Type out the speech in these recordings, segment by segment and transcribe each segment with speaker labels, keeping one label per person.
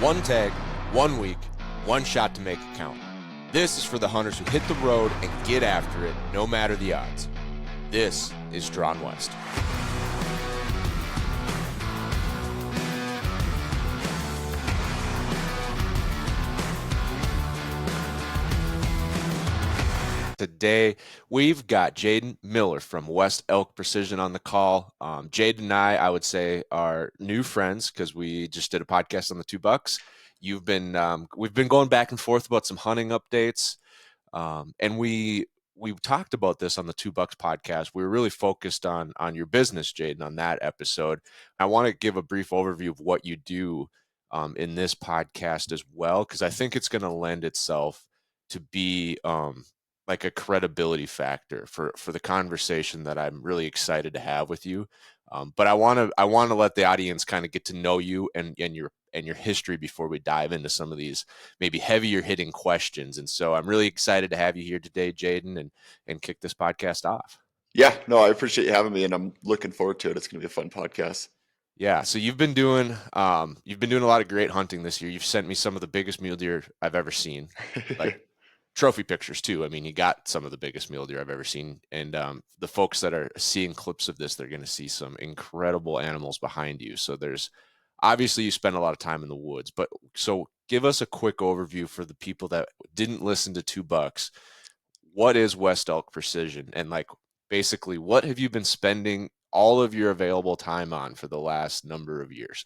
Speaker 1: One tag, 1 week, one shot to make it count. This is for the hunters who hit the road and get after it, no matter the odds. This is Drawn West. Today, we've got Jayden Miller from West Elk Precision on the call. Jayden and I would say, are new friends because we just did a podcast on the $2. You've been, we've been going back and forth about some hunting updates, and we talked about this on the $2 podcast. We were really focused on your business, Jayden, on that episode. I want to give a brief overview of what you do in this podcast as well, because I think it's going to lend itself to be like a credibility factor for the conversation that I'm really excited to have with you. But I want to let the audience kind of get to know you and your history before we dive into some of these maybe heavier hitting questions. And so I'm really excited to have you here today, Jayden, and kick this podcast off.
Speaker 2: Yeah, no, I appreciate you having me, and I'm looking forward to it. It's going to be a fun podcast.
Speaker 1: Yeah, so you've been doing a lot of great hunting this year. You've sent me some of the biggest mule deer I've ever seen, like trophy pictures too. I mean, you got some of the biggest mule deer I've ever seen. And the folks that are seeing clips of this, they're going to see some incredible animals behind you. So there's obviously you spend a lot of time in the woods, but so give us a quick overview for the people that didn't listen to $2. What is West Elk Precision? And like, basically, what have you been spending all of your available time on for the last number of years?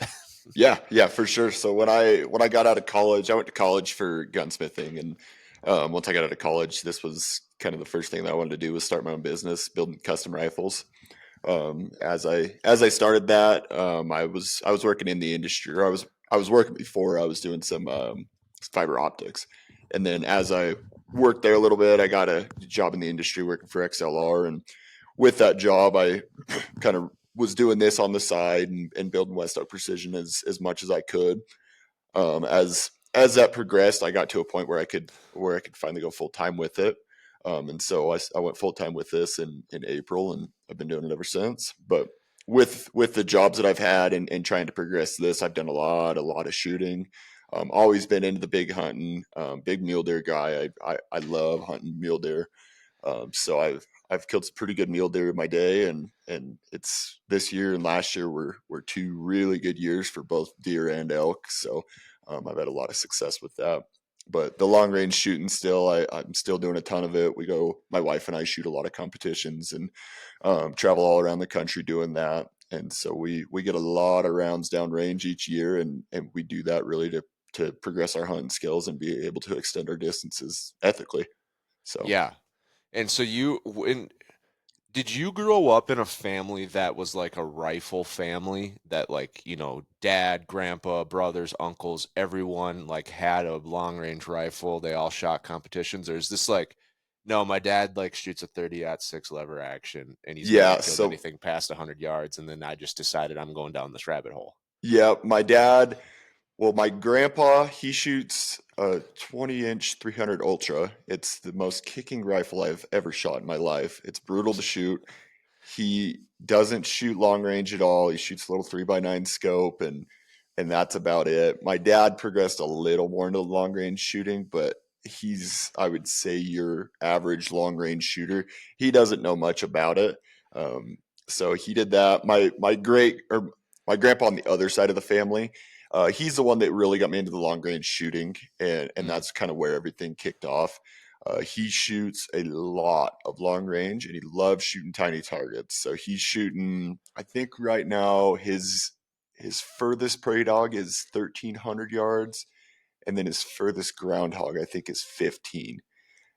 Speaker 2: Yeah, for sure. So when I got out of college, I went to college for gunsmithing, and once I got out of college, this was kind of the first thing that I wanted to do was start my own business, building custom rifles. As I started that, I was working in the industry, or I was working before. I was doing some fiber optics, and then as I worked there a little bit, I got a job in the industry working for XLR, and with that job, I kind of was doing this on the side and building West Elk Precision as much as I could. As that progressed, I got to a point where I could finally go full time with it. And so I went full time with this in April, and I've been doing it ever since. But with the jobs that I've had and trying to progress this, I've done a lot of shooting. Always been into the big hunting, big mule deer guy. I love hunting mule deer. So I've killed some pretty good mule deer in my day, and it's this year and last year were two really good years for both deer and elk. So I've had a lot of success with that. But the long range shooting still, I'm still doing a ton of it. My wife and I shoot a lot of competitions and travel all around the country doing that. And so we get a lot of rounds down range each year, and we do that really to progress our hunting skills and be able to extend our distances ethically. So
Speaker 1: Yeah. And so did you grow up in a family that was like a rifle family that, like, dad, grandpa, brothers, uncles, everyone like had a long range rifle, they all shot competitions? Or is this like, no, my dad like shoots a 30-06 lever action and he's never
Speaker 2: yeah,
Speaker 1: killed anything past 100 yards, and then I just decided I'm going down this rabbit hole?
Speaker 2: yeah, my grandpa, he shoots a 20-inch 300 Ultra. It's the most kicking rifle I've ever shot in my life. It's brutal to shoot. He doesn't shoot long range at all. He shoots a little 3x9 scope, and that's about it. My dad progressed a little more into long range shooting, but he's, I would say, your average long range shooter. He doesn't know much about it. So he did that. My grandpa on the other side of the family, he's the one that really got me into the long range shooting, and that's kind of where everything kicked off. He shoots a lot of long range, and he loves shooting tiny targets. So he's shooting, I think right now his furthest prairie dog is 1,300 yards, and then his furthest groundhog I think is 15.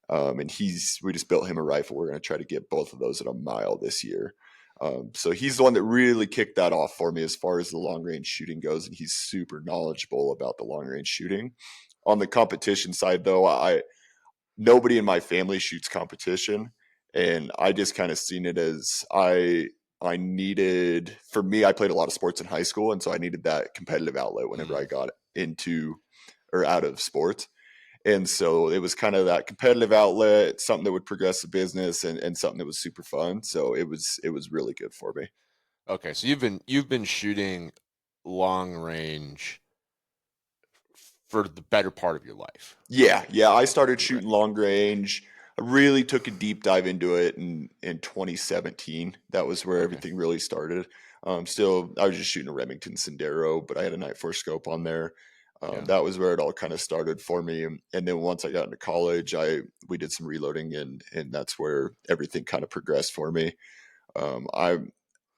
Speaker 2: And we just built him a rifle. We're going to try to get both of those at a mile this year. So he's the one that really kicked that off for me as far as the long range shooting goes, and he's super knowledgeable about the long range shooting. On the competition side, though, nobody in my family shoots competition, and I just kind of seen it as I needed. For me, I played a lot of sports in high school, and so I needed that competitive outlet whenever I got into or out of sports. And so it was kind of that competitive outlet, something that would progress the business, and something that was super fun. So it was really good for me.
Speaker 1: Okay, so you've been shooting long range for the better part of your life.
Speaker 2: Yeah. I started
Speaker 1: Right.
Speaker 2: shooting long range. I really took a deep dive into it in 2017. That was where
Speaker 1: Okay.
Speaker 2: everything really started. Still, I was just shooting a Remington Sendero, but I had a Night Force scope on there.
Speaker 1: Yeah.
Speaker 2: That was where it all kind of started for me. And then once I got into college, we did some reloading, and that's where everything kind of progressed for me.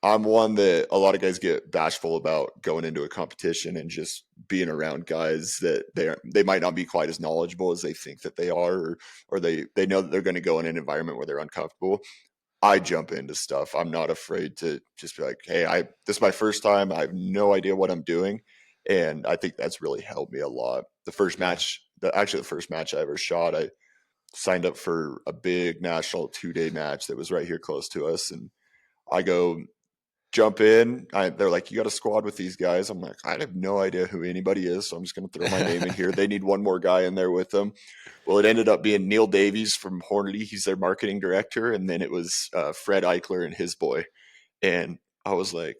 Speaker 2: I'm one that a lot of guys get bashful about going into a competition and just being around guys that they might not be quite as knowledgeable as they think that they are, or they know that they're going to go in an environment where they're uncomfortable. I jump into stuff. I'm not afraid to just be like, hey, this is my first time. I have no idea what I'm doing, and I think that's really helped me a lot.
Speaker 1: Yeah.
Speaker 2: Actually the first match I ever shot, I signed up for a big national 2-day match that was right here close to us, and I go jump in. They're like, you got a squad with these guys. I'm like, I have no idea who anybody is, so I'm just going to throw my name in here. They need one more guy in there with them. Well, it ended up being Neil Davies from Hornady. He's their marketing director. And then it was Fred Eichler and his boy. And I was like,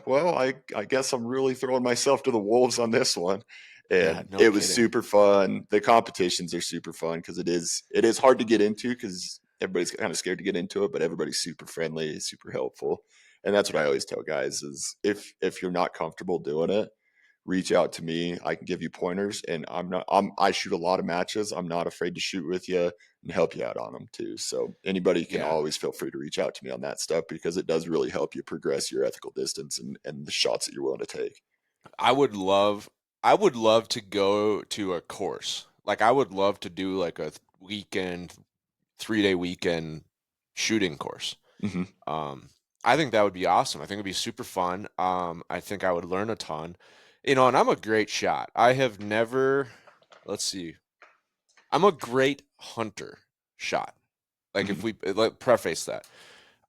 Speaker 2: well, I guess I'm really throwing myself to the wolves on this one.
Speaker 1: Yeah.
Speaker 2: And
Speaker 1: No
Speaker 2: it was
Speaker 1: kidding.
Speaker 2: super fun. The competitions are super fun because it is hard to get into because everybody's kind of scared to get into it, but everybody's super friendly, super helpful. And that's what I always tell guys is if you're not comfortable doing it, reach out to me. I can give you pointers, and I shoot a lot of matches. I'm not afraid to shoot with you and help you out on them too. So anybody can
Speaker 1: Yeah.
Speaker 2: always feel free to reach out to me on that stuff because it does really help you progress your ethical distance and the shots that you're willing to take.
Speaker 1: I would love I would love to go to a course. Like I would love to do like a weekend, 3-day weekend shooting course.
Speaker 2: Hmm.
Speaker 1: Um, I think that would be awesome. I think it'd be super fun. I think I would learn a ton. And I'm a great shot. I have never, let's see, I'm a great hunter shot. Like if
Speaker 2: Hmm.
Speaker 1: we like preface that.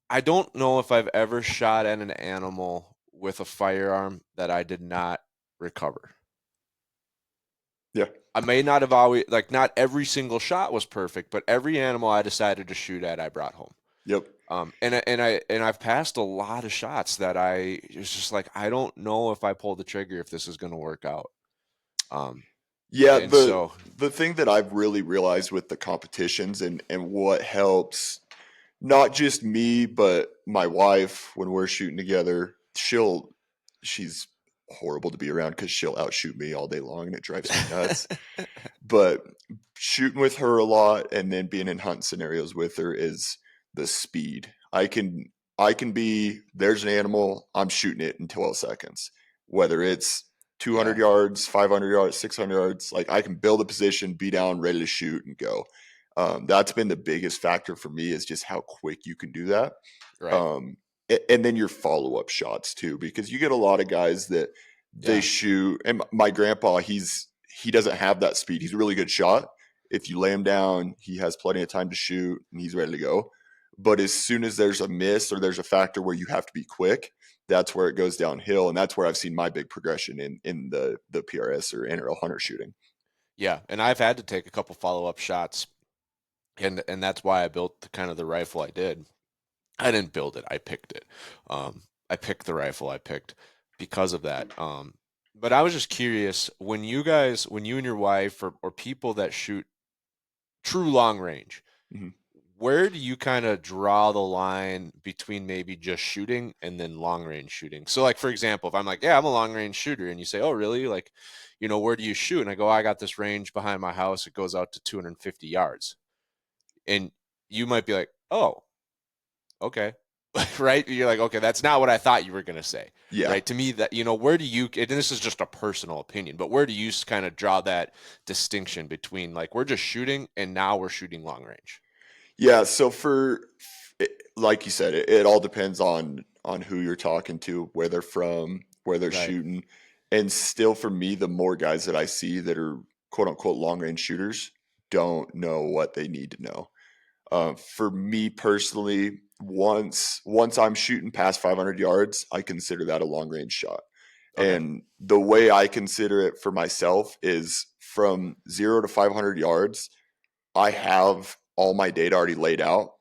Speaker 1: I don't know if I've ever shot at an animal with a firearm that I did not recover.
Speaker 2: Yeah.
Speaker 1: I may not have always like not every single shot was perfect, but every animal I decided to shoot at, I brought home.
Speaker 2: Yep.
Speaker 1: I've passed a lot of shots that I it's just like I don't know if I pull the trigger if this is going to work out. Um,
Speaker 2: Yeah.
Speaker 1: and
Speaker 2: The
Speaker 1: so
Speaker 2: the thing that I've really realized with the competitions and what helps not just me, but my wife when we're shooting together, she's horrible to be around because she'll outshoot me all day long and it drives me nuts. But shooting with her a lot and then being in hunt scenarios with her is the speed. I can be there's an animal, I'm shooting it in 12 seconds. Whether it's 200
Speaker 1: yeah,
Speaker 2: yards, 500 yards, 600 yards, like I can build a position, be down, ready to shoot and go. That's been the biggest factor for me is just how quick you can do that.
Speaker 1: right.
Speaker 2: Um, and then your follow up shots too, because you get a lot of guys that they
Speaker 1: Yeah,
Speaker 2: shoot. And my grandpa, he doesn't have that speed. He's a really good shot. If you lay him down, he has plenty of time to shoot and he's ready to go. But as soon as there's a miss or there's a factor where you have to be quick, that's where it goes downhill. And that's where I've seen my big progression in the PRS or NRL hunter shooting.
Speaker 1: yeah. And I've had to take a couple follow-up shots, and that's why I built the kind of the rifle I did. I didn't build it. I picked it. I picked the rifle I picked because of that. But I was just curious when you and your wife or people that shoot true long range,
Speaker 2: Mhm.
Speaker 1: where do you kind of draw the line between maybe just shooting and then long range shooting? So, like, for example, if I'm like, yeah, I'm a long range shooter, and you say, oh, really? Like, where do you shoot? And I go, I got this range behind my house. It goes out to 250 yards. And you might be like, oh, okay. Right? You're like, okay, that's not what I thought you were going to say.
Speaker 2: Yeah.
Speaker 1: Right? To me, that, where do you, and this is just a personal opinion, but where do you kind of draw that distinction between like, we're just shooting and now we're shooting long range?
Speaker 2: Yeah, so like you said, it all depends on who you're talking to, where they're from, where they're
Speaker 1: Right.
Speaker 2: shooting. And still for me, the more guys that I see that are quote unquote long range shooters don't know what they need to know. For me personally, once I'm shooting past 500 yards, I consider that a long range shot.
Speaker 1: Okay.
Speaker 2: And the way I consider it for myself is from 0 to 500 yards, I have all my data already laid out.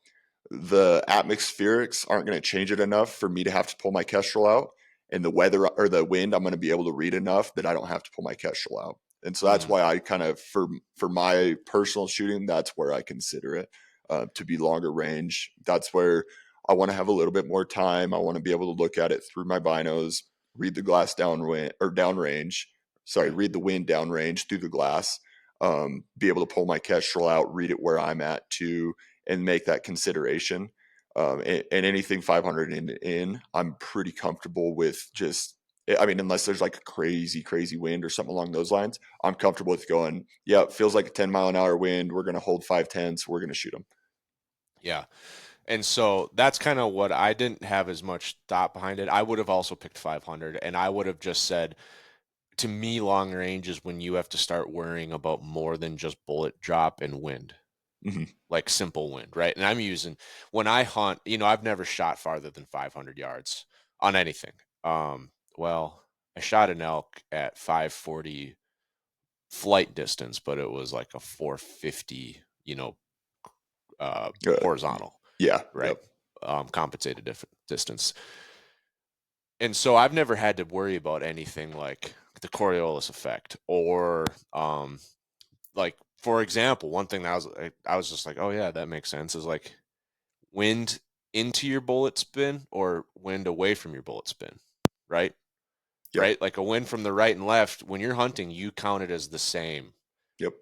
Speaker 2: The atmospherics aren't going to change it enough for me to have to pull my Kestrel out, and the weather or the wind I'm going to be able to read enough that I don't have to pull my Kestrel out. And so that's why I kind of, for my personal shooting, that's where I consider it to be longer range. That's where I want to have a little bit more time. I want to be able to look at it through my binos, read the glass downwind or downrange. Sorry,
Speaker 1: Yeah.
Speaker 2: read the wind downrange through the glass. Be able to pull my kestrel out, read it where I'm at too, and make that consideration. And anything 500 in, I'm pretty comfortable with just, I mean, unless there's like a crazy, crazy wind or something along those lines, I'm comfortable with going, yeah, it feels like a 10-mile-an-hour wind. We're going to hold 510, so we're going to shoot them.
Speaker 1: Yeah. And so that's kind of what I didn't have as much thought behind it. I would have also picked 500, and I would have just said, to me, long range is when you have to start worrying about more than just bullet drop and wind,
Speaker 2: Mm-hmm.
Speaker 1: like simple wind, right? And I'm using, when I hunt, I've never shot farther than 500 yards on anything. Well, I shot an elk at 540 flight distance, but it was like a 450,
Speaker 2: Uh,
Speaker 1: horizontal,
Speaker 2: yeah.
Speaker 1: right?
Speaker 2: Yep.
Speaker 1: Compensated distance. And so I've never had to worry about anything like the Coriolis effect or, like, for example, one thing that I was just like, oh yeah, that makes sense, is like wind into your bullet spin or wind away from your bullet spin, right?
Speaker 2: Yep.
Speaker 1: Right? Like a wind from the right and left, when you're hunting, you count it as the same,
Speaker 2: Yep.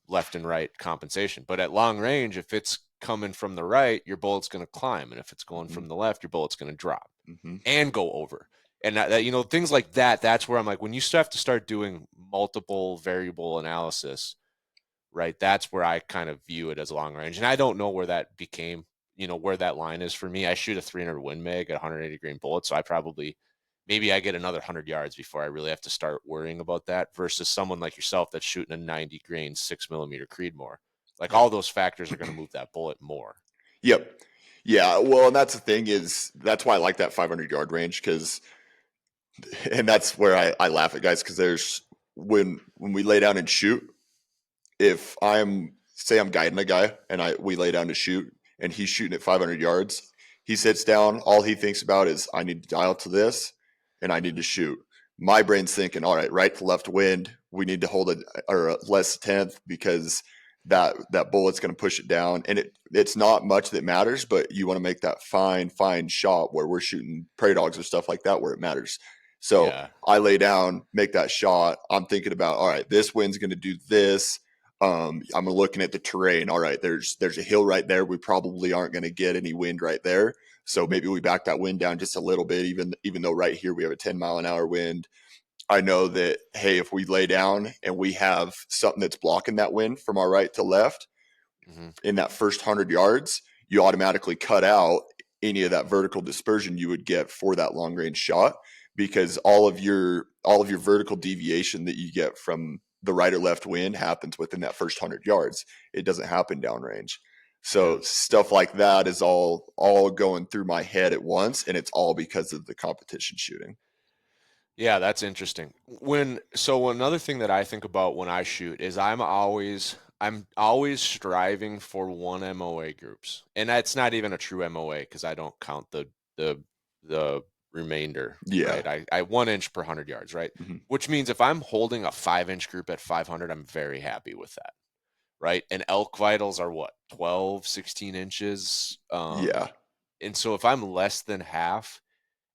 Speaker 1: left and right compensation. But at long range, if it's coming from the right, your bullet's going to climb. And if it's going
Speaker 2: Mm-hmm.
Speaker 1: from the left, your bullet's going to drop
Speaker 2: Mm-hmm.
Speaker 1: and go over. And things like that, that's where I'm like, when you have to start doing multiple variable analysis, right? That's where I kind of view it as long range. And I don't know where that became, where that line is for me. I shoot a 300 Win Mag at 180 grain bullet. So maybe I get another 100 yards before I really have to start worrying about that, versus someone like yourself that's shooting a 90 grain 6mm Creedmoor. Like,
Speaker 2: Yeah.
Speaker 1: all those factors are going to move that bullet more.
Speaker 2: Yep. Yeah. Well, and that's the thing, is that's why I like that 500-yard range, because, and that's where I laugh at guys, because there's, when we lay down and shoot, if I'm guiding a guy and we lay down to shoot and he's shooting at 500 yards, he sits down. All he thinks about is, I need to dial to this and I need to shoot. My brain's thinking, all right to left wind, we need to hold it or a less tenth, because that bullet's going to push it down. And it's not much that matters, but you want to make that fine shot where we're shooting prairie dogs or stuff like that, where it matters. So
Speaker 1: Yeah.
Speaker 2: I lay down, make that shot. I'm thinking about, all right, this wind's going to do this. I'm looking at the terrain. All right, there's a hill right there. We probably aren't going to get any wind right there. So maybe we back that wind down just a little bit, even though right here we have a 10-mile-an-hour wind. I know that, hey, if we lay down and we have something that's blocking that wind from our right to left
Speaker 1: Mm-hmm.
Speaker 2: in that first 100 yards, you automatically cut out any of that vertical dispersion you would get for that long range shot, because all of your vertical deviation that you get from the right or left wind happens within that first 100 yards. It doesn't happen downrange.
Speaker 1: Yeah.
Speaker 2: So stuff like that is all going through my head at once, and it's all because of the competition shooting.
Speaker 1: Yeah, that's interesting. So another thing that I think about when I shoot is I'm always striving for one MOA groups. And that's not even a true MOA, because I don't count the the remainder,
Speaker 2: Yeah.
Speaker 1: right? I 1 inch per 100 yards, right?
Speaker 2: Mm-hmm.
Speaker 1: Which means if I'm holding a 5 inch group at 500, I'm very happy with that, right? And elk vitals are what, 12, 16 inches.
Speaker 2: Yeah.
Speaker 1: And so if I'm less than half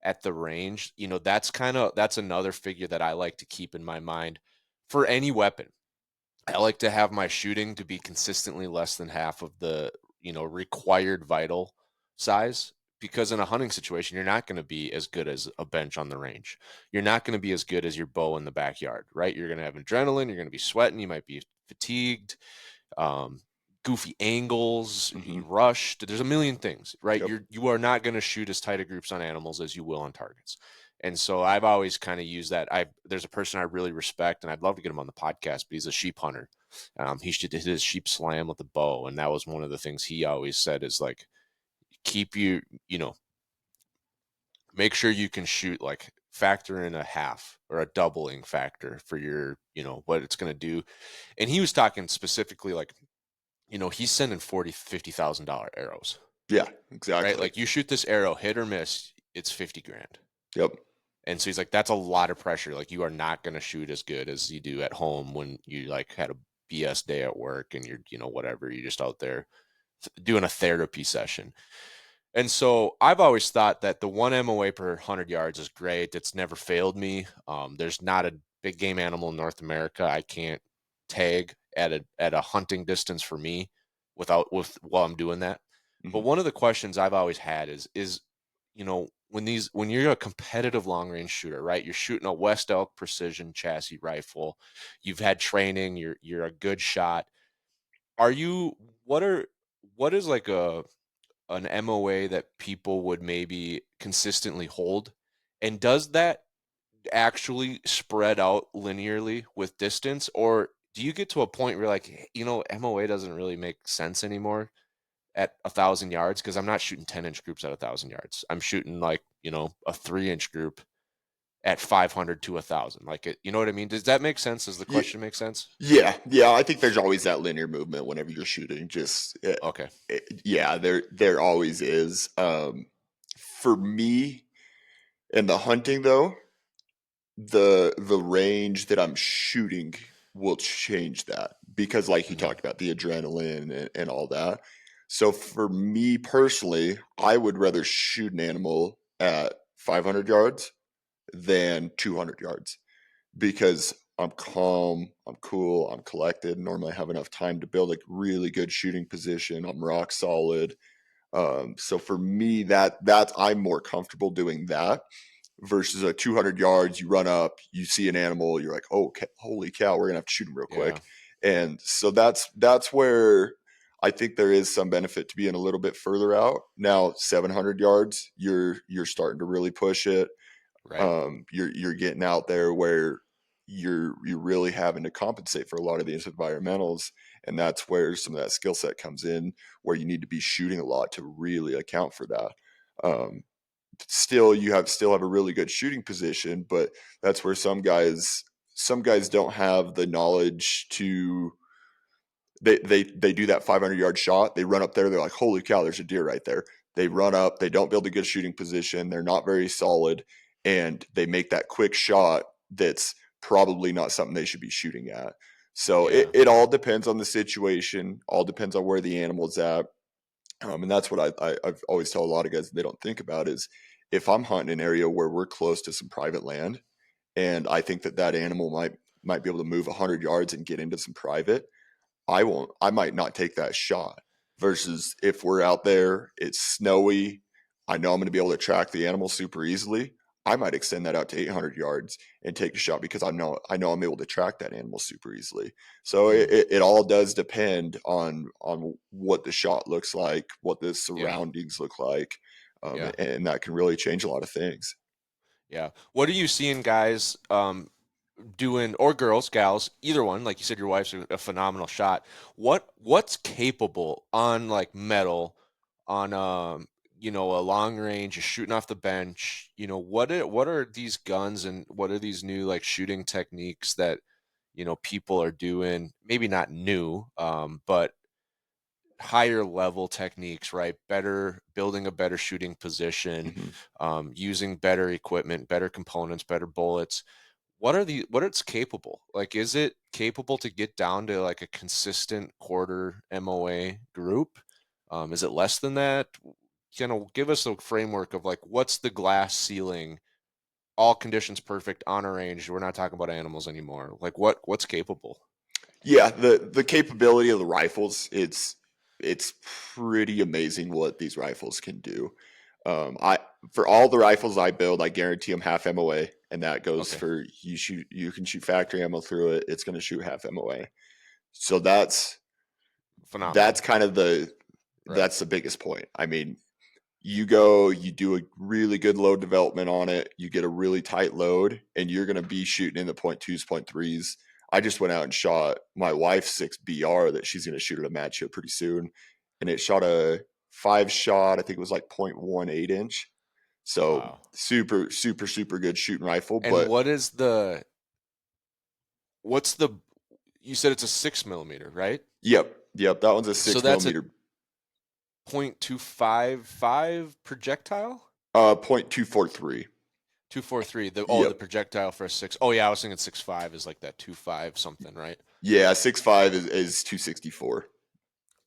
Speaker 1: at the range, that's another figure that I like to keep in my mind for any weapon. I like to have my shooting to be consistently less than half of the, required vital size, because in a hunting situation, you're not going to be as good as a bench on the range. You're not going to be as good as your bow in the backyard, right? You're going to have adrenaline, you're going to be sweating, you might be fatigued, um, goofy angles,
Speaker 2: Mm-hmm.
Speaker 1: you rushed. There's a million things, right?
Speaker 2: Yep.
Speaker 1: You are not going to shoot as tight a groups on animals as you will on targets. And so I've always kind of used that. There's a person I really respect, and I'd love to get him on the podcast, but he's a sheep hunter. He did his sheep slam with the bow, and that was one of the things he always said is like, keep make sure you can shoot, like, factor in a half or a doubling factor for your, what it's going to do. And he was talking specifically like, he's sending $40,000-$50,000 arrows,
Speaker 2: Yeah.
Speaker 1: right?
Speaker 2: Exactly.
Speaker 1: Like, you shoot this arrow, hit or miss, it's 50 grand.
Speaker 2: Yep.
Speaker 1: And so he's like, that's a lot of pressure. Like you are not going to shoot as good as you do at home when you like had a BS day at work and you're, whatever, you're just out there doing a therapy session. And so I've always thought that the 1 MOA per 100 yards is great. It's never failed me. There's not a big game animal in North America I can't tag at a hunting distance for me while I'm doing that. But
Speaker 2: Mhm.
Speaker 1: one of the questions I've always had is when you're a competitive long range shooter, right? You're shooting a West Elk precision chassis rifle. You've had training. You're a good shot. Are you? What is like an MOA that people would maybe consistently hold? And does that actually spread out linearly with distance? Or do you get to a point where you're like, MOA doesn't really make sense anymore at 1,000 yards? Because I'm not shooting 10-inch groups at 1,000 yards. I'm shooting like, a 3-inch group at 500 to 1,000. Like, you know what I mean? Does that make sense? Does the
Speaker 2: Yeah,
Speaker 1: question make sense?
Speaker 2: yeah. I think there's always that linear movement whenever you're shooting.
Speaker 1: Okay.
Speaker 2: Yeah, there always is. For me in the hunting though, the range that I'm shooting will change that because, like you
Speaker 1: Hmm.
Speaker 2: talked about, the adrenaline and all that. So for me personally, I would rather shoot an animal at 500 yards than 200 yards because I'm calm, I'm cool, I'm collected. Normally, I have enough time to build a really good shooting position. I'm rock solid. So for me, that's I'm more comfortable doing that versus a 200 yards. You run up, you see an animal, you're like, oh, holy cow, we're gonna have to shoot him real
Speaker 1: Yeah.
Speaker 2: quick. And so that's where I think there is some benefit to being a little bit further out. Now, 700 yards, you're starting to really push it.
Speaker 1: Right.
Speaker 2: You're getting out there where you're really having to compensate for a lot of these environmentals, and that's where some of that skill set comes in, where you need to be shooting a lot to really account for that. Um, Still, you still have a really good shooting position, but that's where some guys don't have the knowledge to they do that 500-yard shot. They run up there. They're like, holy cow, there's a deer right there. They run up. They don't build a good shooting position. They're not very solid, and they make that quick shot that's probably not something they should be shooting at. So it,
Speaker 1: Yeah.
Speaker 2: it all depends on the situation. All depends on where the animal's at. And that's what I've always tell a lot of guys they don't think about is if I'm hunting an area where we're close to some private land, and I think that animal might be able to move 100 yards and get into some private, I might not take that shot. Versus if we're out there, it's snowy, I know I'm going to be able to track the animal super easily. I might extend that out to 800 yards and take a shot because I know I'm able to track that animal super easily. So
Speaker 1: Mm.
Speaker 2: it all does depend on what the shot looks like, what the
Speaker 1: Yeah.
Speaker 2: surroundings look like,
Speaker 1: Yeah.
Speaker 2: and that can really change a lot of things.
Speaker 1: Yeah. What are you seeing guys doing, or girls, gals, either one? Like you said, your wife's a phenomenal shot. What's capable on like metal, on a long range, you're shooting off the bench. What are these guns and what are these new like shooting techniques that people are doing? Maybe not new, but higher level techniques, right? Better building a better shooting position,
Speaker 2: Mhm.
Speaker 1: using better equipment, better components, better bullets. What it's capable? Like, is it capable to get down to like a consistent quarter MOA group? Is it less than that? Give us a framework of like what's the glass ceiling? All conditions perfect on a range. We're not talking about animals anymore. Like what's capable?
Speaker 2: Yeah, the capability of the rifles, it's pretty amazing what these rifles can do. I For all the rifles I build, I guarantee them half MOA, and that goes
Speaker 1: Okay,
Speaker 2: for you can shoot factory ammo through it. It's going to shoot half MOA. So that's
Speaker 1: phenomenal.
Speaker 2: kind of
Speaker 1: Right.
Speaker 2: that's the biggest point. I mean, you do a really good load development on it, you get a really tight load, and you're going to be shooting in the point twos, point threes. I just went out and shot my wife's 6BR that she's going to shoot at a match show pretty soon, and it shot a 5 shot. I think it was like 0.18 inch. So
Speaker 1: Wow.
Speaker 2: super, super, super good shooting rifle.
Speaker 1: And
Speaker 2: But
Speaker 1: what's the you said it's a 6 millimeter, right?
Speaker 2: yep, that one's a
Speaker 1: So
Speaker 2: six
Speaker 1: that's a
Speaker 2: millimeter,
Speaker 1: 0.255 projectile?
Speaker 2: 0.243.
Speaker 1: 243. The
Speaker 2: Yep.
Speaker 1: projectile for a 6. Oh yeah, I was thinking 6.5 is like that 2.5 something, right?
Speaker 2: Yeah, 6.5 is 264.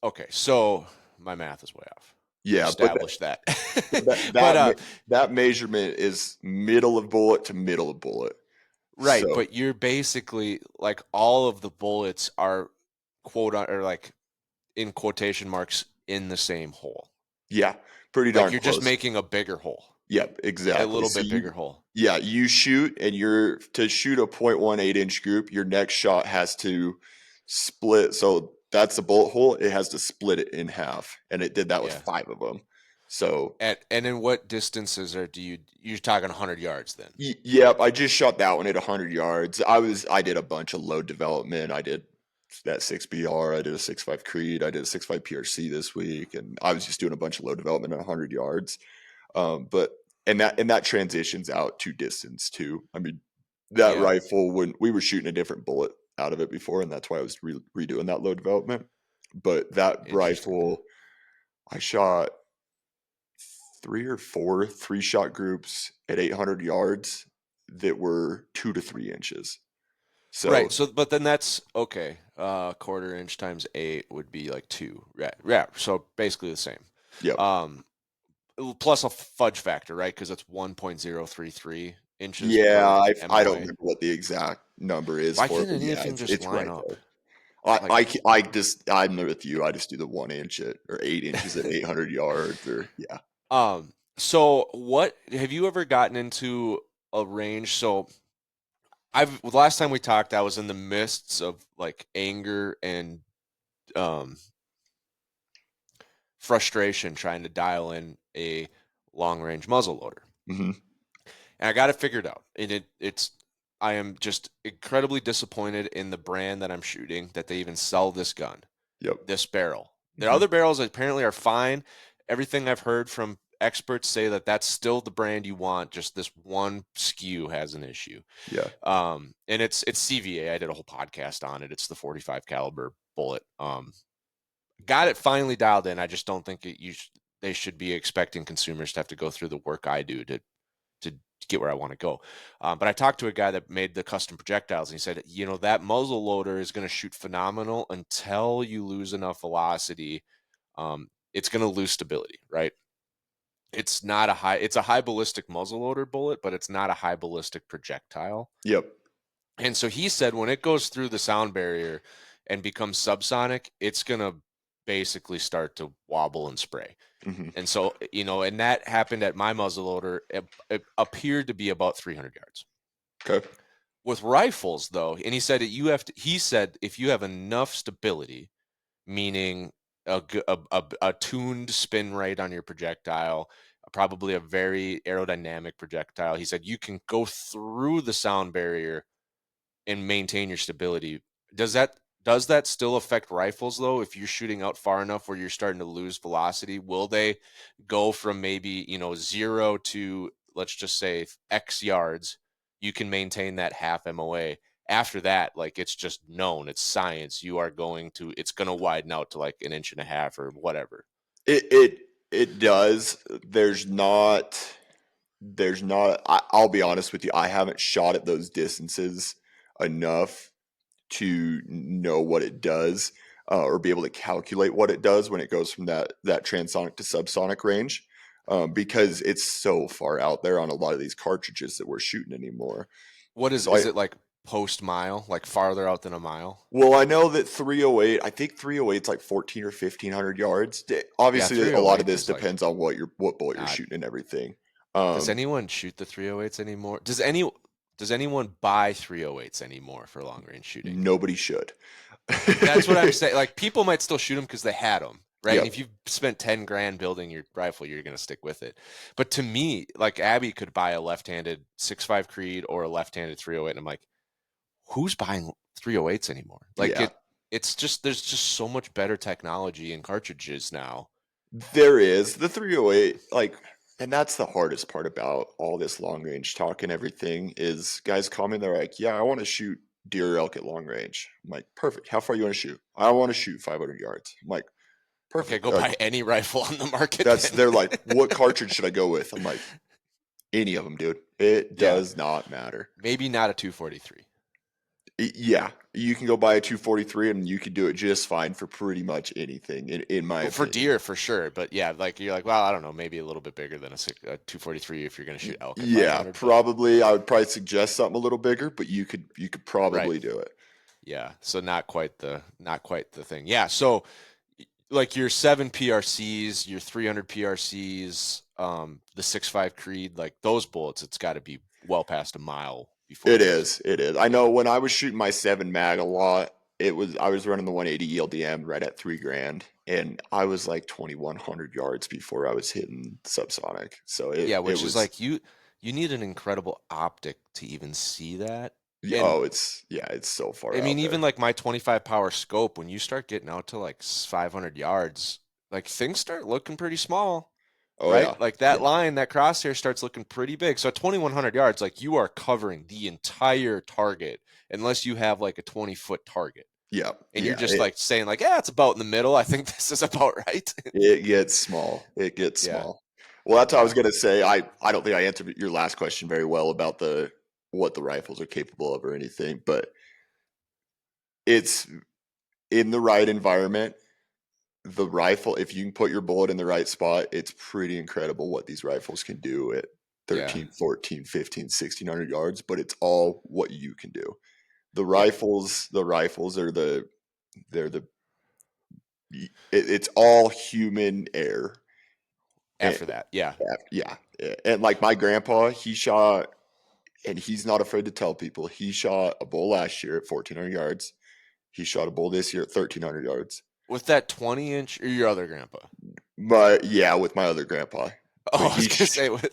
Speaker 1: Okay, so my math is way off. We've
Speaker 2: Yeah, but
Speaker 1: established that.
Speaker 2: that
Speaker 1: But
Speaker 2: that me- that measurement is middle of bullet to middle of bullet.
Speaker 1: right,
Speaker 2: So
Speaker 1: but you're basically like all of the bullets are or like in quotation marks in the same hole.
Speaker 2: yeah, pretty
Speaker 1: Like
Speaker 2: darn
Speaker 1: you're just
Speaker 2: close.
Speaker 1: making a bigger hole,
Speaker 2: Yep,
Speaker 1: a
Speaker 2: exactly.
Speaker 1: little
Speaker 2: So
Speaker 1: bit bigger hole.
Speaker 2: you shoot, and you're to shoot a .18-inch group, your next shot has to split. So that's the bullet hole. It has to split it in half, and it did that with
Speaker 1: Yeah.
Speaker 2: 5 of them. So
Speaker 1: And in what distances you're talking 100 yards then?
Speaker 2: yep, I just shot that one at 100 yards. I did a bunch of load development. I did that 6BR. I did a 6.5 Creed. I did a 6.5 PRC this week, and I was just doing a bunch of load development at 100 yards. But that transitions out to distance too. I mean, that
Speaker 1: Yeah,
Speaker 2: rifle, when we were shooting a different bullet out of it before, and that's why I was redoing that load development. But that
Speaker 1: interesting.
Speaker 2: rifle, I shot 3 or 4 3-shot groups at 800 yards that were 2 to 3 inches.
Speaker 1: Right.
Speaker 2: So
Speaker 1: So, but then that's okay. Quarter inch times 8 would be like 2. Right. Yeah. So basically the same.
Speaker 2: yep,
Speaker 1: Um, plus a fudge factor, right? Because it's 1.033 inches
Speaker 2: yeah,
Speaker 1: per
Speaker 2: I don't
Speaker 1: MOA.
Speaker 2: remember what the exact number is
Speaker 1: Why
Speaker 2: for it,
Speaker 1: can't
Speaker 2: but
Speaker 1: any
Speaker 2: yeah,
Speaker 1: of them just
Speaker 2: it's
Speaker 1: line
Speaker 2: right
Speaker 1: up?
Speaker 2: there.
Speaker 1: Like,
Speaker 2: I'm with you. I just do the 1 inch or 8 inches at 800 yards, or yeah.
Speaker 1: so what have you ever gotten into a range? So the last time we talked, I was in the midst of like anger and um frustration trying to dial in a long range muzzle loader.
Speaker 2: Hmm.
Speaker 1: And I got it figured out. I am just incredibly disappointed in the brand that I'm shooting that they even sell this gun,
Speaker 2: Yep.
Speaker 1: this barrel. The
Speaker 2: Hmm.
Speaker 1: other barrels apparently are fine. Everything I've heard from experts say that that's still the brand you want. Just this one SKU has an issue.
Speaker 2: Yeah.
Speaker 1: And it's CVA. I did a whole podcast on it. It's the 45 caliber bullet. Got it finally dialed in. I just don't think they should be expecting consumers to have to go through the work I do to get where I want to go. But I talked to a guy that made the custom projectiles, and he said, that muzzle loader is going to shoot phenomenal until you lose enough velocity. It's going to lose stability, right? It's a high ballistic muzzle loader bullet, but it's not a high ballistic projectile.
Speaker 2: Yep.
Speaker 1: And so he said when it goes through the sound barrier and becomes subsonic, it's going to basically start to wobble and spray.
Speaker 2: Hmm.
Speaker 1: And so, and that happened at my muzzleloader. It appeared to be about 300 yards.
Speaker 2: Okay.
Speaker 1: With rifles, though, and he said he said if you have enough stability, meaning a tuned spin rate on your projectile, probably a very aerodynamic projectile, he said you can go through the sound barrier and maintain your stability. Does that still affect rifles though? If you're shooting out far enough where you're starting to lose velocity, will they go from maybe 0 to, let's just say, X yards? You can maintain that half MOA. After that, like, it's just known, it's science. It's going to widen out to like an inch and a half or whatever.
Speaker 2: It does. I'll be honest with you. I haven't shot at those distances enough to know what it does, or be able to calculate what it does when it goes from that transonic to subsonic range, because it's so far out there on a lot of these cartridges that we're shooting anymore.
Speaker 1: What
Speaker 2: So
Speaker 1: is it like post mile, like farther out than a mile?
Speaker 2: I know that 308, I think 308 is like 14 or 1500 yards.
Speaker 1: Yeah,
Speaker 2: Obviously, a lot of
Speaker 1: 308
Speaker 2: this
Speaker 1: is like
Speaker 2: depends on what bullet you're
Speaker 1: not.
Speaker 2: shooting and everything.
Speaker 1: Does
Speaker 2: Um,
Speaker 1: anyone shoot the 308s anymore? Does anyone buy 308s anymore for long range shooting?
Speaker 2: Nobody should.
Speaker 1: That's what I'm saying. Like, people might still shoot them because they had them, right? And
Speaker 2: Yep.
Speaker 1: if you've spent 10 grand building your rifle, you're going to stick with it. But to me, like, Abby could buy a left-handed 6.5 Creed or a left-handed 308, and I'm like, who's buying 308s anymore? Like,
Speaker 2: Yeah.
Speaker 1: it's just there's just so much better technology in cartridges now.
Speaker 2: There is the 308, and that's the hardest part about all this long range talk and everything is guys call me and they're like, yeah, I want to shoot deer or elk at long range. I'm like, perfect. How far you want to shoot? I want to shoot 500 yards. I'm like,
Speaker 1: Okay,
Speaker 2: perfect.
Speaker 1: go buy any rifle on the market then.
Speaker 2: They're like, what cartridge should I go with? I'm like, any of them, dude. It
Speaker 1: Yeah.
Speaker 2: does not matter.
Speaker 1: Maybe not a 243.
Speaker 2: Yeah, you can go buy a 243 and you could do it just fine for pretty much anything, in my
Speaker 1: Well, for
Speaker 2: opinion.
Speaker 1: deer, for sure. But yeah, like you're like, well, I don't know, maybe a little bit bigger than a 243 if you're going to shoot elk at
Speaker 2: Yeah,
Speaker 1: 500. But
Speaker 2: probably. I would probably suggest something a little bigger, but you could
Speaker 1: right.
Speaker 2: probably do it.
Speaker 1: Yeah. So not quite the thing. Yeah. So like your 7 PRCs, your 300 PRCs, the 6.5 Creed, like those bullets, it's got to be well past a mile before
Speaker 2: It
Speaker 1: you just
Speaker 2: is. It is. I know when I was shooting my 7 mag a lot, I was running the 180 ELDM right at 3 grand, and I was like 2,100 yards before I was hitting subsonic. So
Speaker 1: yeah,
Speaker 2: it
Speaker 1: which is
Speaker 2: was.
Speaker 1: like you need an incredible optic to even see that. And
Speaker 2: Oh, it's so far
Speaker 1: I mean,
Speaker 2: out
Speaker 1: even
Speaker 2: there.
Speaker 1: like my 25 power scope, when you start getting out to like 500 yards, like things start looking pretty small,
Speaker 2: Oh
Speaker 1: right?
Speaker 2: yeah,
Speaker 1: Like that
Speaker 2: yeah,
Speaker 1: line, that crosshair starts looking pretty big. So at 2,100 yards, like you are covering the entire target unless you have like a 20-foot target.
Speaker 2: yeah,
Speaker 1: And you're
Speaker 2: yeah.
Speaker 1: just like saying like, yeah, it's about in the middle. I think this is about right.
Speaker 2: It gets small. It gets
Speaker 1: Yeah.
Speaker 2: small. Well, that's what I was
Speaker 1: Yeah.
Speaker 2: gonna say. I don't think I answered your last question very well about the what the rifles are capable of or anything, but it's in the right environment. The rifle, if you can put your bullet in the right spot, it's pretty incredible what these rifles can do at
Speaker 1: Yeah.
Speaker 2: 13, 14, 15, 1,600 yards, but it's all what you can do.
Speaker 1: Yeah.
Speaker 2: The rifles are they're the it's all human error. And,
Speaker 1: After that. Yeah.
Speaker 2: yeah. And like my grandpa, he shot, and he's not afraid to tell people, he shot a bull last year at 1,400 yards. He shot a bull this year at 1,300 yards.
Speaker 1: With that 20-inch or your other grandpa.
Speaker 2: But yeah, with my other grandpa.
Speaker 1: Oh,
Speaker 2: But
Speaker 1: I was gonna say with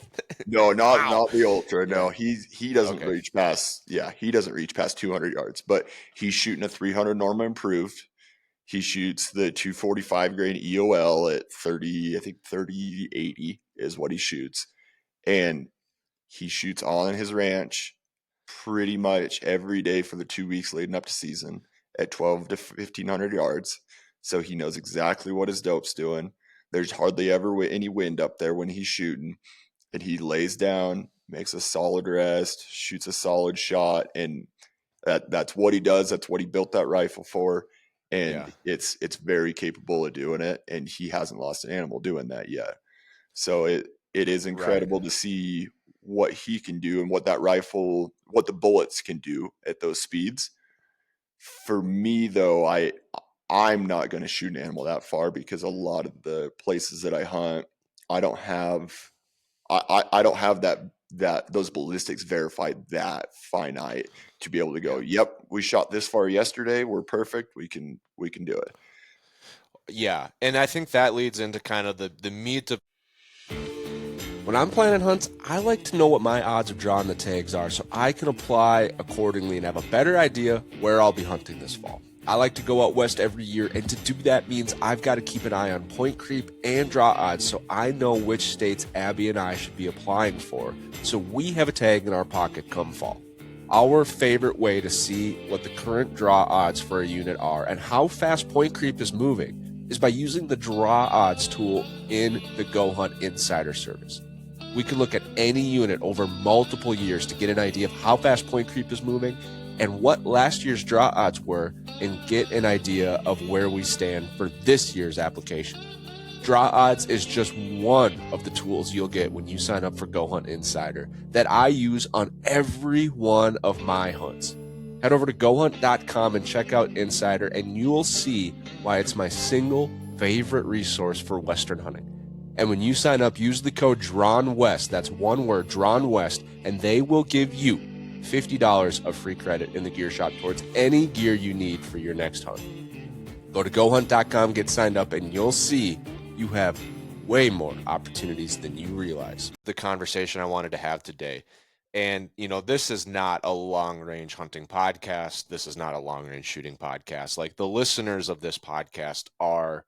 Speaker 2: no,
Speaker 1: wow.
Speaker 2: not the ultra. No,
Speaker 1: Yeah.
Speaker 2: he doesn't
Speaker 1: Okay.
Speaker 2: reach past. Yeah, he doesn't reach past 200 yards. But he's shooting a 300 Norma improved. He shoots the 245 grain EOL at 30. I think 3080 is what he shoots, and he shoots on his ranch pretty much every day for the 2 weeks leading up to season at 12 to 1,500 yards. So he knows exactly what his dope's doing. There's hardly ever any wind up there when he's shooting, and he lays down, makes a solid rest, shoots a solid shot, and that's what he does. That's what he built that rifle for,
Speaker 1: Yeah.
Speaker 2: and it's very capable of doing it. And he hasn't lost an animal doing that yet. So it is
Speaker 1: Right.
Speaker 2: incredible to see what he can do and what that rifle, what the bullets can do at those speeds. For me though, I'm not going to shoot an animal that far because a lot of the places that I hunt, I don't have I don't have that those ballistics verified that finite to be able to go,
Speaker 1: Yeah.
Speaker 2: yep, we shot this far yesterday, we're perfect, we can do it.
Speaker 1: Yeah. And I think that leads into kind of the meat of when I'm planning hunts, I like to know what my odds of drawing the tags are so I can apply accordingly and have a better idea where I'll be hunting this fall. I like to go out west every year, and to do that means I've got to keep an eye on point creep and draw odds so I know which states Abby and I should be applying for so we have a tag in our pocket come fall. Our favorite way to see what the current draw odds for a unit are and how fast point creep is moving is by using the draw odds tool in the GOHUNT Insider service. We can look at any unit over multiple years to get an idea of how fast point creep is moving and what last year's draw odds were and get an idea of where we stand for this year's application. Draw odds is just one of the tools you'll get when you sign up for GOHUNT Insider that I use on every one of my hunts. Head over to GoHunt.com and check out Insider, and you'll see why it's my single favorite resource for Western hunting. And when you sign up, use the code DRAWNWEST, that's one word, DRAWNWEST, and they will give you $50 of free credit in the gear shop towards any gear you need for your next hunt. Go to GoHunt.com, get signed up, and you'll see you have way more opportunities than you realize. The conversation I wanted to have today. And, you know, this is not a long range hunting podcast. This is not a long range shooting podcast. Like the listeners of this podcast are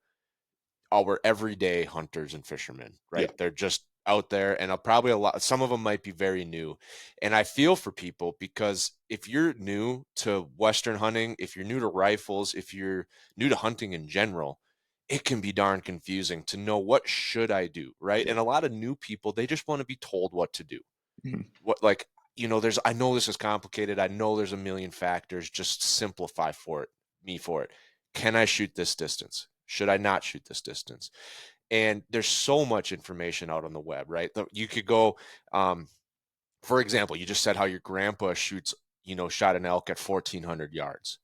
Speaker 1: our everyday hunters and fishermen,
Speaker 2: Yeah.
Speaker 1: right? They're just out there, and probably a lot, some of them might be very new. And I feel for people because if you're new to Western hunting, if you're new to rifles, if you're new to hunting in general, it can be darn confusing to know what should I do, right?
Speaker 2: Yeah.
Speaker 1: And a lot of new people, they just want to be told what to do.
Speaker 2: Mhm.
Speaker 1: What, like, there's, I know this is complicated. I know there's a million factors. Just simplify for it. Can I shoot this distance? Should I not shoot this distance? And there's so much information out on the web, right? You could go, for example, you just said how your grandpa shot an elk at 1,400 yards.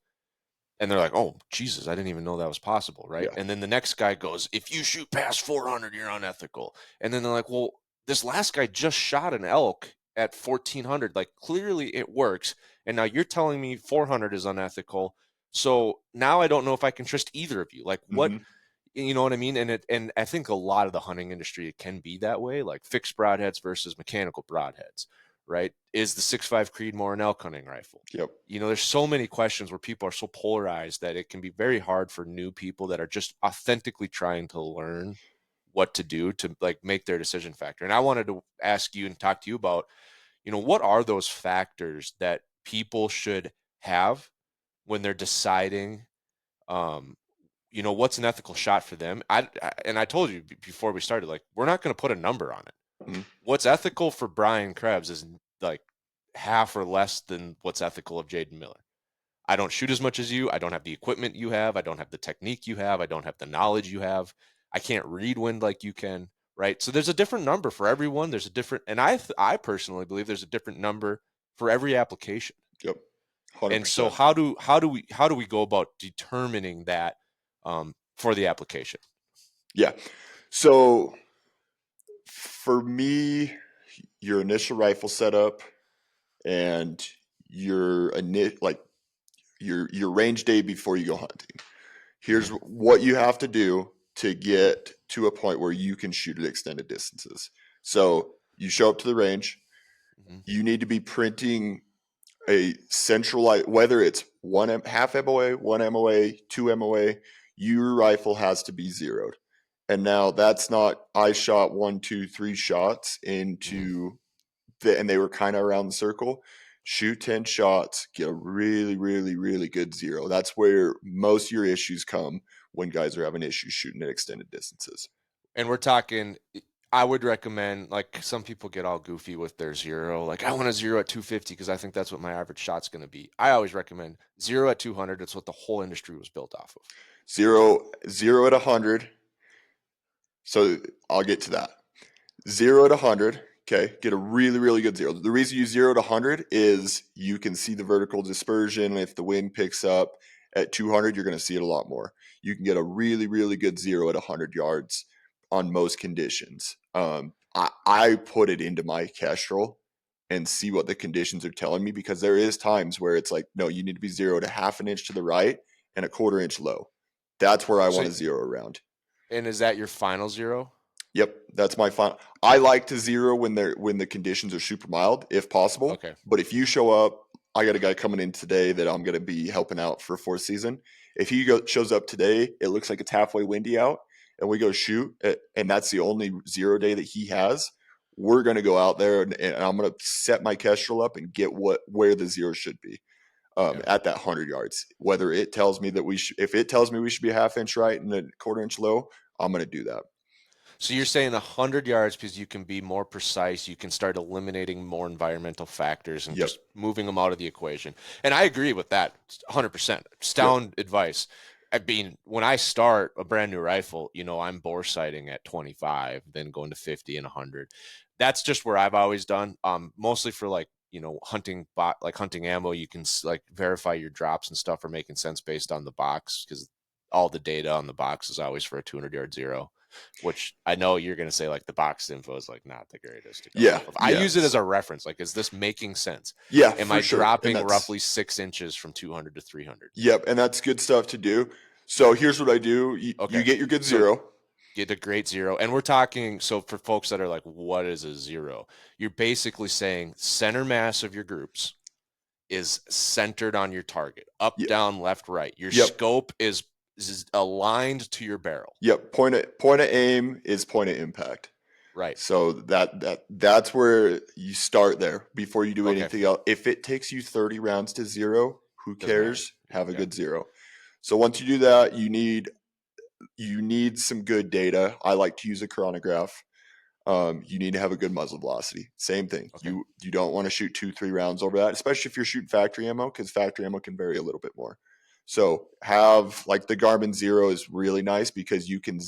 Speaker 1: And they're like, oh, Jesus, I didn't even know that was possible, right?
Speaker 2: Yeah.
Speaker 1: And then the next guy goes, if you shoot past 400, you're unethical. And then they're like, well, this last guy just shot an elk at 1,400. Like, clearly it works. And now you're telling me 400 is unethical. So now I don't know if I can trust either of you. Like, what,
Speaker 2: Hmm.
Speaker 1: you know what I mean? And I think a lot of the hunting industry, it can be that way, like fixed broadheads versus mechanical broadheads, right? Is the 6.5 Creed more an elk hunting rifle?
Speaker 2: Yep.
Speaker 1: There's so many questions where people are so polarized that it can be very hard for new people that are just authentically trying to learn what to do to like make their decision factor. And I wanted to ask you and talk to you about, what are those factors that people should have when they're deciding, um, what's an ethical shot for them? And I told you before we started, like, we're not going to put a number on it.
Speaker 2: Mhm.
Speaker 1: What's ethical for Brian Krebs is like half or less than what's ethical of Jayden Miller. I don't shoot as much as you. I don't have the equipment you have. I don't have the technique you have. I don't have the knowledge you have. I can't read wind like you can, right? So there's a different number for everyone. There's a different, and I personally believe there's a different number for every application.
Speaker 2: Yep.
Speaker 1: And so
Speaker 2: 100%.
Speaker 1: how do we go about determining that, for the application?
Speaker 2: Yeah. So for me, your initial rifle setup and like your range day before you go hunting. Here's
Speaker 1: Mm-hmm.
Speaker 2: what you have to do to get to a point where you can shoot at extended distances. So you show up to the range.
Speaker 1: Mm-hmm.
Speaker 2: You need to be printing a centralized, whether it's half MOA, one MOA, two MOA, your rifle has to be zeroed. And now that's not, I shot 1, 2, 3 shots
Speaker 1: Mm-hmm.
Speaker 2: into and they were kind of around the circle. Shoot 10 shots, get a really, really, really good zero. That's where most of your issues come when guys are having issues shooting at extended distances.
Speaker 1: And we're talking, I would recommend, like, some people get all goofy with their zero. Like, I want a zero at 250 because I think that's what my average shot's going to be. I always recommend zero at 200. That's what the whole industry was built off of.
Speaker 2: Zero at 100. So I'll get to that. 0 to 100. Okay, get a really, really good zero. The reason you 0 to 100 is you can see the vertical dispersion. If the wind picks up at 200, you're going to see it a lot more. You can get a really, really good zero at 100 yards on most conditions. I put it into my Kestrel and see what the conditions are telling me, because there is times where it's like, no, you need to be 0 to half an inch to the right and a quarter inch low. That's where I
Speaker 1: So,
Speaker 2: want to zero around.
Speaker 1: and is that your final zero?
Speaker 2: Yep, that's my final. I like to zero when the conditions are super mild, if possible.
Speaker 1: Okay.
Speaker 2: But if you show up, I got a guy coming in today that I'm going to be helping out for fourth season. If shows up today, it looks like it's halfway windy out, and we go shoot, and that's the only zero day that he has. We're going to go out there, and I'm going to set my Kestrel up and get where the zero should be,
Speaker 1: Yeah.
Speaker 2: at that 100 yards. Whether it tells me that if it tells me we should be a half inch right and a quarter inch low, I'm going to do that.
Speaker 1: So you're saying 100 yards because you can be more precise. You can start eliminating more environmental factors and
Speaker 2: Yep.
Speaker 1: just moving them out of the equation. And I agree with that 100%.
Speaker 2: Yep.
Speaker 1: Sound advice. I mean, when I start a brand new rifle, I'm bore sighting at 25, then going to 50 and 100. That's just where I've always done. Mostly for, like, hunting ammo. You can like verify your drops and stuff are making sense based on the box, because all the data on the box is always for a 200-yard zero, which I know you're going to say, like, the box info is like not the greatest to go
Speaker 2: Yeah.
Speaker 1: off of. I
Speaker 2: Yeah.
Speaker 1: use it as a reference. Like, is this making sense?
Speaker 2: Yeah,
Speaker 1: Am
Speaker 2: for
Speaker 1: I
Speaker 2: sure. And
Speaker 1: dropping
Speaker 2: that's,
Speaker 1: roughly 6 inches from 200 to 300?
Speaker 2: yep. And that's good stuff to do. So here's what I do. You
Speaker 1: Okay.
Speaker 2: get your good
Speaker 1: So
Speaker 2: zero.
Speaker 1: get a great zero. And we're talking, so for folks that are like, what is a zero? You're basically saying center mass of your groups is centered on your target, up,
Speaker 2: Yep.
Speaker 1: down, left, right. Your
Speaker 2: Yep.
Speaker 1: scope is aligned to your barrel.
Speaker 2: Yep. Point of aim is point of impact.
Speaker 1: Right.
Speaker 2: So that's where you start there before you do
Speaker 1: Okay.
Speaker 2: anything else. If it takes you 30 rounds to zero, who
Speaker 1: Doesn't matter.
Speaker 2: cares? Have a
Speaker 1: Yeah.
Speaker 2: good zero. So once you do that, you need some good data. I like to use a chronograph. You need to have a good muzzle velocity. Same thing.
Speaker 1: Okay.
Speaker 2: You don't want to shoot 2-3 rounds over that, especially if you're shooting factory ammo, because factory ammo can vary a little bit more. So have like the Garmin Zero is really nice because you can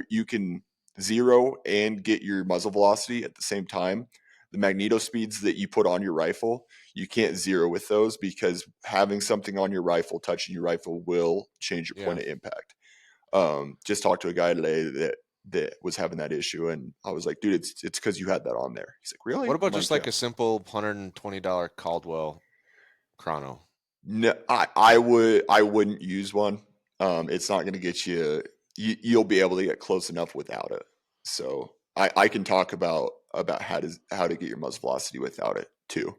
Speaker 2: you can zero and get your muzzle velocity at the same time. The magneto speeds that you put on your rifle, you can't zero with those because having something on your rifle, touching your rifle, will change your
Speaker 1: Yeah.
Speaker 2: point of impact. Just talked to a guy today that was having that issue, and I was like, dude, it's because you had that on there. He's like, really?
Speaker 1: What
Speaker 2: I'm
Speaker 1: about just
Speaker 2: like, yeah.
Speaker 1: like a simple $120 Caldwell chrono?
Speaker 2: No, I wouldn't use one. It's not going to get you, you'll be able to get close enough without it. So I can talk about how to get your muzzle velocity without it too,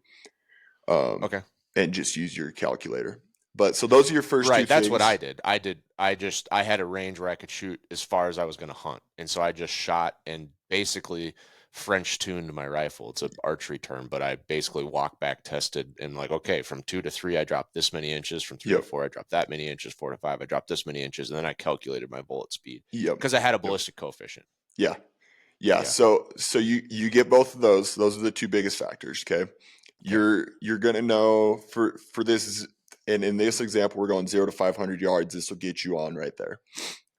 Speaker 2: um,
Speaker 1: Okay.
Speaker 2: and just use your calculator. But so those are your first two
Speaker 1: Right, that's what I
Speaker 2: things.
Speaker 1: did. I had a range where I could shoot as far as I was going to hunt. And so I just shot and basically French tuned my rifle. It's an archery term, but I basically walked back, tested, and like, okay, from 2 to 3 I dropped this many inches, from 3 to
Speaker 2: Yep,
Speaker 1: 4 I dropped that many inches, 4 to 5 I dropped this many inches, and then I calculated my bullet speed
Speaker 2: yep,
Speaker 1: because I had a
Speaker 2: yep.
Speaker 1: ballistic coefficient.
Speaker 2: Yeah, yeah.
Speaker 1: Yeah.
Speaker 2: So you get both of those. Those are the two biggest factors. Okay,
Speaker 1: Okay.
Speaker 2: you're gonna know for this, and in this example, we're going 0 to 500 yards. This will get you on right there.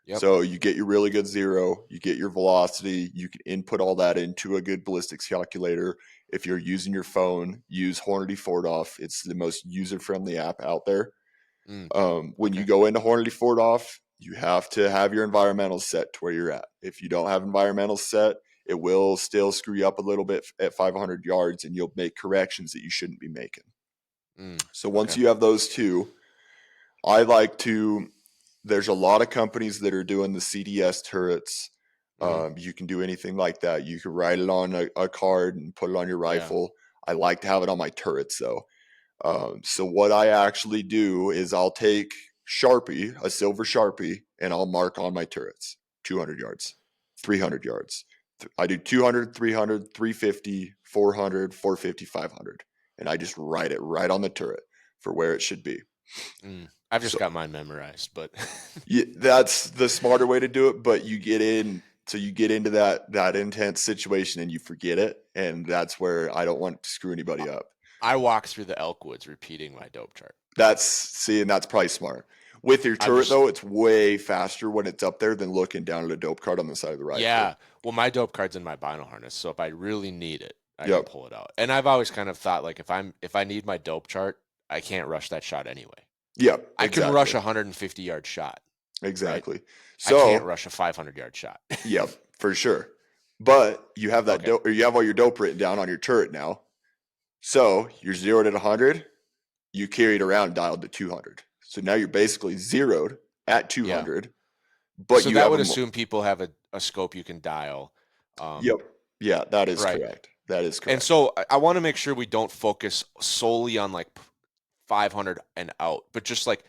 Speaker 1: Yep.
Speaker 2: So you get your really good zero, you get your velocity, you can input all that into a good ballistics calculator. If you're using your phone, use Hornady Fordoff. It's the most user-friendly app out there.
Speaker 1: Mm,
Speaker 2: When you
Speaker 1: okay.
Speaker 2: go into Hornady Fordoff, you have to have your environmentals set to where you're at. If you don't have environmentals set, it will still screw you up a little bit at 500 yards, and you'll make corrections that you shouldn't be making.
Speaker 1: Mm,
Speaker 2: So once
Speaker 1: okay.
Speaker 2: you have those two, I like to. There's a lot of companies that are doing the CDS turrets.
Speaker 1: Hmm.
Speaker 2: You can do anything like that. You can write it on a card and put it on your
Speaker 1: Yeah.
Speaker 2: rifle. I like to have it on my turrets though. So what I actually do is I'll take Sharpie, a silver Sharpie, and I'll mark on my turrets 200 yards, 300 yards. I do 200, 300, 350, 400, 450, 500. And I just write it right on the turret for where it should be.
Speaker 1: Mm. I've just
Speaker 2: So
Speaker 1: got mine memorized, but
Speaker 2: yeah, that's the smarter way to do it. But you get into that intense situation and you forget it. And that's where I don't want to screw anybody up.
Speaker 1: I walk through the elk woods repeating my dope chart.
Speaker 2: And that's probably smart. With your
Speaker 1: I'm
Speaker 2: turret
Speaker 1: just
Speaker 2: though, it's way faster when it's up there than looking down at a dope card on the side of the rifle.
Speaker 1: Yeah. Well, my dope card's in my bino harness, so if I really need it, I can
Speaker 2: Yep.
Speaker 1: pull it out. And I've always kind of thought like if I need my dope chart, I can't rush that shot anyway.
Speaker 2: Yep.
Speaker 1: I can rush
Speaker 2: Exactly.
Speaker 1: a 150-yard shot, right?
Speaker 2: Exactly.
Speaker 1: I can't
Speaker 2: So,
Speaker 1: rush a 500-yard shot.
Speaker 2: yep, for sure. But you have that
Speaker 1: Okay.
Speaker 2: dope, or you have all your dope written down on your turret now. So you're zeroed at 100. You carried around dialed to 200. So now you're basically zeroed at
Speaker 1: Yeah.
Speaker 2: 200, but
Speaker 1: So
Speaker 2: you
Speaker 1: that
Speaker 2: have
Speaker 1: would assume people have a scope you can dial.
Speaker 2: Yep. Yeah, that is
Speaker 1: Right.
Speaker 2: correct. That is
Speaker 1: And
Speaker 2: correct.
Speaker 1: so I want to make sure we don't focus solely on like 500 and out, but just like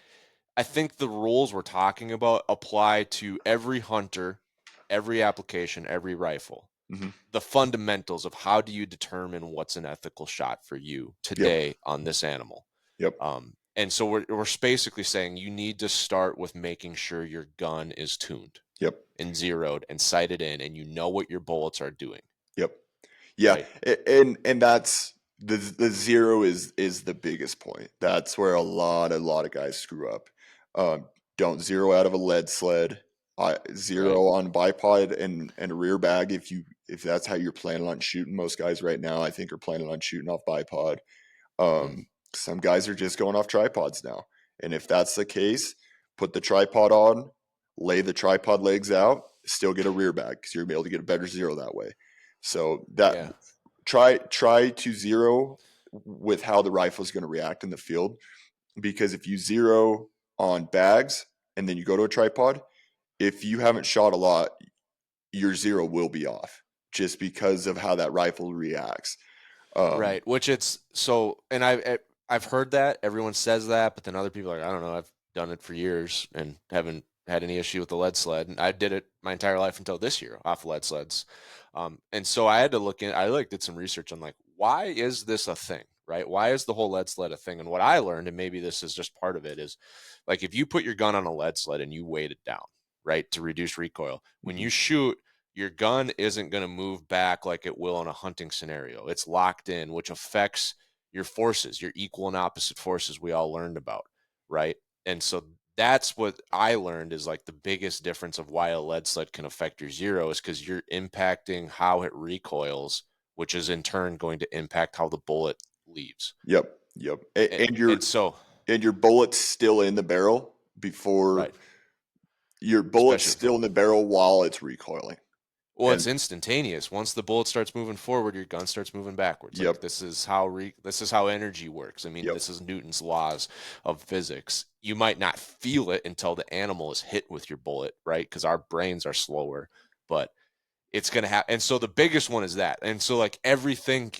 Speaker 1: I think the rules we're talking about apply to every hunter, every application, every rifle.
Speaker 2: Hmm.
Speaker 1: The fundamentals of how do you determine what's an ethical shot for you
Speaker 2: Yep.
Speaker 1: today on this animal.
Speaker 2: Yep.
Speaker 1: And so we're basically saying you need to start with making sure your gun is tuned
Speaker 2: Yep.
Speaker 1: and zeroed and sighted in, and you know what your bullets are doing,
Speaker 2: Yep. Yeah,
Speaker 1: right?
Speaker 2: and that's the zero is the biggest point. That's where a lot of guys screw up. Don't zero out of a lead sled.
Speaker 1: Right.
Speaker 2: Zero on bipod and a rear bag if that's how you're planning on shooting. Most guys right now I think are planning on shooting off bipod.
Speaker 1: Mm,
Speaker 2: Some guys are just going off tripods now, and if that's the case, put the tripod on, lay the tripod legs out, still get a rear bag because you're gonna be able to get a better zero that way. So that
Speaker 1: yeah.
Speaker 2: try to zero with how the rifle is going to react in the field, because if you zero on bags and then you go to a tripod, if you haven't shot a lot, your zero will be off just because of how that rifle reacts. um,
Speaker 1: Right. Which it's so, and I've heard that everyone says that, but then other people are like, I don't know, I've done it for years and haven't had any issue with the lead sled. And I did it my entire life until this year off lead sleds. And so I had to look in, I like did some research on like, why is this a thing, right? Why is the whole lead sled a thing? And what I learned, and maybe this is just part of it, is like if you put your gun on a lead sled and you weight it down, right, to reduce recoil, when
Speaker 2: mhm.
Speaker 1: you shoot, your gun isn't going to move back like it will in a hunting scenario. It's locked in, which affects your forces, your equal and opposite forces we all learned about, right? And so that's what I learned is like the biggest difference of why a lead sled can affect your zero is because you're impacting how it recoils, which is in turn going to impact how the bullet leaves.
Speaker 2: Yep, yep.
Speaker 1: And,
Speaker 2: And
Speaker 1: and so,
Speaker 2: your bullet's still in the barrel before
Speaker 1: right,
Speaker 2: your bullet's
Speaker 1: especially
Speaker 2: still in the barrel while it's recoiling.
Speaker 1: well, it's
Speaker 2: And
Speaker 1: instantaneous. Once the bullet starts moving forward, your gun starts moving backwards. Like
Speaker 2: yep,
Speaker 1: this is how energy works. I mean,
Speaker 2: yep.
Speaker 1: this is Newton's laws of physics. You might not feel it until the animal is hit with your bullet, right? Because our brains are slower, but it's going to happen. And so the biggest one is that. And so like everything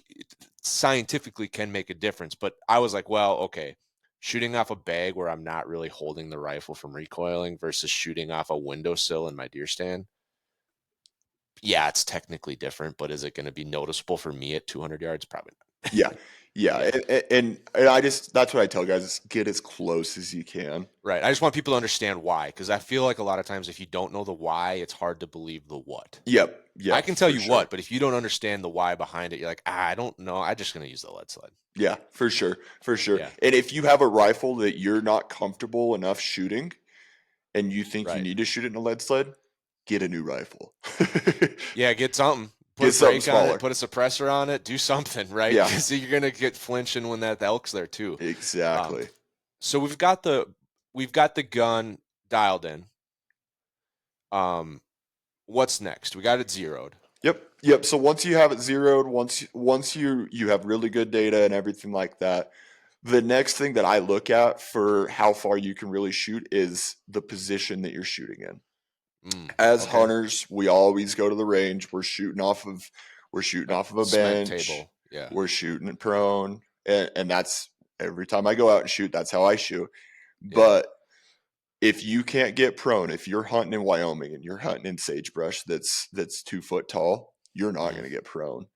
Speaker 1: scientifically can make a difference. But I was like, well, okay, shooting off a bag where I'm not really holding the rifle from recoiling versus shooting off a windowsill in my deer stand, yeah, it's technically different, but is it going to be noticeable for me at 200 yards? Probably
Speaker 2: Yeah.
Speaker 1: not.
Speaker 2: Yeah.
Speaker 1: Yeah,
Speaker 2: And I just, that's what I tell guys is get as close as you can.
Speaker 1: right. I just want people to understand why, because I feel like a lot of times if you don't know the why, it's hard to believe the what.
Speaker 2: Yep.
Speaker 1: I
Speaker 2: Yeah,
Speaker 1: can tell
Speaker 2: for
Speaker 1: you
Speaker 2: sure.
Speaker 1: what, but if you don't understand the why behind it, you're like, I don't know. I'm just going to use the lead sled.
Speaker 2: Yeah, for sure. For sure.
Speaker 1: Yeah,
Speaker 2: And if you have a rifle that you're not comfortable enough shooting and you think you
Speaker 1: right.
Speaker 2: need to shoot it in a lead sled, get a new rifle.
Speaker 1: Yeah, get something. Put
Speaker 2: Get
Speaker 1: a
Speaker 2: something
Speaker 1: brake on it,
Speaker 2: smaller.
Speaker 1: put a suppressor on it, do something, right?
Speaker 2: Yeah,
Speaker 1: Because you're gonna get flinching when that elk's there too. Um,
Speaker 2: exactly.
Speaker 1: so we've got the gun dialed in. Um, what's next? We got it zeroed.
Speaker 2: Yep. Yep. So once you have it zeroed, once you have really good data and everything like that, the next thing that I look at for how far you can really shoot is the position that you're shooting in. As
Speaker 1: Okay.
Speaker 2: hunters, we always go to the range. We're shooting
Speaker 1: Like
Speaker 2: off of a
Speaker 1: cement
Speaker 2: bench.
Speaker 1: table. Yeah.
Speaker 2: We're shooting it prone, and that's every time I go out and shoot. That's how I shoot.
Speaker 1: Yeah.
Speaker 2: But if you can't get prone, if you're hunting in Wyoming and you're hunting in sagebrush that's 2 foot tall, you're not
Speaker 1: Mm,
Speaker 2: going to get prone.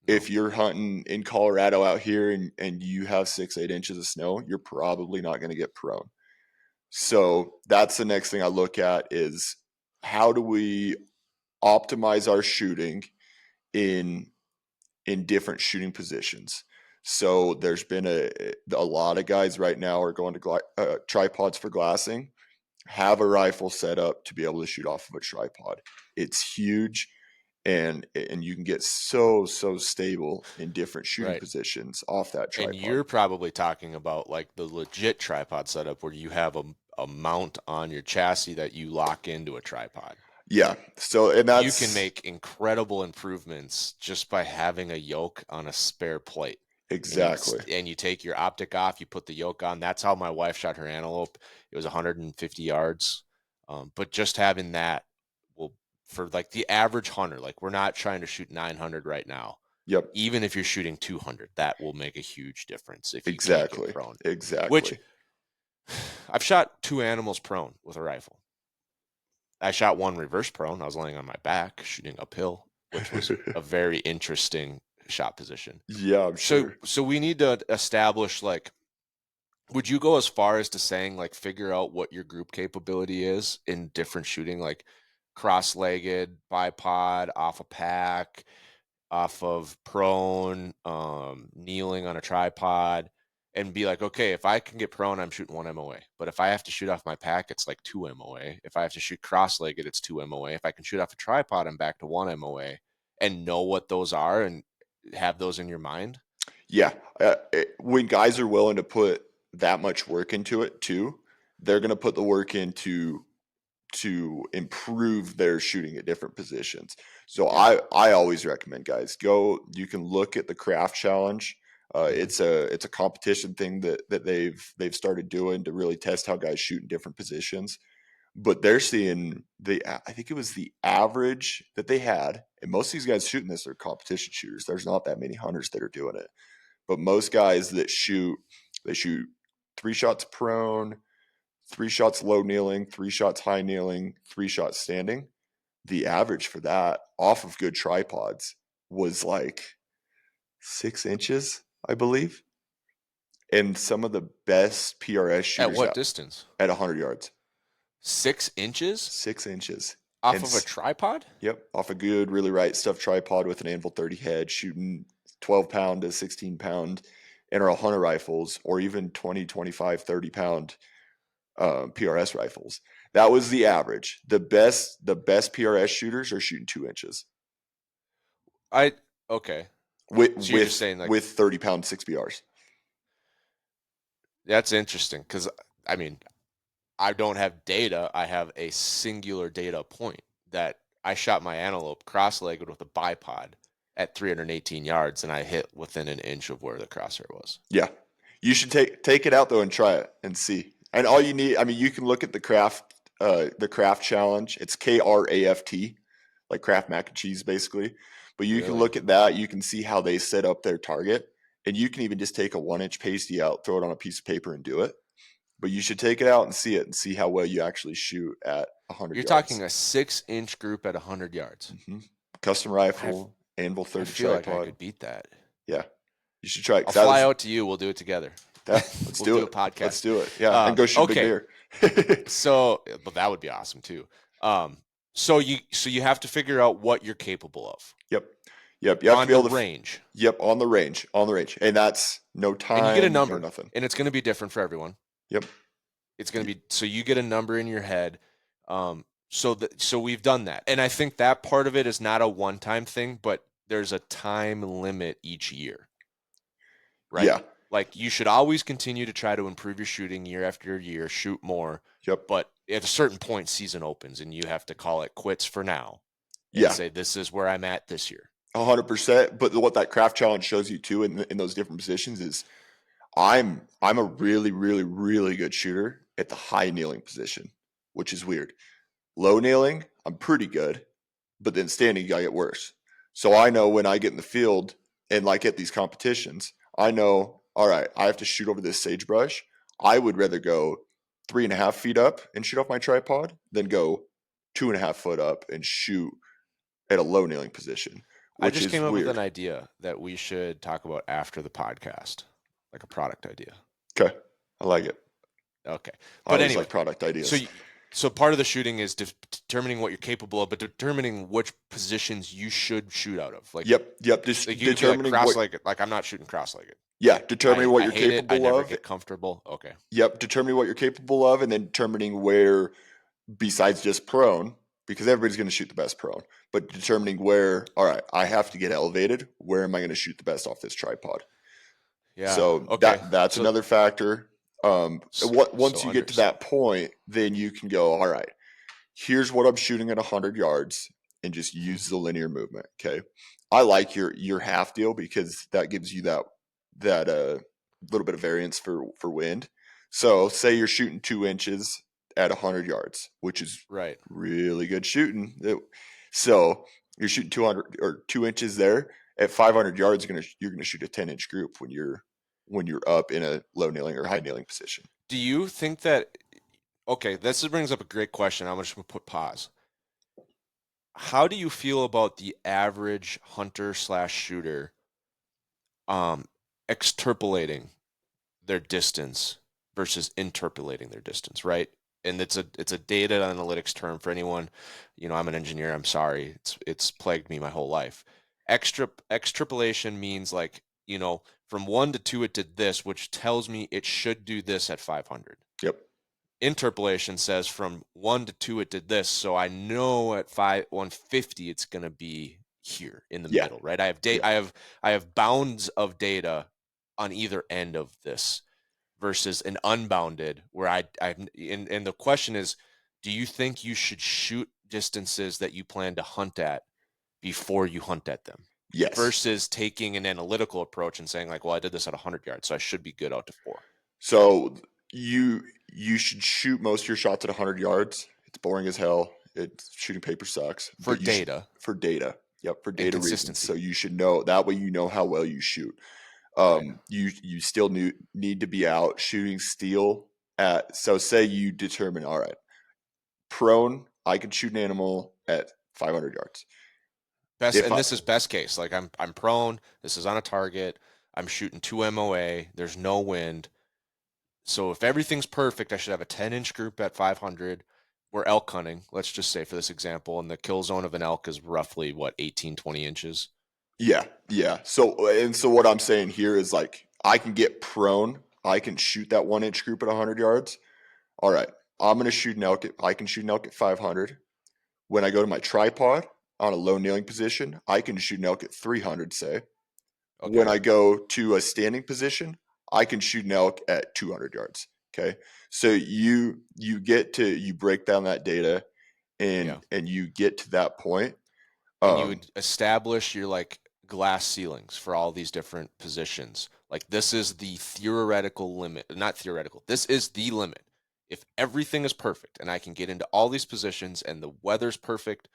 Speaker 1: no.
Speaker 2: If you're hunting in Colorado out here and you have 6-8 inches of snow, you're probably not going to get prone. So that's the next thing I look at is how do we optimize our shooting in different shooting positions. So there's been a lot of guys right now are going to tripods for glassing. Have a rifle set up to be able to shoot off of a tripod. It's huge, and you can get so stable in different shooting
Speaker 1: Right.
Speaker 2: positions off that
Speaker 1: And
Speaker 2: tripod.
Speaker 1: you're probably talking about like the legit tripod setup where you have a mount on your chassis that you lock into a tripod.
Speaker 2: Yeah. So and
Speaker 1: You can
Speaker 2: that's
Speaker 1: make incredible improvements just by having a yoke on a spare plate.
Speaker 2: exactly.
Speaker 1: And you take your optic off, you put the yoke on. That's how my wife shot her antelope. It was 150 yards. But just having that will, for like the average hunter, like we're not trying to shoot 900 right now.
Speaker 2: Yep.
Speaker 1: Even if you're shooting 200, that will make a huge difference if you can't get
Speaker 2: Exactly.
Speaker 1: prone. Which
Speaker 2: Exactly.
Speaker 1: I've shot 2 animals prone with a rifle. I shot one reverse prone. I was laying on my back shooting uphill, which was a very interesting shot position.
Speaker 2: Yeah, I'm
Speaker 1: So
Speaker 2: sure.
Speaker 1: so we need to establish like, would you go as far as to saying like figure out what your group capability is in different shooting, like cross-legged, bipod, off a pack, off of prone, kneeling on a tripod, and be like, okay, if I can get prone, I'm shooting 1 MOA. But if I have to shoot off my pack, it's like 2 MOA. If I have to shoot cross-legged, it's 2 MOA. If I can shoot off a tripod, I'm back to 1 MOA, and know what those are and have those in your mind.
Speaker 2: Yeah. When guys are willing to put that much work into it too, they're going to put the work into to improve their shooting at different positions. So
Speaker 1: Yeah.
Speaker 2: I always recommend guys go. You can look at the craft challenge.
Speaker 1: Mm-hmm.
Speaker 2: It's a competition thing that they've started doing to really test how guys shoot in different positions. But they're seeing I think it was the average that they had, and most of these guys shooting this are competition shooters. There's not that many hunters that are doing it, but most guys that shoot, they shoot 3 shots prone, 3 shots low kneeling, 3 shots high kneeling, 3 shots standing. The average for that off of good tripods was like 6 inches, I believe. And some of the best PRS
Speaker 1: At
Speaker 2: shooters
Speaker 1: what
Speaker 2: out
Speaker 1: distance?
Speaker 2: at 100 yards,
Speaker 1: 6 inches?
Speaker 2: 6 inches.
Speaker 1: Off
Speaker 2: And
Speaker 1: of a tripod?
Speaker 2: yep, off a good, really right stuffed tripod with an Anvil 30 head, shooting 12 pound to 16 pound NRL hunter rifles, or even 20, 25, 30 pound PRS rifles. That was the average. The best PRS shooters are shooting 2 inches
Speaker 1: I okay.
Speaker 2: with
Speaker 1: So you're just
Speaker 2: with
Speaker 1: saying like
Speaker 2: with 30 pound 6BRs.
Speaker 1: that's interesting because I mean I don't have data. I have a singular data point that I shot my antelope cross-legged with a bipod at 318 yards, and I hit within an inch of where the crosshair was.
Speaker 2: Yeah, you should take it out though and try it and see. And all you need, I mean, you can look at the craft challenge. It's KRAFT, like Kraft mac and cheese, basically. But you can
Speaker 1: Really?
Speaker 2: look at that. You can see how they set up their target, and you can even just take a 1 inch pasty out, throw it on a piece of paper, and do it. But you should take it out and see it, and see how well you actually shoot at 100
Speaker 1: You're talking
Speaker 2: yards.
Speaker 1: a 6-inch group at 100 yards.
Speaker 2: hmm Custom
Speaker 1: I
Speaker 2: rifle, Anvil
Speaker 1: I
Speaker 2: 30
Speaker 1: feel like I
Speaker 2: tripod.
Speaker 1: could beat that.
Speaker 2: Yeah, you should try it.
Speaker 1: I'll
Speaker 2: 'Cause that
Speaker 1: fly
Speaker 2: was
Speaker 1: out to you. We'll do it together.
Speaker 2: yeah. Let's
Speaker 1: We'll
Speaker 2: do
Speaker 1: do a
Speaker 2: it. Let's
Speaker 1: podcast.
Speaker 2: do it. Yeah, and go shoot big
Speaker 1: Okay.
Speaker 2: deer.
Speaker 1: So, but that would be awesome too. So you have to figure out what you're capable of
Speaker 2: Yep. Yep. You have to
Speaker 1: on
Speaker 2: be
Speaker 1: the
Speaker 2: able to.
Speaker 1: range,
Speaker 2: Yep. On the range. On the range. And that's no
Speaker 1: and you get a
Speaker 2: time, no
Speaker 1: number,
Speaker 2: nothing.
Speaker 1: and it's going to be different for everyone.
Speaker 2: Yep.
Speaker 1: It's going to be so you get a number in your head. So we've done that, and I think that part of it is not a one-time thing, but there's a time limit each year, right?
Speaker 2: Yeah.
Speaker 1: Like you should always continue to try to improve your shooting year after year, shoot more.
Speaker 2: Yep.
Speaker 1: But at a certain point, season opens, and you have to call it quits for now and
Speaker 2: Yeah.
Speaker 1: say, "This is where I'm at this year."
Speaker 2: 100%. But what that craft challenge shows you too in those different positions is I'm a really, really, really good shooter at the high kneeling position, which is weird. Low kneeling, I'm pretty good, but then standing, I get worse. So I know when I get in the field and like at these competitions, I know, all right, I have to shoot over this sagebrush. I would rather go 3.5 feet up and shoot off my tripod than go 2.5 foot up and shoot at a low kneeling position,
Speaker 1: I
Speaker 2: which
Speaker 1: just
Speaker 2: is
Speaker 1: came up with an
Speaker 2: weird.
Speaker 1: idea that we should talk about after the podcast, like a product idea.
Speaker 2: Okay. I like it.
Speaker 1: Okay,
Speaker 2: I
Speaker 1: but
Speaker 2: always
Speaker 1: anyway,
Speaker 2: like product
Speaker 1: so
Speaker 2: ideas.
Speaker 1: so part of the shooting is determining what you're capable of, but determining which positions you should shoot out of.
Speaker 2: Yep. Yep. Just
Speaker 1: Like you could be like
Speaker 2: determining what,
Speaker 1: cross-legged. Like I'm not shooting cross-legged.
Speaker 2: yeah, determining what
Speaker 1: I
Speaker 2: you're
Speaker 1: hate it. I
Speaker 2: capable
Speaker 1: never
Speaker 2: of.
Speaker 1: get comfortable. Okay.
Speaker 2: Yep. Determining what you're capable of and then determining where, besides just prone, because everybody's going to shoot the best prone, but determining where, all right, I have to get elevated. Where am I going to shoot the best off this tripod?
Speaker 1: Yeah.
Speaker 2: So
Speaker 1: Okay.
Speaker 2: that's
Speaker 1: So
Speaker 2: another factor. Once
Speaker 1: so
Speaker 2: you get to that point, then you can go, all right, here's what I'm shooting at 100 yards and just use the linear movement. Okay. I like your half deal because that gives you that little bit of variance for wind. So say you're shooting 2 inches at 100 yards, which is
Speaker 1: right.
Speaker 2: really good shooting. So you're shooting 200 or 2 inches there at 500 yards. You're gonna shoot a 10-inch group when you're up in a low kneeling or high kneeling position.
Speaker 1: Do you think that? Okay, this brings up a great question. I'm just gonna put pause. How do you feel about the average hunter slash shooter um, extrapolating their distance versus interpolating their distance, right? And it's a data analytics term for anyone. I'm an engineer. I'm sorry. It's plagued me my whole life. Extrapolation means like, from 1 to 2 it did this, which tells me it should do this at 500.
Speaker 2: Yep.
Speaker 1: Interpolation says from 1 to 2 it did this, so I know at 150 it's going to be here in the
Speaker 2: Yeah.
Speaker 1: middle, right? I have
Speaker 2: Yeah.
Speaker 1: I have bounds of data on either end of this versus an unbounded where and the question is, do you think you should shoot distances that you plan to hunt at before you hunt at them
Speaker 2: Yes.
Speaker 1: versus taking an analytical approach and saying like, well, I did this at 100 yards, so I should be good out to 4.
Speaker 2: So you should shoot most of your shots at 100 yards. It's boring as hell. Shooting paper sucks.
Speaker 1: For
Speaker 2: But
Speaker 1: data
Speaker 2: for data. Yep, for
Speaker 1: and
Speaker 2: data reasons.
Speaker 1: consistency.
Speaker 2: So you should know that way. You know how well you shoot.
Speaker 1: Right.
Speaker 2: You still need to be out shooting steel at. So say you determine, all right, prone. I can shoot an animal at 500 yards. If I
Speaker 1: This is best case. Like I'm prone. This is on a target. I'm shooting 2 MOA. There's no wind. So if everything's perfect, I should have a 10-inch group at 500. we're elk hunting, let's just say for this example, and the kill zone of an elk is roughly what, 18, 20 inches.
Speaker 2: Yeah, yeah. So what I'm saying here is like I can get prone. I can shoot that 1 inch group at 100 yards. All right, I'm gonna shoot an elk. I can shoot an elk at 500. When I go to my tripod on a low kneeling position, I can shoot an elk at 300. Say when
Speaker 1: Okay.
Speaker 2: I go to a standing position, I can shoot an elk at 200 yards. Okay, so you break down that data
Speaker 1: Yeah.
Speaker 2: and you get to that point.
Speaker 1: And you
Speaker 2: Um,
Speaker 1: would establish your like glass ceilings for all these different positions. Like this is the theoretical limit, not theoretical. This is the limit. If everything is perfect and I can get into all these positions and the weather's perfect,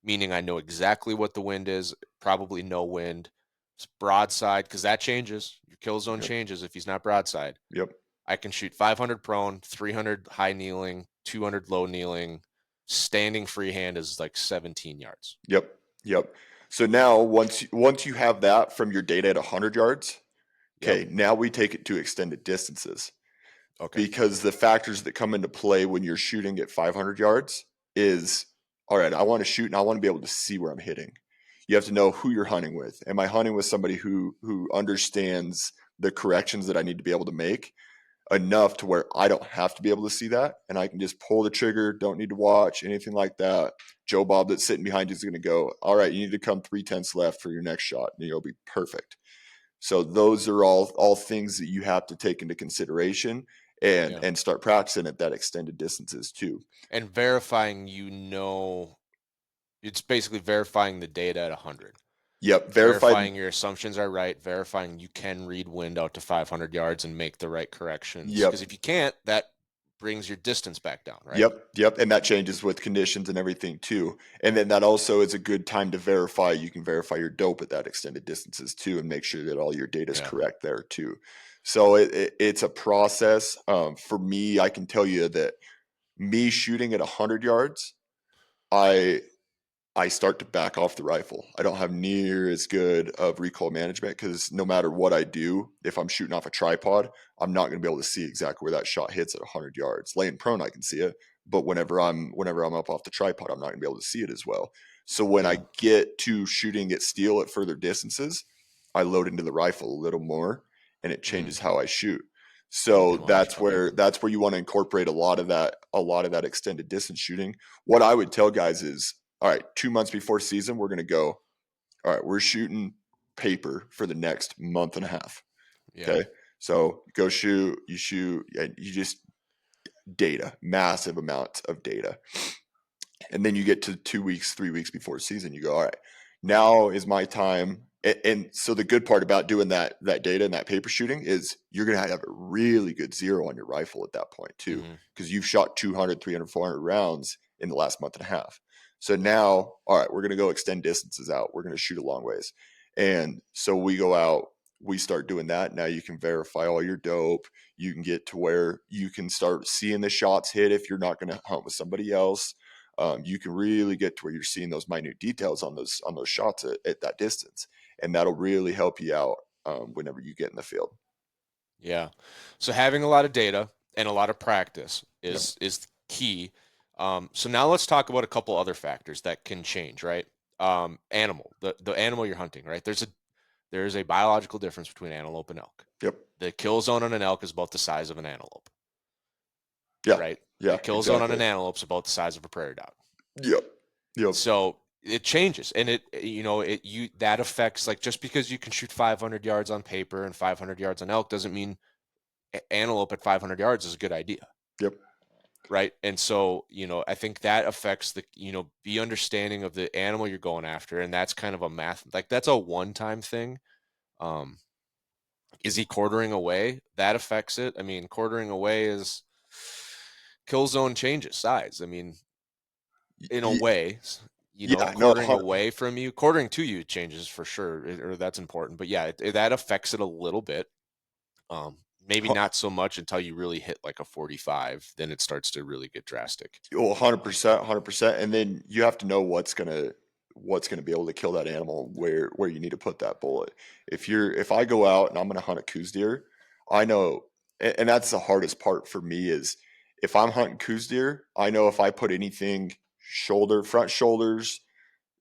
Speaker 1: meaning I know exactly what the wind is, probably no wind, it's broadside, because that changes. Your kill zone
Speaker 2: yep,
Speaker 1: changes if he's not broadside.
Speaker 2: yep,
Speaker 1: I can shoot 500 prone, 300 high kneeling, 200 low kneeling. Standing freehand is like 17 yards.
Speaker 2: yep, yep. So now once you have that from your data at 100 yards,
Speaker 1: Yep.
Speaker 2: okay, now we take it to extended distances.
Speaker 1: Okay.
Speaker 2: Because the factors that come into play when you're shooting at 500 yards is all right, I want to shoot and I want to be able to see where I'm hitting. You have to know who you're hunting with. Am I hunting with somebody who understands the corrections that I need to be able to make enough to where I don't have to be able to see that and I can just pull the trigger, don't need to watch anything like that. Joe Bob that's sitting behind you is going to go, all right, you need to come 3/10 left for your next shot and you'll be perfect. So those are all things that you have to take into consideration
Speaker 1: Yeah.
Speaker 2: and start practicing at that extended distances too.
Speaker 1: And verifying, it's basically verifying the data at 100.
Speaker 2: Yep, verified.
Speaker 1: Verifying your assumptions are right, verifying you can read wind out to 500 yards and make the right corrections. Because
Speaker 2: Yep,
Speaker 1: if you can't, that brings your distance back down, right?
Speaker 2: yep, and that changes with conditions and everything too. And then that also is a good time to verify. You can verify your dope at that extended distances too, and make sure that all your data is
Speaker 1: Yeah.
Speaker 2: correct there too. So it's a process. For me, I can tell you that me shooting at 100 yards, I I start to back off the rifle. I don't have near as good of recoil management because no matter what I do, if I'm shooting off a tripod, I'm not going to be able to see exactly where that shot hits at 100 yards. Laying prone, I can see it, but whenever I'm up off the tripod, I'm not going to be able to see it as well. So when I
Speaker 1: Yeah.
Speaker 2: get to shooting at steel at further distances, I load into the rifle a little more, and it
Speaker 1: Mm.
Speaker 2: changes how I shoot.
Speaker 1: You
Speaker 2: So
Speaker 1: can watch. Okay.
Speaker 2: that's where you want to incorporate a lot of that extended distance shooting. What I would tell guys is, all right, 2 months before season, we're going to go, all right, we're shooting paper for the next month and a half.
Speaker 1: Yeah.
Speaker 2: Okay. So go shoot, and you just data, massive amounts of data. And then you get to 2 weeks, 3 weeks before season, you go, all right, now is my time. And so the good part about doing that data and that paper shooting is you're going to have a really good zero on your rifle at that point too,
Speaker 1: Hmm.
Speaker 2: because you've shot 200, 300, 400 rounds in the last month and a half. So now, all right, we're going to go extend distances out. We're going to shoot a long ways. And so we go out, we start doing that. Now you can verify all your dope. You can get to where you can start seeing the shots hit if you're not going to hunt with somebody else. You can really get to where you're seeing those minute details on those shots at that distance, and that'll really help you out whenever you get in the field.
Speaker 1: Yeah. So having a lot of data and a lot of practice
Speaker 2: Yep.
Speaker 1: is key. So now let's talk about a couple other factors that can change, right? Animal, the animal you're hunting, right? There's a biological difference between antelope and elk.
Speaker 2: Yep.
Speaker 1: The kill zone on an elk is about the size of an antelope,
Speaker 2: Yeah.
Speaker 1: right?
Speaker 2: Yeah.
Speaker 1: The kill zone on
Speaker 2: Exactly.
Speaker 1: an antelope is about the size of a prairie dog.
Speaker 2: Yep. Yep.
Speaker 1: So it changes, and that affects, like, just because you can shoot 500 yards on paper and 500 yards on elk doesn't mean antelope at 500 yards is a good idea,
Speaker 2: Yep.
Speaker 1: right? And so I think that affects the understanding of the animal you're going after, and that's kind of a math, like that's a one-time thing. um is he quartering away? That affects it. I mean, quartering away is kill zone changes size. I mean, in a way,
Speaker 2: Yeah. No.
Speaker 1: quartering away from you, quartering to you changes for sure, or that's important. But yeah, that affects it a little bit. Maybe not so much until you really hit like a 45, then it starts to really get drastic.
Speaker 2: Well, 100%, 100%. And then you have to know what's gonna be able to kill that animal, where you need to put that bullet. If I go out and I'm gonna hunt a coos deer, I know, and that's the hardest part for me if I'm hunting coos deer, I know if I put anything front shoulders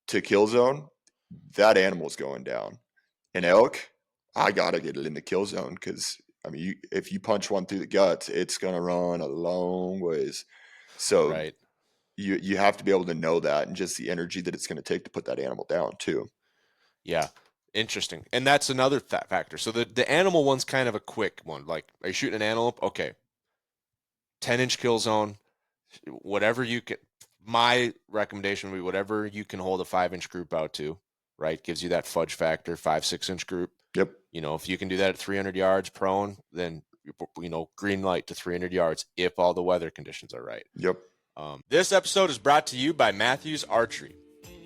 Speaker 2: to kill zone, that animal's going down. An elk, I gotta get it in the kill zone because I mean, if you punch one through the guts, it's gonna run a long ways. So
Speaker 1: Right.
Speaker 2: you have to be able to know that and just the energy that it's going to take to put that animal down too.
Speaker 1: Yeah. Interesting. And that's another factor. So the animal one's kind of a quick one. Like, are you shooting an antelope? Okay. 10-inch kill zone, whatever you can. My recommendation would be whatever you can hold a 5-inch group out to, right? Gives you that fudge factor, 5-6-inch group.
Speaker 2: Yep.
Speaker 1: If you can do that at 300 yards prone, then, green light to 300 yards if all the weather conditions are right.
Speaker 2: Yep.
Speaker 1: This episode is brought to you by Matthews Archery.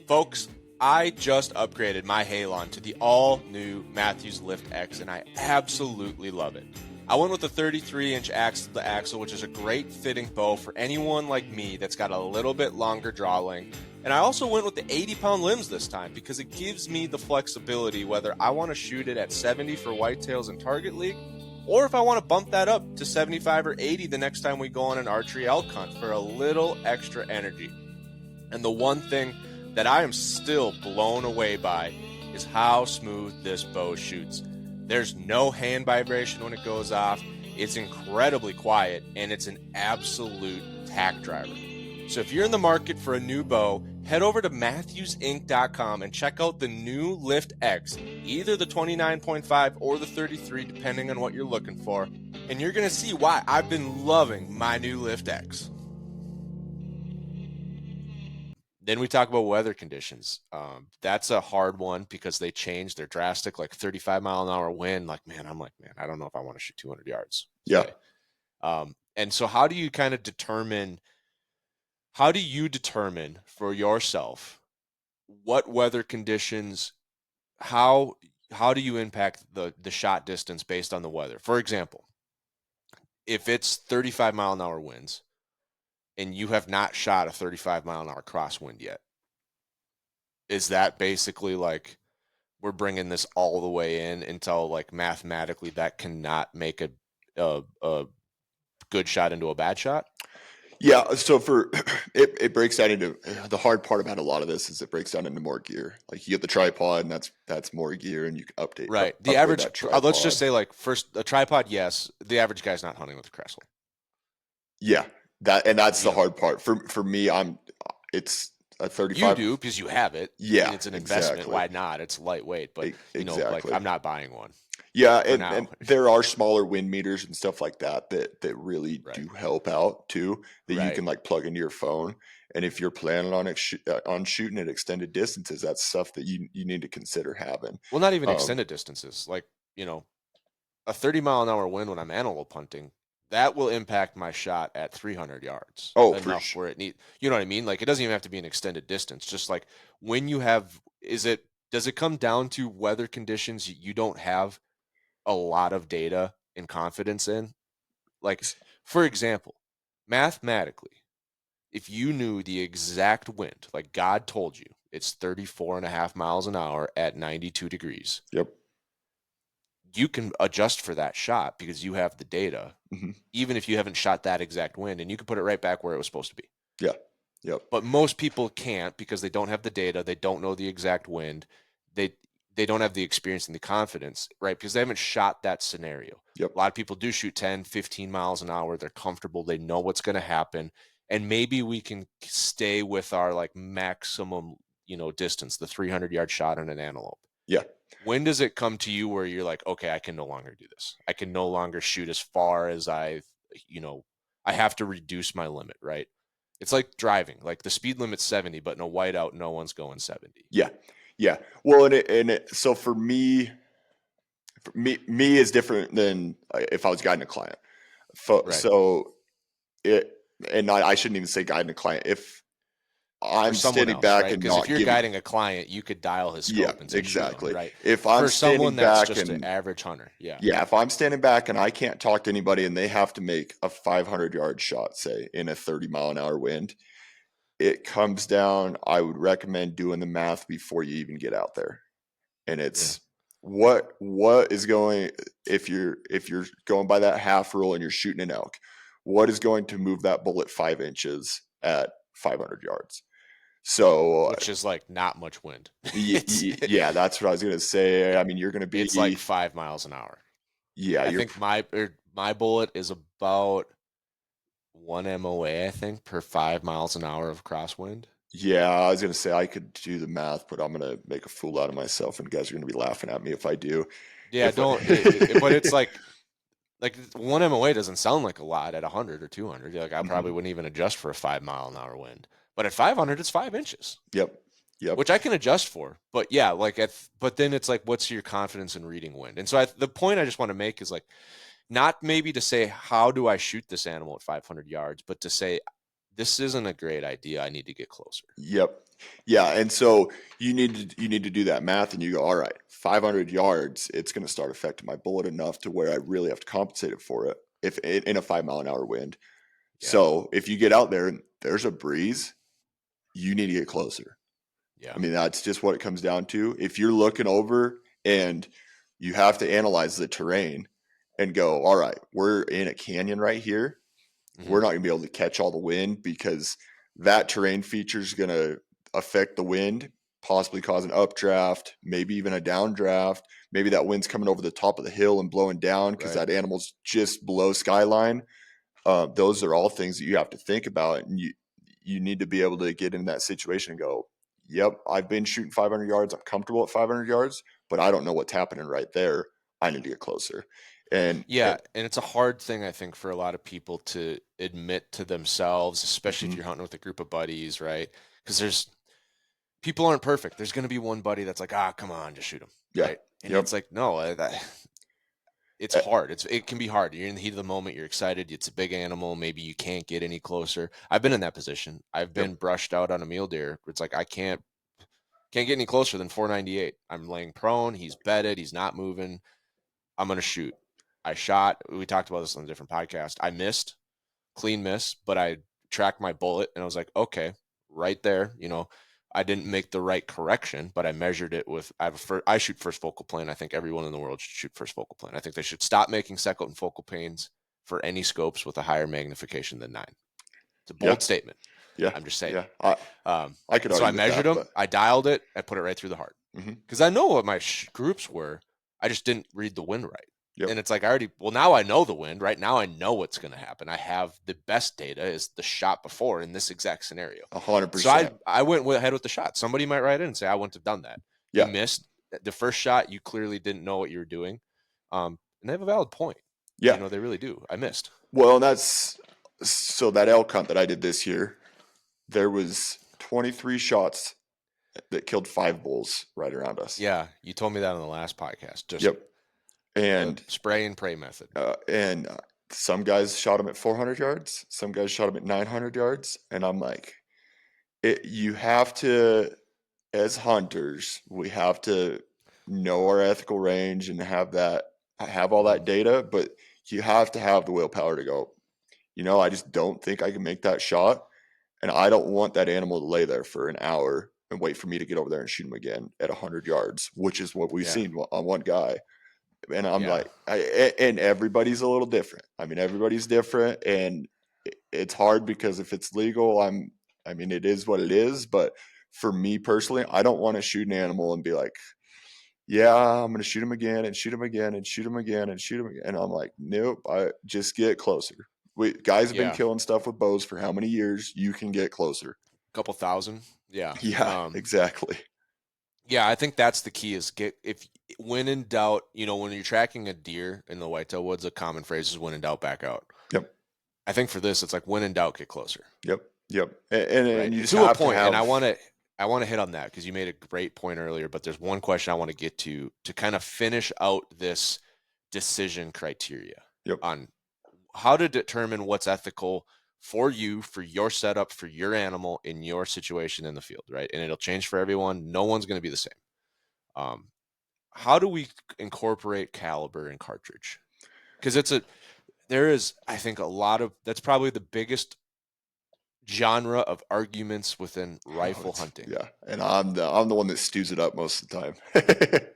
Speaker 1: Folks, I just upgraded my Halon to the all-new Matthews Lift X, and I absolutely love it. I went with the 33-inch axle, which is a great fitting bow for anyone like me that's got a little bit longer draw length. And I also went with the 80-pound limbs this time because it gives me the flexibility whether I want to shoot it at 70 for whitetails in Target League, or if I want to bump that up to 75 or 80 the next time we go on an archery elk hunt for a little extra energy. And the one thing that I am still blown away by is how smooth this bow shoots. There's no hand vibration when it goes off. It's incredibly quiet, and it's an absolute tack driver. So if you're in the market for a new bow, head over to MatthewsInc.com and check out the new Lift X, either the 29.5 or the 33, depending on what you're looking for. And you're going to see why I've been loving my new Lift X. Then we talk about weather conditions. That's a hard one because they changed. They're drastic, like 35-mile-an-hour wind. Man, I don't know if I want to shoot 200 yards.
Speaker 2: Yeah.
Speaker 1: And so how do you kind of determine for yourself what weather conditions, how do you impact the shot distance based on the weather? For example, if it's 35-mile-an-hour winds, and you have not shot a 35-mile-an-hour crosswind yet, is that basically like we're bringing this all the way in until like mathematically that cannot make a good shot into a bad shot?
Speaker 2: Yeah. So it breaks down into the hard part about a lot of this is it breaks down into more gear. Like you get the tripod, and that's more gear, and you can update.
Speaker 1: Right. The average. Let's just say like first a tripod. Yes, the average guy's not hunting with a Kressel.
Speaker 2: Yeah. That's the hard part for me. It's a 35.
Speaker 1: You do because you have it.
Speaker 2: Yeah,
Speaker 1: it's an investment.
Speaker 2: Exactly.
Speaker 1: Why not? It's lightweight, but
Speaker 2: exactly.
Speaker 1: I'm not buying one.
Speaker 2: Yeah, and there are smaller wind meters and stuff like that really do help out too. That you can like plug into your phone, and if you're planning on shooting at extended distances, that's stuff that you need to consider having.
Speaker 1: Well, not even extended distances. Like a 30-mile-an-hour wind when I'm antelope hunting, that will impact my shot at 300 yards.
Speaker 2: Oh,
Speaker 1: enough
Speaker 2: for sure.
Speaker 1: where it need. You know what I mean? Like it doesn't even have to be an extended distance. Just like when you have, does it come down to weather conditions you don't have a lot of data and confidence in? Like, for example, mathematically, if you knew the exact wind, like God told you, it's 34.5 miles an hour at 92 degrees.
Speaker 2: Yep.
Speaker 1: You can adjust for that shot because you have the data, even if you haven't shot that exact wind, and you can put it right back where it was supposed to be.
Speaker 2: Yeah. Yep.
Speaker 1: But most people can't because they don't have the data. They don't know the exact wind. They don't have the experience and the confidence, right? Because they haven't shot that scenario.
Speaker 2: Yep.
Speaker 1: A lot of people do shoot 10, 15 miles an hour. They're comfortable. They know what's going to happen. And maybe we can stay with our like maximum, distance, the 300-yard shot on an antelope.
Speaker 2: Yeah.
Speaker 1: When does it come to you where you're like, okay, I can no longer do this. I can no longer shoot as far as I have to reduce my limit, right? It's like driving. Like the speed limit's 70, but in a whiteout, no one's going 70.
Speaker 2: Yeah. Yeah. Well, so for me is different than if I was guiding a client. So I shouldn't even say guiding a client. If I'm standing back and
Speaker 1: because if you're guiding a client, you could dial his scope and say,
Speaker 2: exactly.
Speaker 1: Right.
Speaker 2: If I'm
Speaker 1: for
Speaker 2: standing
Speaker 1: someone
Speaker 2: back
Speaker 1: that's just an average hunter,
Speaker 2: yeah. If I'm standing back and I can't talk to anybody and they have to make a 500-yard shot, say in a 30-mile-an-hour wind, it comes down. I would recommend doing the math before you even get out there, and it's what is going if you're going by that half rule and you're shooting an elk. what is going to move that bullet 5 inches at 500 yards? So
Speaker 1: which is like not much wind. it's
Speaker 2: yeah, that's what I was going to say. I mean, you're going to
Speaker 1: it's like
Speaker 2: be,
Speaker 1: 5 miles an hour.
Speaker 2: yeah,
Speaker 1: I
Speaker 2: you're,
Speaker 1: think my bullet is about 1 MOA, I think, per 5 miles an hour of crosswind.
Speaker 2: yeah, I was going to say I could do the math, but I'm going to make a fool out of myself, and guys are going to be laughing at me if I do.
Speaker 1: Yeah,
Speaker 2: If
Speaker 1: don't. But it's
Speaker 2: I,
Speaker 1: like 1 MOA doesn't sound like a lot at 100 or 200. Like I probably
Speaker 2: Mhm.
Speaker 1: wouldn't even adjust for a 5 mile an hour wind. But at 500, it's 5 inches,
Speaker 2: Yep, yep,
Speaker 1: which I can adjust for. But yeah, but then it's like, what's your confidence in reading wind? And so the point I just want to make is like, not maybe to say, how do I shoot this animal at 500 yards, but to say, this isn't a great idea. I need to get closer.
Speaker 2: yep, yeah. And so you need to do that math, and you go, all right, 500 yards, it's going to start affecting my bullet enough to where I really have to compensate it for it if in a 5 mile an hour wind.
Speaker 1: Yeah.
Speaker 2: So if you get out there and there's a breeze, you need to get closer.
Speaker 1: Yeah.
Speaker 2: I mean, that's just what it comes down to. If you're looking over and you have to analyze the terrain and go, all right, we're in a canyon right here.
Speaker 1: Hmm.
Speaker 2: We're not going to be able to catch all the wind because that terrain feature is going to affect the wind, possibly cause an updraft, maybe even a downdraft. Maybe that wind's coming over the top of the hill and blowing down because
Speaker 1: Right.
Speaker 2: that animal's just below skyline. Those are all things that you have to think about, and you need to be able to get in that situation and go, "Yep, I've been shooting 500 yards. I'm comfortable at 500 yards, but I don't know what's happening right there. I need to get closer."
Speaker 1: Yeah, and it's a hard thing, I think, for a lot of people to admit to themselves, especially if
Speaker 2: Mhm.
Speaker 1: you're hunting with a group of buddies, right? Because people aren't perfect. There's going to be one buddy that's like, ah, come on, just shoot him,
Speaker 2: Yeah,
Speaker 1: right? And
Speaker 2: yep,
Speaker 1: it's like, no, it's
Speaker 2: uh,
Speaker 1: hard. It can be hard. You're in the heat of the moment. You're excited. It's a big animal. Maybe you can't get any closer. I've been in that position. I've
Speaker 2: yep,
Speaker 1: been brushed out on a mule deer. It's like I can't get any closer than 498. I'm laying prone. He's bedded. He's not moving. I'm gonna shoot. I shot. We talked about this on a different podcast. I missed, clean miss, but I tracked my bullet and I was like, okay, right there. I didn't make the right correction, but I measured it with. I shoot first focal plane. I think everyone in the world should shoot first focal plane. I think they should stop making second and focal planes for any scopes with a higher magnification than 9. It's a
Speaker 2: yeah,
Speaker 1: bold statement.
Speaker 2: yeah,
Speaker 1: I'm just saying.
Speaker 2: yeah. I could
Speaker 1: So I
Speaker 2: argue with
Speaker 1: measured
Speaker 2: that,
Speaker 1: them.
Speaker 2: but
Speaker 1: I dialed it. I put it right through the heart
Speaker 2: mhm,
Speaker 1: because I know what my groups were. I just didn't read the wind right.
Speaker 2: yep,
Speaker 1: And it's like now I know the wind, right? Now I know what's going to happen. I have the best data is the shot before in this exact scenario.
Speaker 2: a hundred
Speaker 1: So I,
Speaker 2: percent.
Speaker 1: I went ahead with the shot. Somebody might write in and say, I wouldn't have done that. You
Speaker 2: Yeah,
Speaker 1: missed the first shot. You clearly didn't know what you were doing. And they have a valid point.
Speaker 2: yeah.
Speaker 1: They really do. I missed.
Speaker 2: Well, and that's so that elk hunt that I did this year. There was 23 shots that killed 5 bulls right around us.
Speaker 1: Yeah. You told me that on the last podcast. Just
Speaker 2: Yep.
Speaker 1: the
Speaker 2: And
Speaker 1: spray and pray method.
Speaker 2: and some guys shot him at 400 yards. Some guys shot him at 900 yards. And I'm like, you have to, as hunters, we have to know our ethical range and have all
Speaker 1: Mm-hmm.
Speaker 2: that data. But you have to have the willpower to go, I just don't think I can make that shot. And I don't want that animal to lay there for an hour and wait for me to get over there and shoot him again at 100 yards, which is what we've
Speaker 1: Yeah.
Speaker 2: seen on one guy. And I'm
Speaker 1: Yeah.
Speaker 2: like, and everybody's a little different. I mean, everybody's different, and it's hard because if it's legal, I mean, it is what it is. But for me personally, I don't want to shoot an animal and be like, yeah, I'm going to shoot him again and shoot him again and shoot him again and shoot him again. And I'm like, nope, I just get closer. Guys have been
Speaker 1: Yeah.
Speaker 2: killing stuff with bows for how many years? You can get closer.
Speaker 1: Couple thousand. Yeah.
Speaker 2: Yeah, exactly.
Speaker 1: Yeah, I think that's the key is when in doubt, when you're tracking a deer in the whitetail woods, a common phrase is when in doubt, back out.
Speaker 2: Yep.
Speaker 1: I think for this, it's like when in doubt, get closer.
Speaker 2: Yep. Yep. And
Speaker 1: Right.
Speaker 2: you just
Speaker 1: To a
Speaker 2: have to
Speaker 1: point, and I
Speaker 2: have.
Speaker 1: want to hit on that because you made a great point earlier, but there's one question I want to get to kind of finish out this decision criteria
Speaker 2: Yep.
Speaker 1: on how to determine what's ethical for you, for your setup, for your animal in your situation in the field, right? And it'll change for everyone. No one's going to be the same. Um, how do we incorporate caliber and cartridge? Because there is, I think, that's probably the biggest genre of arguments within rifle hunting.
Speaker 2: Yeah, and I'm the one that stews it up most of the time.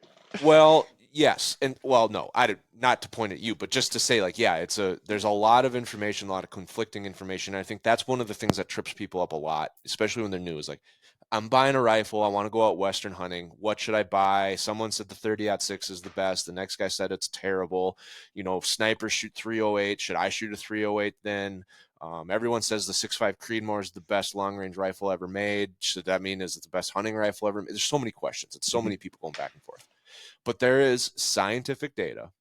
Speaker 1: Well, Yes, and well, no, I did not to point at you, but just to say, like, yeah, there's a lot of information, a lot of conflicting information. I think that's one of the things that trips people up a lot, especially when they're new. Is like, I'm buying a rifle, I want to go out western hunting. What should I buy? Someone said the 30-06 is the best. The next guy said it's terrible. Snipers shoot 308. Should I shoot a 308 then? Everyone says the 6.5 Creedmoor is the best long range rifle ever made. Should that mean is it the best hunting rifle ever made? There's so many questions. It's so
Speaker 2: Mhm.
Speaker 1: many people going back and forth. But there is scientific data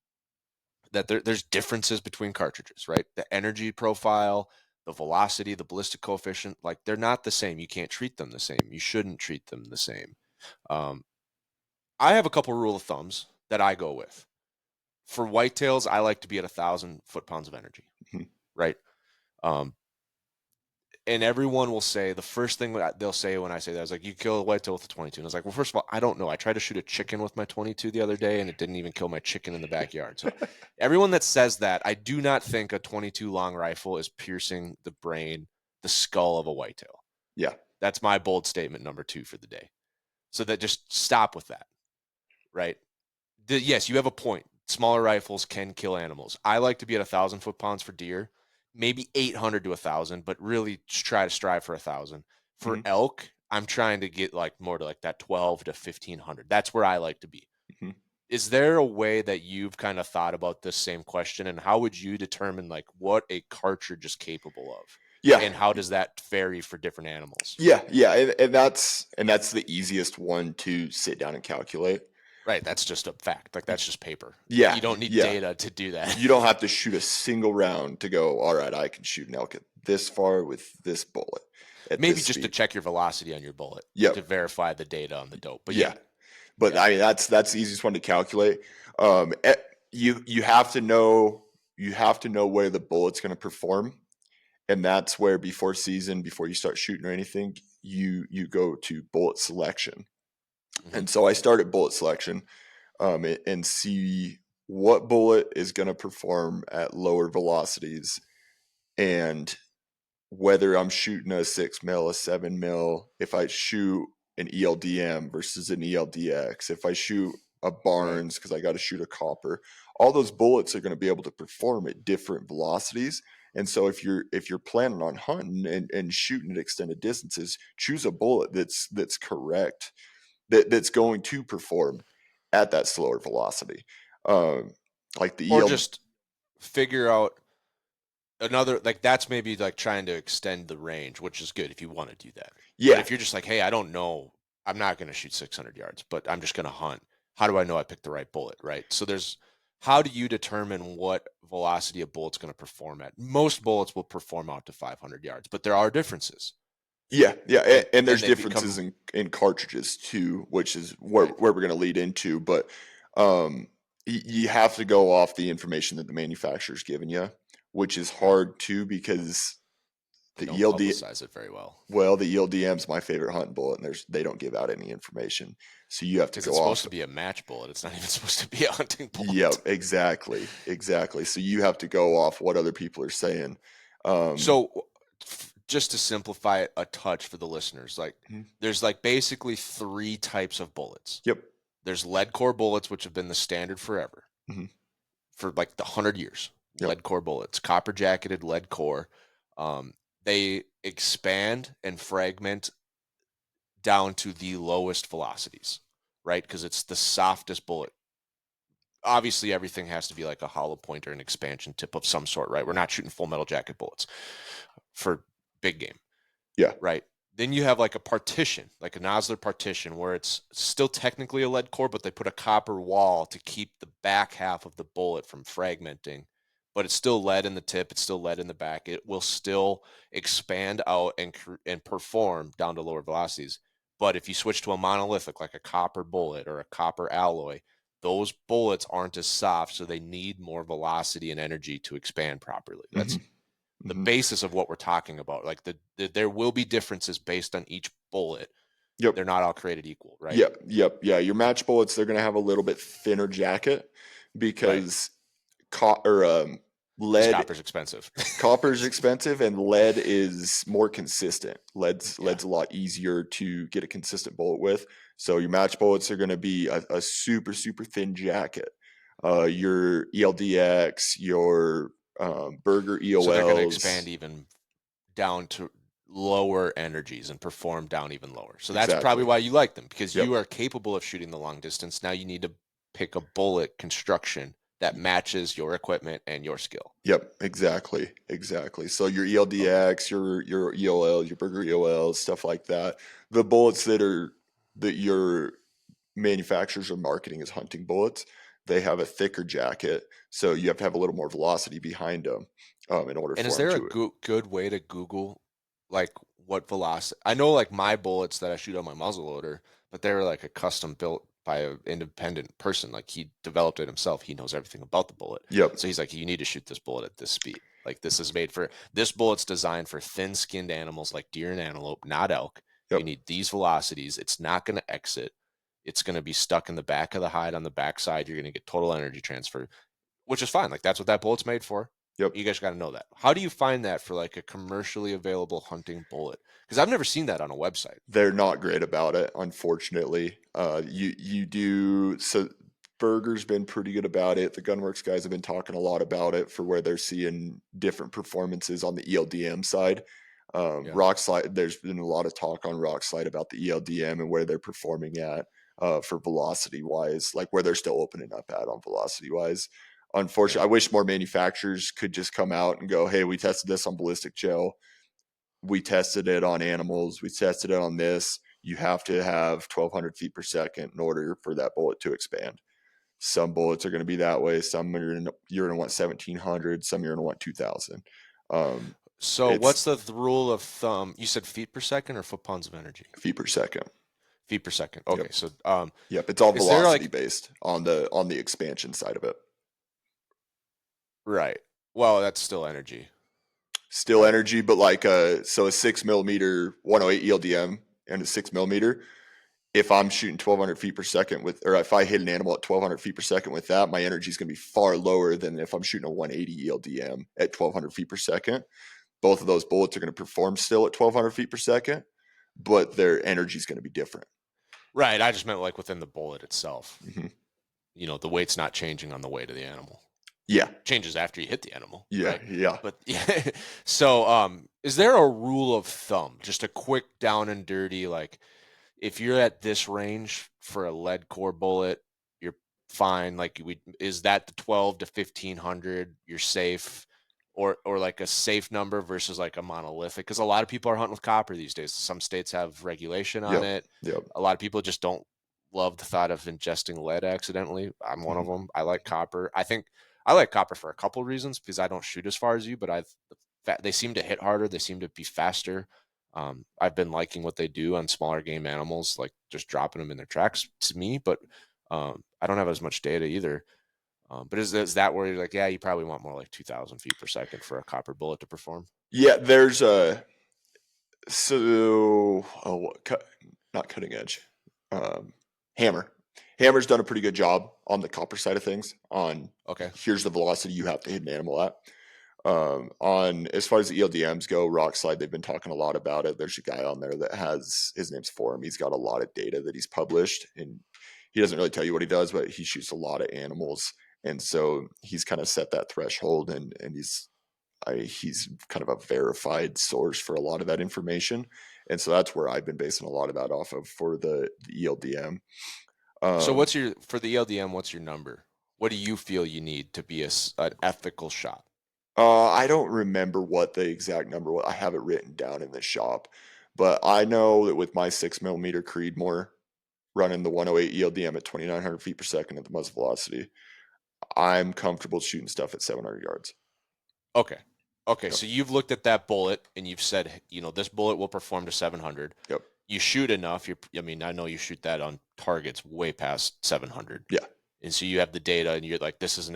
Speaker 1: that there's differences between cartridges, right? The energy profile, the velocity, the ballistic coefficient, like they're not the same. You can't treat them the same. You shouldn't treat them the same. Um, I have a couple rule of thumbs that I go with. For whitetails, I like to be at 1,000 foot-pounds of energy,
Speaker 2: Mhm.
Speaker 1: right? Um, and everyone will say the first thing they'll say when I say that is like, you kill a whitetail with a 22. And I was like, well, first of all, I don't know. I tried to shoot a chicken with my 22 the other day, and it didn't even kill my chicken in the backyard. So everyone that says that, I do not think a 22 long rifle is piercing the brain, the skull of a whitetail.
Speaker 2: Yeah.
Speaker 1: That's my bold statement number 2 for the day. So that just stop with that, right? Yes, you have a point. Smaller rifles can kill animals. I like to be at 1,000 foot-pounds for deer, maybe 800 to 1,000, but really try to strive for 1,000. For
Speaker 2: Mhm.
Speaker 1: elk, I'm trying to get like more to like that 12 to 1,500. That's where I like to be.
Speaker 2: Mhm.
Speaker 1: Is there a way that you've kind of thought about this same question, and how would you determine like what a cartridge is capable of,
Speaker 2: Yeah.
Speaker 1: and how does that vary for different animals?
Speaker 2: Yeah, and that's the easiest one to sit down and calculate.
Speaker 1: Right, that's just a fact. Like that's just paper.
Speaker 2: Yeah,
Speaker 1: You don't need
Speaker 2: yeah.
Speaker 1: data to do that.
Speaker 2: You don't have to shoot a single round to go, all right, I can shoot an elk at this far with this bullet at
Speaker 1: Maybe
Speaker 2: this
Speaker 1: just to
Speaker 2: speed.
Speaker 1: check your velocity on your bullet to
Speaker 2: Yep.
Speaker 1: verify the data on the dope. But
Speaker 2: Yeah.
Speaker 1: yeah,
Speaker 2: But
Speaker 1: yeah,
Speaker 2: I mean that's the easiest one to calculate. You have to know where the bullet's going to perform, and that's where before you start shooting or anything, you go to bullet selection.
Speaker 1: hmm
Speaker 2: And so I start at bullet selection, and see what bullet is going to perform at lower velocities, and whether I'm shooting a 6 mil, a 7 mil, if I shoot an ELDM versus an ELDX, if I shoot a
Speaker 1: right.
Speaker 2: Barnes because I got to shoot a copper, all those bullets are going to be able to perform at different velocities. And so if you're planning on hunting and shooting at extended distances, choose a bullet that's correct, that's going to perform at that slower velocity. Um, like the
Speaker 1: Or
Speaker 2: EL,
Speaker 1: just figure out another, like that's maybe like trying to extend the range, which is good if you want to do that. But
Speaker 2: yeah,
Speaker 1: if you're just like, hey, I don't know, I'm not going to shoot 600 yards, but I'm just going to hunt. How do I know I picked the right bullet, right? So how do you determine what velocity a bullet's going to perform at? Most bullets will perform out to 500 yards, but there are differences,
Speaker 2: yeah,
Speaker 1: and
Speaker 2: and there's
Speaker 1: and they
Speaker 2: differences
Speaker 1: become
Speaker 2: in cartridges too, which is where
Speaker 1: right.
Speaker 2: where we're going to lead into. But um, you have to go off the information that the manufacturer's given you, which is
Speaker 1: Right.
Speaker 2: hard too because
Speaker 1: They
Speaker 2: the
Speaker 1: don't
Speaker 2: ELD,
Speaker 1: publicize it very well
Speaker 2: well, the ELDM's my favorite hunting bullet, and they don't give out any information, so you have to
Speaker 1: because it's
Speaker 2: go
Speaker 1: supposed
Speaker 2: off.
Speaker 1: to be a match bullet. It's not even supposed to be a hunting
Speaker 2: Yeah,
Speaker 1: bullet.
Speaker 2: exactly. So you have to go off what other people are saying. Um,
Speaker 1: So, just to simplify it a touch for the listeners, like
Speaker 2: mhm,
Speaker 1: there's like basically 3 types of bullets.
Speaker 2: yep.
Speaker 1: There's lead core bullets, which have been the standard forever
Speaker 2: Hmm.
Speaker 1: for like the 100 years.
Speaker 2: Yep.
Speaker 1: Lead core bullets, copper jacketed lead core. They expand and fragment down to the lowest velocities, right? Because it's the softest bullet. Obviously, everything has to be like a hollow point or an expansion tip of some sort, right? We're not shooting full metal jacket bullets for big game,
Speaker 2: Yeah.
Speaker 1: right? Then you have like a partition, like a Nosler partition, where it's still technically a lead core, but they put a copper wall to keep the back half of the bullet from fragmenting. But it's still lead in the tip, it's still lead in the back. It will still expand out and perform down to lower velocities. But if you switch to a monolithic, like a copper bullet or a copper alloy, those bullets aren't as soft, so they need more velocity and energy to expand properly.
Speaker 2: Hmm.
Speaker 1: That's the
Speaker 2: Hmm.
Speaker 1: basis of what we're talking about. Like there will be differences based on each bullet.
Speaker 2: Yep.
Speaker 1: They're not all created equal, right?
Speaker 2: Yep. Yeah. Your match bullets, they're going to have a little bit thinner jacket
Speaker 1: Right.
Speaker 2: because
Speaker 1: Because
Speaker 2: Lead,
Speaker 1: copper's expensive.
Speaker 2: copper's expensive, and lead is more consistent.
Speaker 1: Yeah.
Speaker 2: Lead's a lot easier to get a consistent bullet with. So your match bullets are going to be a super super thin jacket. Your ELDX, your Burger
Speaker 1: So they're going to
Speaker 2: EOLs,
Speaker 1: expand even down to lower energies and perform down even lower. So that's probably
Speaker 2: exactly.
Speaker 1: why you like them, because
Speaker 2: Yep.
Speaker 1: you are capable of shooting the long distance. Now you need to pick a bullet construction that matches your equipment and your skill.
Speaker 2: Yep, exactly, exactly. So your
Speaker 1: Okay.
Speaker 2: ELDX, your EOL, your Burger EOL, stuff like that. The bullets that your manufacturers are marketing as hunting bullets, they have a thicker jacket, so you have to have a little more velocity behind them in order
Speaker 1: And is
Speaker 2: for them
Speaker 1: there a
Speaker 2: to.
Speaker 1: good way to Google like what velocity? I know like my bullets that I shoot on my muzzleloader, but they're like a custom built by an independent person. Like he developed it himself. He knows everything about the bullet.
Speaker 2: Yep,
Speaker 1: So he's like, you need to shoot this bullet at this speed. Like this bullet's designed for thin-skinned animals like deer and antelope, not elk. You
Speaker 2: yep.
Speaker 1: need these velocities. It's not going to exit. It's going to be stuck in the back of the hide on the backside. You're going to get total energy transfer, which is fine. Like that's what that bullet's made for.
Speaker 2: Yep.
Speaker 1: You guys got to know that. How do you find that for like a commercially available hunting bullet? Because I've never seen that on a website.
Speaker 2: They're not great about it, unfortunately. You do so. Berger's been pretty good about it. The Gunworks guys have been talking a lot about it for where they're seeing different performances on the ELDM side.
Speaker 1: Yeah.
Speaker 2: Rock Slide, there's been a lot of talk on Rock Slide about the ELDM and where they're performing at for velocity wise, like where they're still opening up at on velocity wise.
Speaker 1: Yeah.
Speaker 2: Unfortunately, I wish more manufacturers could just come out and go, "Hey, we tested this on ballistic gel. We tested it on animals. We tested it on this. You have to have 1,200 feet per second in order for that bullet to expand." Some bullets are going to be that way. Some you're going to want 1,700. Some you're going to want 2,000.
Speaker 1: So
Speaker 2: It's
Speaker 1: what's the rule of thumb? You said feet per second or foot pounds of energy?
Speaker 2: feet per second.
Speaker 1: Feet per second.
Speaker 2: Yep.
Speaker 1: Okay. So
Speaker 2: Yep. It's all
Speaker 1: is there
Speaker 2: velocity
Speaker 1: like
Speaker 2: based on the expansion side of it.
Speaker 1: right? Well, that's still energy,
Speaker 2: Still
Speaker 1: right?
Speaker 2: energy, but like so a 6 millimeter 108 ELDM and a 6 millimeter. If I'm shooting 1,200 feet per second with, or if I hit an animal at 1,200 feet per second with that, my energy is going to be far lower than if I'm shooting a 180 ELDM at 1,200 feet per second. Both of those bullets are going to perform still at 1,200 feet per second, but their energy is going to be different.
Speaker 1: Right. I just meant like within the bullet itself.
Speaker 2: Mm-hmm.
Speaker 1: The weight's not changing on the way to the animal.
Speaker 2: Yeah,
Speaker 1: Changes after you hit the animal,
Speaker 2: yeah,
Speaker 1: right?
Speaker 2: yeah.
Speaker 1: But yeah. So is there a rule of thumb? Just a quick down and dirty, like if you're at this range for a lead core bullet, you're fine. Like is that the 12 to 1500? You're safe, or like a safe number versus like a monolithic? Because a lot of people are hunting with copper these days. Some states have regulation on
Speaker 2: Yep,
Speaker 1: it.
Speaker 2: yep.
Speaker 1: A lot of people just don't love the thought of ingesting lead accidentally. I'm one of
Speaker 2: Mm-hmm.
Speaker 1: them. I like copper. I think I like copper for a couple reasons, because I don't shoot as far as you, but they seem to hit harder. They seem to be faster. I've been liking what they do on smaller game animals, like just dropping them in their tracks to me, but I don't have as much data either. But is that where you're like, yeah, you probably want more like 2,000 feet per second for a copper bullet to perform?
Speaker 2: Yeah, there's a so oh, not cutting edge. Um, Hammer. Hammer's done a pretty good job on the copper side of things. On
Speaker 1: Okay.
Speaker 2: here's the velocity you have to hit an animal at. On as far as the ELDMs go, Rock Slide, they've been talking a lot about it. There's a guy on there that has his name's Forum. He's got a lot of data that he's published, and he doesn't really tell you what he does, but he shoots a lot of animals, and so he's kind of set that threshold, and he's kind of a verified source for a lot of that information, and so that's where I've been basing a lot of that off of for the ELDM.
Speaker 1: So
Speaker 2: Um,
Speaker 1: for the LDM, what's your number? What do you feel you need to be an ethical shot?
Speaker 2: I don't remember what the exact number was. I have it written down in the shop, but I know that with my 6 millimeter Creedmoor running the 108 ELDM at 2,900 feet per second at the muzzle velocity, I'm comfortable shooting stuff at 700 yards.
Speaker 1: Okay. Okay,
Speaker 2: Yep.
Speaker 1: so you've looked at that bullet and you've said, this bullet will perform to 700.
Speaker 2: Yep.
Speaker 1: You shoot enough. I mean, I know you shoot that on targets way past 700.
Speaker 2: Yeah.
Speaker 1: And so you have the data and you're like, this is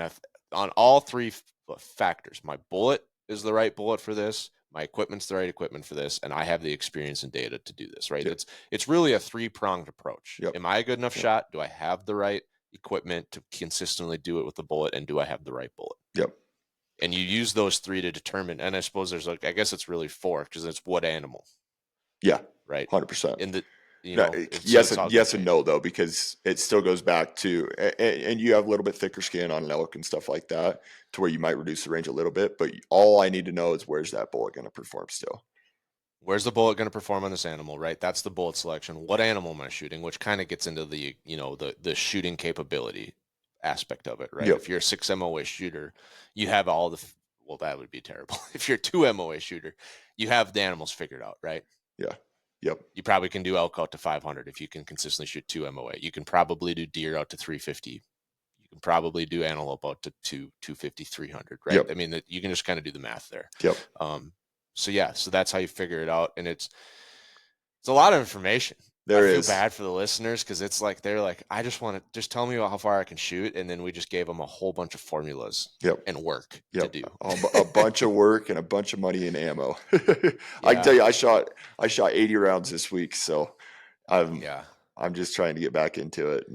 Speaker 1: on all three factors. My bullet is the right bullet for this. My equipment's the right equipment for this. And I have the experience and data to do this, right?
Speaker 2: Yep.
Speaker 1: It's really a three-pronged approach.
Speaker 2: Yep.
Speaker 1: Am I a good enough
Speaker 2: Yep.
Speaker 1: shot? Do I have the right equipment to consistently do it with the bullet? And do I have the right bullet?
Speaker 2: Yep.
Speaker 1: And you use those 3 to determine, and I suppose there's like, I guess it's really 4 because it's what animal,
Speaker 2: Yeah,
Speaker 1: right?
Speaker 2: 100%.
Speaker 1: In the,
Speaker 2: No,
Speaker 1: so
Speaker 2: yes,
Speaker 1: it's all gonna
Speaker 2: yes and
Speaker 1: change.
Speaker 2: no though, because it still goes back to, and you have a little bit thicker skin on an elk and stuff like that, to where you might reduce the range a little bit. But all I need to know is where's that bullet going to perform still.
Speaker 1: Where's the bullet going to perform on this animal, right? That's the bullet selection. What animal am I shooting? Which kind of gets into the, the shooting capability aspect of it, right?
Speaker 2: Yep.
Speaker 1: If you're a 6 MOA shooter, you have all the, well, that would be terrible. If you're a 2 MOA shooter, you have the animals figured out, right?
Speaker 2: Yeah. Yep.
Speaker 1: You probably can do elk out to 500 if you can consistently shoot 2 MOA. You can probably do deer out to 350. You can probably do antelope out to 250, 300, right?
Speaker 2: Yep.
Speaker 1: I mean, you can just kind of do the math there.
Speaker 2: Yep.
Speaker 1: So yeah, so that's how you figure it out, and it's a lot of information. I
Speaker 2: There
Speaker 1: feel
Speaker 2: is.
Speaker 1: bad for the listeners because it's like they're like, I just want to just tell me how far I can shoot, and then we just gave them a whole bunch of formulas
Speaker 2: Yep.
Speaker 1: and work to
Speaker 2: Yep.
Speaker 1: do.
Speaker 2: A bunch of work and a bunch of money and ammo. I can
Speaker 1: Yeah,
Speaker 2: tell you, I shot 80 rounds this week, so I'm
Speaker 1: yeah.
Speaker 2: I'm just trying to get back into it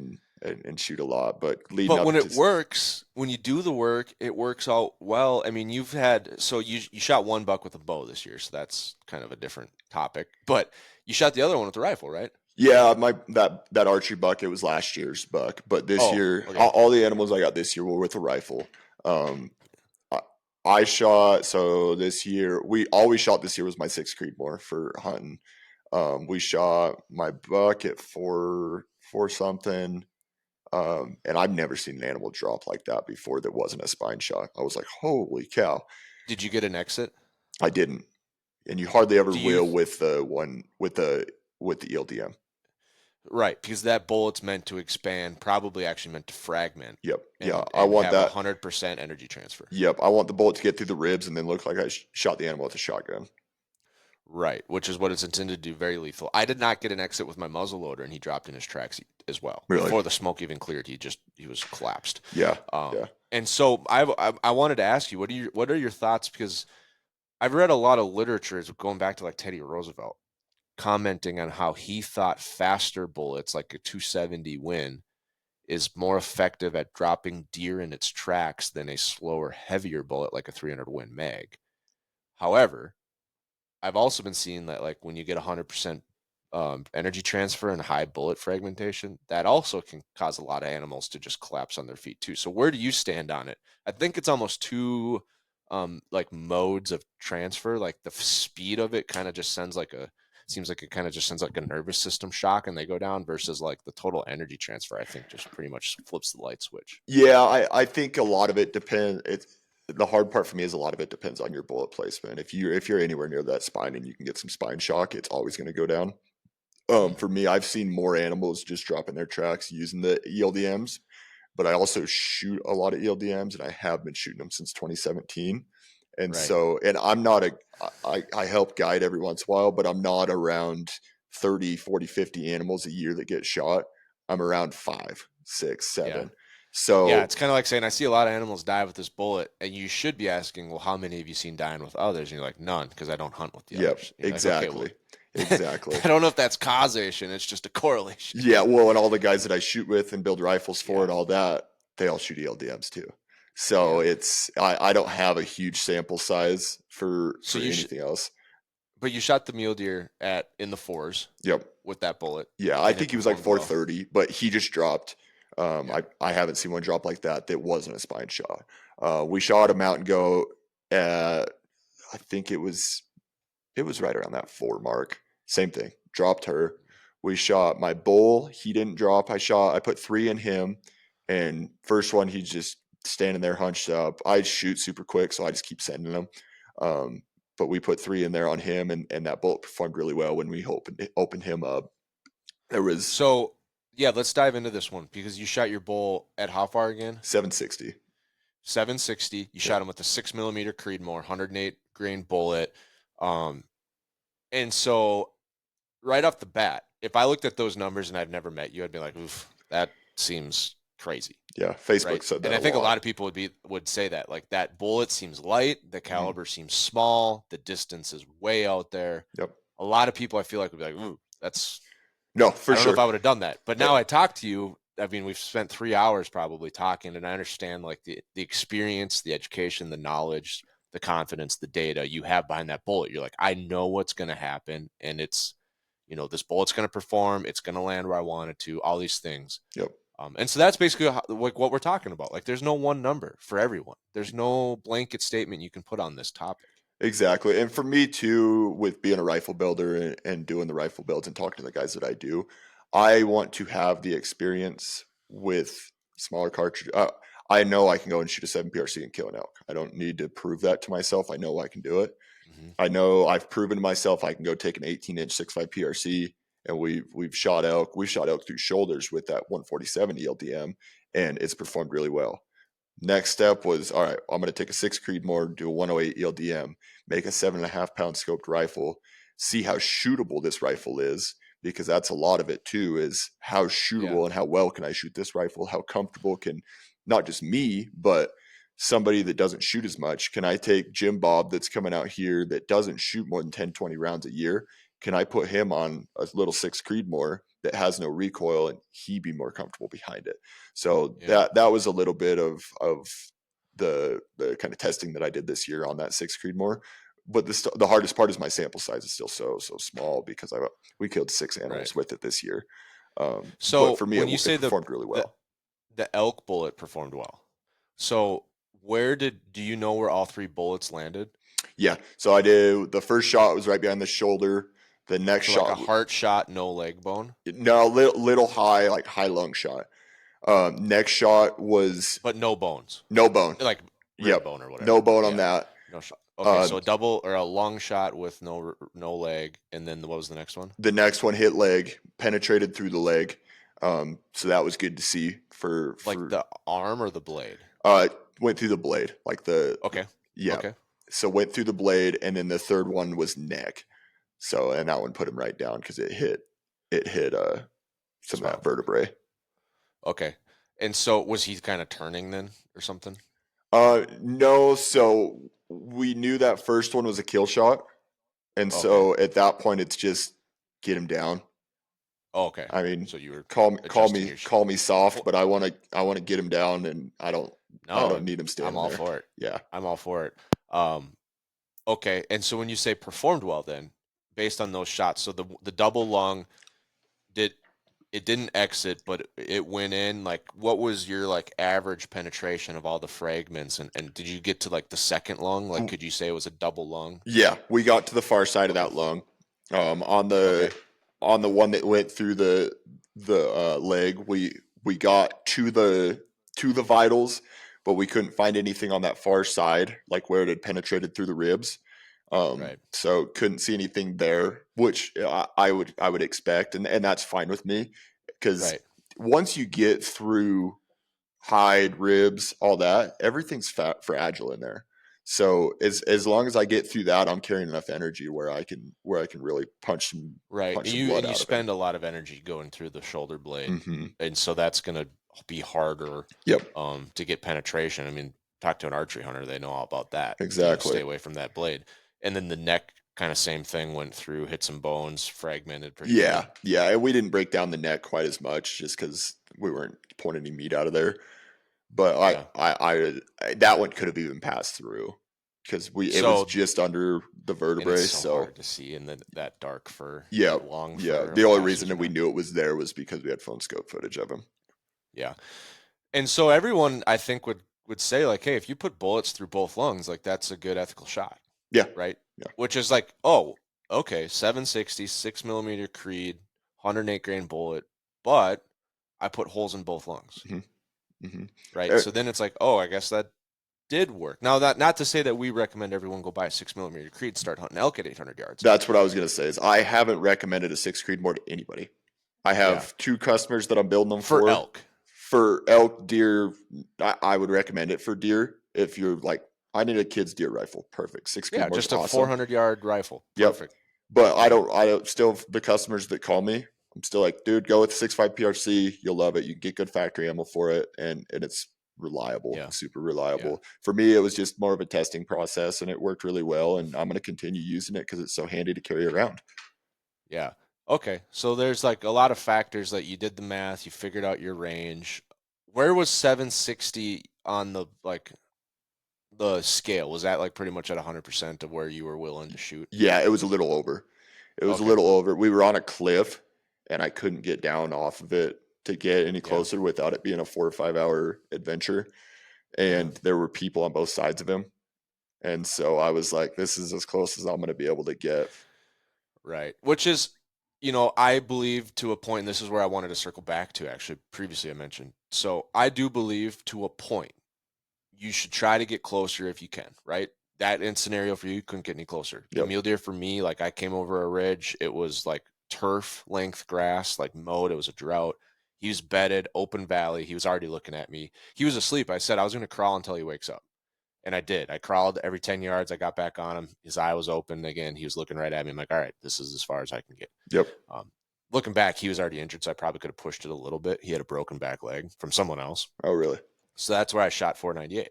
Speaker 2: and shoot a lot. But leading
Speaker 1: But
Speaker 2: up
Speaker 1: when
Speaker 2: to
Speaker 1: it works, when you do the work, it works out well. I mean, you've had, so you shot 1 buck with a bow this year, so that's kind of a different topic. But you shot the other one with the rifle, right?
Speaker 2: yeah, that archery buck, it was last year's buck, but this
Speaker 1: Oh,
Speaker 2: year
Speaker 1: okay.
Speaker 2: all the animals I got this year were with a rifle. Um, I, I shot so this year we all we shot this year was my 6 Creedmoor for hunting. We shot my buck at four something. And I've never seen an animal drop like that before that wasn't a spine shot. I was like, holy cow.
Speaker 1: Did you get an exit?
Speaker 2: I didn't. And you hardly ever
Speaker 1: Do you?
Speaker 2: will with the one with the ELDM.
Speaker 1: Right, because that bullet's meant to expand, probably actually meant to fragment
Speaker 2: Yep. Yeah.
Speaker 1: and
Speaker 2: I want
Speaker 1: have
Speaker 2: that.
Speaker 1: 100% energy transfer.
Speaker 2: Yep. I want the bullet to get through the ribs and then look like I shot the animal with a shotgun.
Speaker 1: Right, which is what it's intended to do, very lethal. I did not get an exit with my muzzle loader, and he dropped in his tracks as well.
Speaker 2: Really?
Speaker 1: Before the smoke even cleared, he was collapsed.
Speaker 2: Yeah.
Speaker 1: Um,
Speaker 2: Yeah.
Speaker 1: and so I wanted to ask you, what are your thoughts? Because I've read a lot of literature going back to like Teddy Roosevelt, commenting on how he thought faster bullets, like a 270 Win, is more effective at dropping deer in its tracks than a slower, heavier bullet like a 300 Win mag. However, I've also been seeing that like when you get 100% energy transfer and high bullet fragmentation, that also can cause a lot of animals to just collapse on their feet too. So where do you stand on it? I think it's almost two like modes of transfer. Like the speed of it kind of just sends like a seems like it kind of just sends like a nervous system shock and they go down versus like the total energy transfer. I think just pretty much flips the light switch.
Speaker 2: Yeah. I think a lot of it depends. The hard part for me is a lot of it depends on your bullet placement. If you're anywhere near that spine and you can get some spine shock, it's always going to go down.
Speaker 1: Mm-hmm.
Speaker 2: For me, I've seen more animals just dropping their tracks using the ELDMs, but I also shoot a lot of ELDMs and I have been shooting them since 2017. And
Speaker 1: Right.
Speaker 2: so, and I help guide every once in a while, but I'm not around 30, 40, 50 animals a year that get shot. I'm around 5, 6,
Speaker 1: Yeah.
Speaker 2: 7.
Speaker 1: Yeah,
Speaker 2: So
Speaker 1: it's kind of like saying I see a lot of animals die with this bullet, and you should be asking, well, how many have you seen dying with others? And you're like, none, because I don't hunt with the
Speaker 2: yep,
Speaker 1: others. And you're like, okay, well,
Speaker 2: exactly. Exactly.
Speaker 1: I don't know if that's causation; it's just a correlation.
Speaker 2: Yeah, well, and all the guys that I shoot with and build rifles for
Speaker 1: Yeah,
Speaker 2: and all that, they all shoot ELDMs too. So
Speaker 1: yeah.
Speaker 2: I don't have a huge sample size for
Speaker 1: So
Speaker 2: anything else.
Speaker 1: but you shot the mule deer at in the fours
Speaker 2: Yep.
Speaker 1: with that bullet,
Speaker 2: Yeah, I
Speaker 1: and it
Speaker 2: think he was like
Speaker 1: performed well.
Speaker 2: 430, but he just dropped.
Speaker 1: Yeah,
Speaker 2: I haven't seen one drop like that that wasn't a spine shot. We shot a mountain goat at I think it was right around that 4 mark. Same thing. Dropped her. We shot my bull. He didn't drop. I put 3 in him. And first one, he's just standing there hunched up. I shoot super quick, so I just keep sending them. Um, but we put 3 in there on him, and that bullet performed really well when we opened him up. There was
Speaker 1: so yeah, let's dive into this one because you shot your bull at how far again?
Speaker 2: 760.
Speaker 1: 760. You
Speaker 2: Yep.
Speaker 1: shot him with a 6 millimeter Creedmoor, 108 grain bullet. Um, and so right off the bat, if I looked at those numbers and I've never met you, I'd be like, oof, that seems crazy.
Speaker 2: Yeah, Facebook
Speaker 1: Right.
Speaker 2: said
Speaker 1: And
Speaker 2: that
Speaker 1: I
Speaker 2: a
Speaker 1: think a lot
Speaker 2: lot.
Speaker 1: of people would say that. Like that bullet seems light, the
Speaker 2: Mhm.
Speaker 1: caliber seems small, the distance is way out there.
Speaker 2: Yep.
Speaker 1: A lot of people I feel like would be like, ooh, that's
Speaker 2: No,
Speaker 1: I
Speaker 2: for
Speaker 1: don't know if
Speaker 2: sure.
Speaker 1: I would have done that. But
Speaker 2: Uh,
Speaker 1: now I talk to you I mean, we've spent 3 hours probably talking, and I understand like the experience, the education, the knowledge, the confidence, the data you have behind that bullet. You're like, I know what's going to happen, and it's, this bullet's going to perform. It's going to land where I want it to. All these things.
Speaker 2: Yep.
Speaker 1: And so that's basically like what we're talking about. Like, there's no one number for everyone. There's no blanket statement you can put on this topic.
Speaker 2: Exactly. And for me too, with being a rifle builder and doing the rifle builds and talking to the guys that I do, I want to have the experience with smaller cartridge. I know I can go and shoot a 7 PRC and kill an elk. I don't need to prove that to myself. I know I can do it.
Speaker 1: Mm-hmm.
Speaker 2: I know I've proven to myself I can go take an 18-inch 6.5 PRC, and we've shot elk. We've shot elk through shoulders with that 147 ELDM, and it's performed really well. Next step was, all right, I'm going to take a 6 Creedmoor, do a 108 ELDM, make a 7.5 pound scoped rifle, see how shootable this rifle is, because that's a lot of it too, is how shootable and how well can I shoot this rifle? How comfortable can not just me, but somebody that doesn't shoot as much? Can I take Jim Bob that's coming out here that doesn't shoot more than 10, 20 rounds a year? Can I put him on a little 6 Creedmoor that has no recoil and he be more comfortable behind it? So that was a little bit of the kind of testing that I did this year on that 6 Creedmoor. But the hardest part is my sample size is still so small, because we killed 6 animals with it this year.
Speaker 1: So
Speaker 2: but for me,
Speaker 1: when you say
Speaker 2: it performed really well.
Speaker 1: The elk bullet performed well. So do you know where all 3 bullets landed?
Speaker 2: Yeah. So I did, the first shot was right behind the shoulder. The next shot,
Speaker 1: like a heart shot, no leg bone.
Speaker 2: No, little high, like high lung shot. Next shot was,
Speaker 1: but no bones.
Speaker 2: No bone.
Speaker 1: Like rib bone or whatever.
Speaker 2: No bone on that.
Speaker 1: No shot. Okay, so a double or a lung shot with no leg, and then what was the next one?
Speaker 2: The next one hit leg, penetrated through the leg. So that was good to see for
Speaker 1: the arm or the blade.
Speaker 2: Went through the blade, like the
Speaker 1: okay.
Speaker 2: Yeah.
Speaker 1: Okay.
Speaker 2: So went through the blade, and then the third one was neck. So, and that one put him right down because it hit some of that vertebrae.
Speaker 1: Okay. And so was he kind of turning then or something?
Speaker 2: No. So we knew that first one was a kill shot. And so at that point, it's just get him down.
Speaker 1: Oh, okay.
Speaker 2: I mean,
Speaker 1: so you were
Speaker 2: call me soft, but I want to get him down, and I don't need him standing there.
Speaker 1: I'm all for it.
Speaker 2: Yeah.
Speaker 1: I'm all for it. Okay. And so when you say performed well, then based on those shots, so the double lung didn't exit, but it went in. Like, what was your like average penetration of all the fragments, and did you get to like the second lung? Like, could you say it was a double lung?
Speaker 2: Yeah, we got to the far side of that lung. On the one that went through the leg, we got to the vitals, but we couldn't find anything on that far side, like where it had penetrated through the ribs. So couldn't see anything there, which I would expect, and that's fine with me, because once you get through hide, ribs, all that, everything's fragile in there. So as long as I get through that, I'm carrying enough energy where I can really punch some
Speaker 1: blood
Speaker 2: you
Speaker 1: out. You spend a lot of energy going through the shoulder blade, and so that's going to be harder. To get penetration. I mean, talk to an archery hunter; they know all about that.
Speaker 2: Exactly.
Speaker 1: Stay away from that blade. And then the neck, kind of same thing, went through, hit some bones, fragmented pretty good.
Speaker 2: Yeah, and we didn't break down the neck quite as much just because we weren't pulling any meat out of there. But I that one could have even passed through, because it was just under the vertebrae.
Speaker 1: And it's so hard to see in that dark fur.
Speaker 2: Long fur. The only reason that we knew it was there was because we had phone scope footage of him.
Speaker 1: Yeah. And so everyone, I think, would say, like, hey, if you put bullets through both lungs, like, that's a good ethical shot.
Speaker 2: Yeah.
Speaker 1: Right? Yeah. Which is like, oh, okay, 760, 6mm Creed, 108 grain bullet, but I put holes in both lungs. Right? So then it's like, oh, I guess that did work. Now, not to say that we recommend everyone go buy a 6mm Creed, start hunting elk at 800 yards.
Speaker 2: That's what I was going to say, is I haven't recommended a 6 Creedmoor to anybody. I have 2 customers that I'm building them for.
Speaker 1: elk.
Speaker 2: For elk, deer, I would recommend it. For deer, if you're like, I need a kid's deer rifle, perfect. 6 Creedmoor,
Speaker 1: just a 400-yard rifle, perfect.
Speaker 2: But I don't still, the customers that call me, I'm still like, dude, go with 6.5 PRC. You'll love it. You get good factory ammo for it, and it's reliable, super reliable. For me, it was just more of a testing process, and it worked really well. And I'm going to continue using it because it's so handy to carry around.
Speaker 1: Yeah. Okay, so there's like a lot of factors that you did the math, you figured out your range. Where was 760 on the like the scale? Was that like pretty much at 100% of where you were willing to shoot?
Speaker 2: Yeah, it was a little over. It was a
Speaker 1: Okay.
Speaker 2: little over. We were on a cliff, and I couldn't get down off of it to get any
Speaker 1: Yeah.
Speaker 2: closer without it being a 4 or 5 hour adventure.
Speaker 1: Yeah.
Speaker 2: And there were people on both sides of him. And so I was like, this is as close as I'm going to be able to get.
Speaker 1: Right. Which is, I believe to a point, and this is where I wanted to circle back to actually previously I mentioned. So I do believe to a point you should try to get closer if you can, right? That in scenario for you couldn't get any closer. The
Speaker 2: Yep.
Speaker 1: mule deer for me, like I came over a ridge, it was like turf length grass, like mowed, it was a drought. He was bedded, open valley. He was already looking at me. He was asleep. I said I was going to crawl until he wakes up. And I did. I crawled every 10 yards. I got back on him. His eye was open again. He was looking right at me. I'm like, all right, this is as far as I can get.
Speaker 2: Yep.
Speaker 1: Um, Looking back, he was already injured, so I probably could have pushed it a little bit. He had a broken back leg from someone else.
Speaker 2: Oh, really?
Speaker 1: So that's where I shot 498.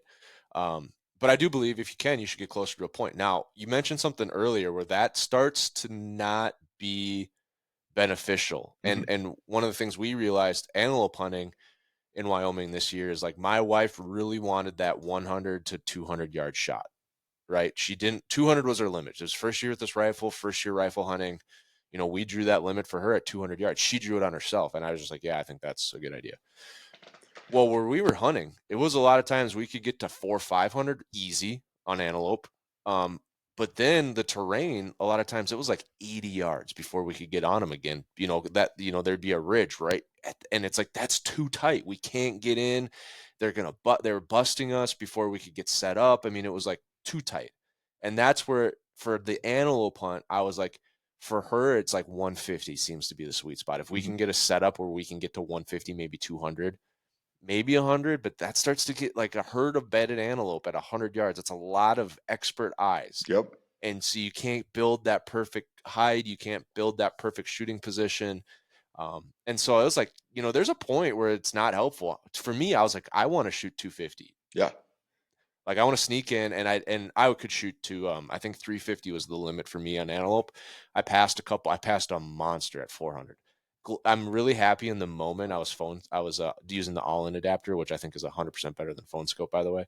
Speaker 1: But I do believe if you can, you should get closer to a point. Now, you mentioned something earlier where that starts to not be beneficial. And
Speaker 2: Hmm.
Speaker 1: and one of the things we realized antelope hunting in Wyoming this year is like my wife really wanted that 100 to 200 yard shot, right? She didn't, 200 was her limit. It was first year with this rifle, first year rifle hunting. We drew that limit for her at 200 yards. She drew it on herself. And I was just like, yeah, I think that's a good idea. Well, where we were hunting, it was a lot of times we could get to 400, 500 easy on antelope. Um, but then the terrain, a lot of times it was like 80 yards before we could get on them again. There'd be a ridge, right? And it's like, that's too tight. We can't get in. They were busting us before we could get set up. I mean, it was like too tight. And that's where, for the antelope hunt, I was like, for her, it's like 150 seems to be the sweet spot. If we
Speaker 2: Hmm.
Speaker 1: can get a setup where we can get to 150, maybe 200, maybe 100, but that starts to get like a herd of bedded antelope at 100 yards. It's a lot of expert eyes.
Speaker 2: Yep.
Speaker 1: And so you can't build that perfect hide. You can't build that perfect shooting position. And so I was like, there's a point where it's not helpful. For me, I was like, I want to shoot 250.
Speaker 2: Yeah.
Speaker 1: Like I want to sneak in, and I could shoot to I think 350 was the limit for me on antelope. I passed a monster at 400. I'm really happy in the moment. I was using the all-in adapter, which I think is 100% better than phone scope, by the way.